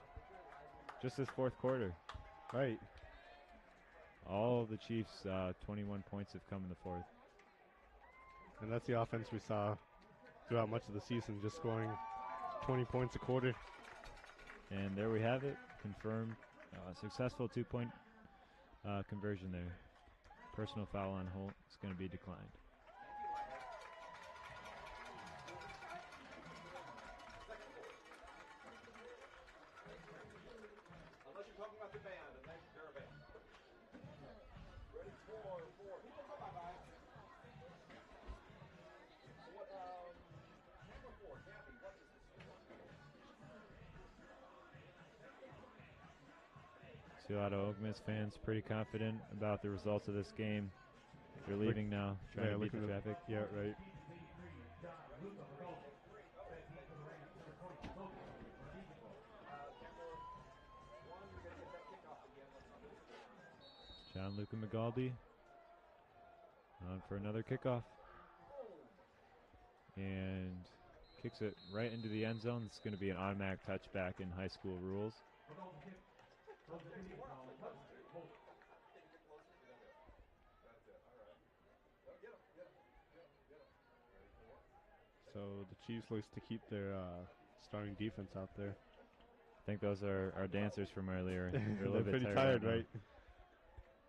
Just this fourth quarter. Right. All the Chiefs' 21 points have come in the fourth. And that's the offense we saw throughout much of the season, just scoring 20 points a quarter. And there we have it, confirmed. Successful 2-point conversion there. Personal foul on Holt is going to be declined. Unless you're talking about the band, and they're a band. Ready for 4. People come by. What, number 4, Kathy, what is the score? See a lot of Okemos fans pretty confident about the results of this game. They're leaving now, trying to beat the traffic. Yeah, right. John Luca McGaldy on for another kickoff. And kicks it right into the end zone. It's going to be an automatic touchback in high school rules. So the Chiefs looks to keep their starting defense out there. I think those are our dancers from earlier. They're a little They're bit pretty tired, right?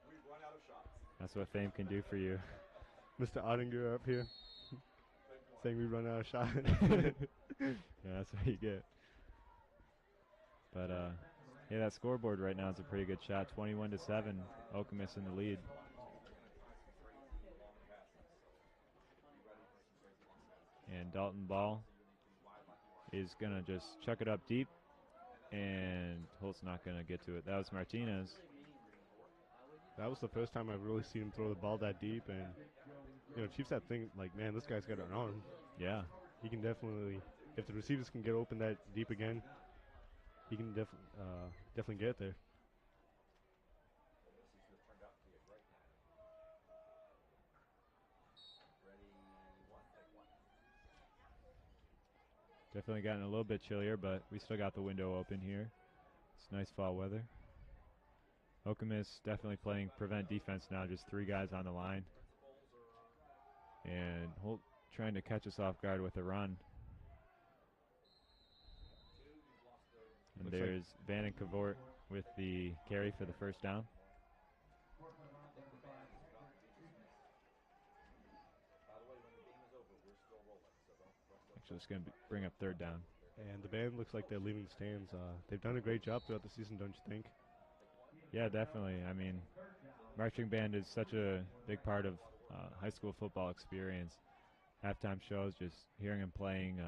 We've run out of shots. That's what fame can do for you. Mr. Ottinger up here saying we run out of shots. Yeah, that's what you get. But yeah, that scoreboard right now is a pretty good shot. 21-7, Okemos in the lead. And Dalton Ball is going to just chuck it up deep, and Holt's not going to get to it. That was Martinez. That was the first time I've really seen him throw the ball that deep, and you know, Chiefs that think like, man, this guy's got an arm. Yeah. He can definitely, if the receivers can get open that deep again, he can definitely get there. Definitely gotten a little bit chillier, but we still got the window open here. It's nice fall weather. Okemos definitely playing prevent defense now, just 3 guys on the line. And Holt trying to catch us off guard with a run. And Looks there's Van and Cavort with the carry for the first down. Actually, it's going to bring up third down. And the band looks like they're leaving the stands. They've done a great job throughout the season, don't you think? Yeah, definitely. I mean, marching band is such a big part of high school football experience. Halftime shows, just hearing them playing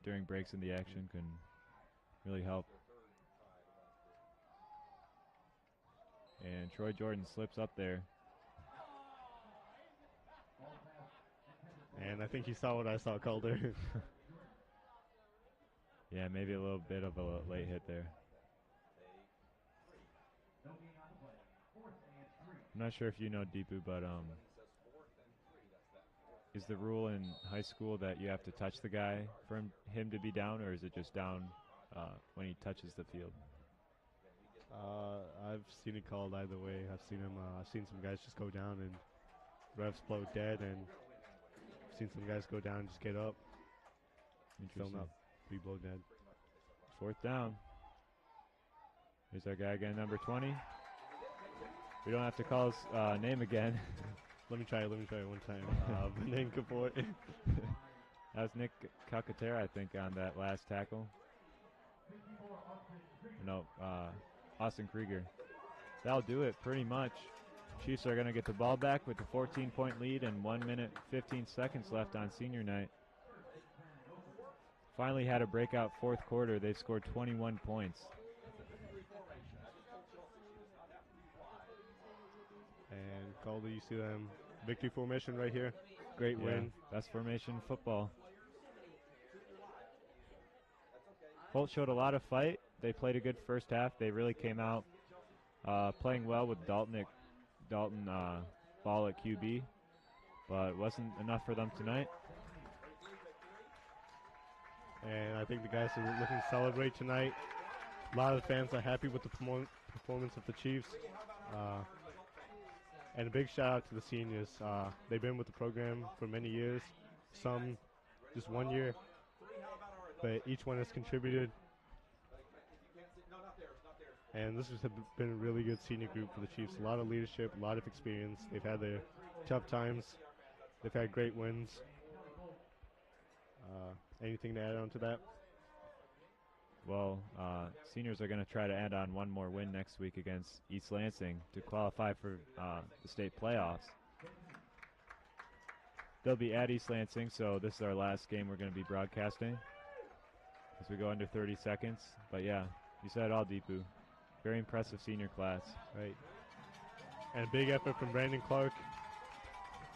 during breaks in the action can really help. And Troy Jordan slips up there. And I think he saw what I saw, Calder. Yeah, maybe a little bit of a late hit there. I'm not sure if you know Deepu, but is the rule in high school that you have to touch the guy for him to be down, or is it just down when he touches the field? I've seen it called either way. I've seen some guys just go down and refs blow dead, and I've seen some guys go down and just get up, still not be blow dead. Fourth down. Here's our guy again, number 20. We don't have to call his name again. Let me try it one time. Van Cavort. That was Nick Calcaterra, I think, on that last tackle. No, Austin Krieger. That'll do it pretty much. Chiefs are going to get the ball back with a 14-point lead and 1 minute 15 seconds left on senior night. Finally had a breakout fourth quarter. They've scored 21 points. And Calder, you see them victory formation right here. Great win. Best formation football. Holt showed a lot of fight. They played a good first half. They really came out playing well with Dalton ball at QB, but it wasn't enough for them tonight. And I think the guys are looking to celebrate tonight. A lot of the fans are happy with the performance of the Chiefs. And a big shout out to the seniors. They've been with the program for many years, some just 1 year, but each one has contributed. And this has been a really good senior group for the Chiefs. A lot of leadership, a lot of experience. They've had their tough times. They've had great wins. Anything to add on to that? Well, seniors are going to try to add on one more win next week against East Lansing to qualify for the state playoffs. They'll be at East Lansing, so this is our last game we're going to be broadcasting as we go under 30 seconds. But yeah, you said it all, Deepu. Very impressive senior class. Right. And a big effort from Brandon Clark.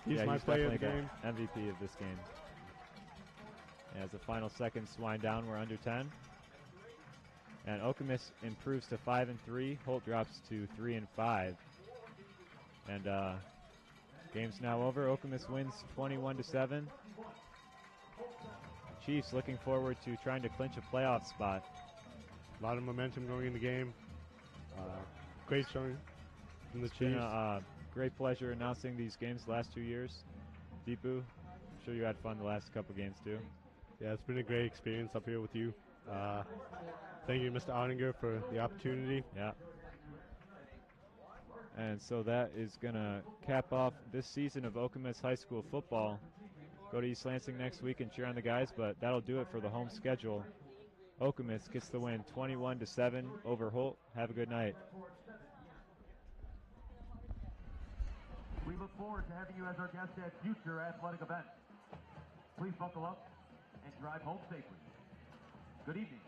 He's my player of the game. MVP of this game. As the final seconds wind down, we're under 10. And Okemos improves to 5-3. Holt drops to 3-5. And game's now over. Okemos wins 21-7. Chiefs looking forward to trying to clinch a playoff spot. A lot of momentum going in the game. Great showing from the It's been Chiefs. a great pleasure announcing these games the last 2 years. Deepu, I'm sure you had fun the last couple games too. Yeah, it's been a great experience up here with you. Thank you, Mr. Ottinger, for the opportunity. Yeah. And so that is going to cap off this season of Okemos High School football. Go to East Lansing next week and cheer on the guys, but that'll do it for the home schedule. Okemos gets the win 21-7 over Holt. Have a good night. We look forward to having you as our guest at future athletic events. Please buckle up and drive home safely. Good evening.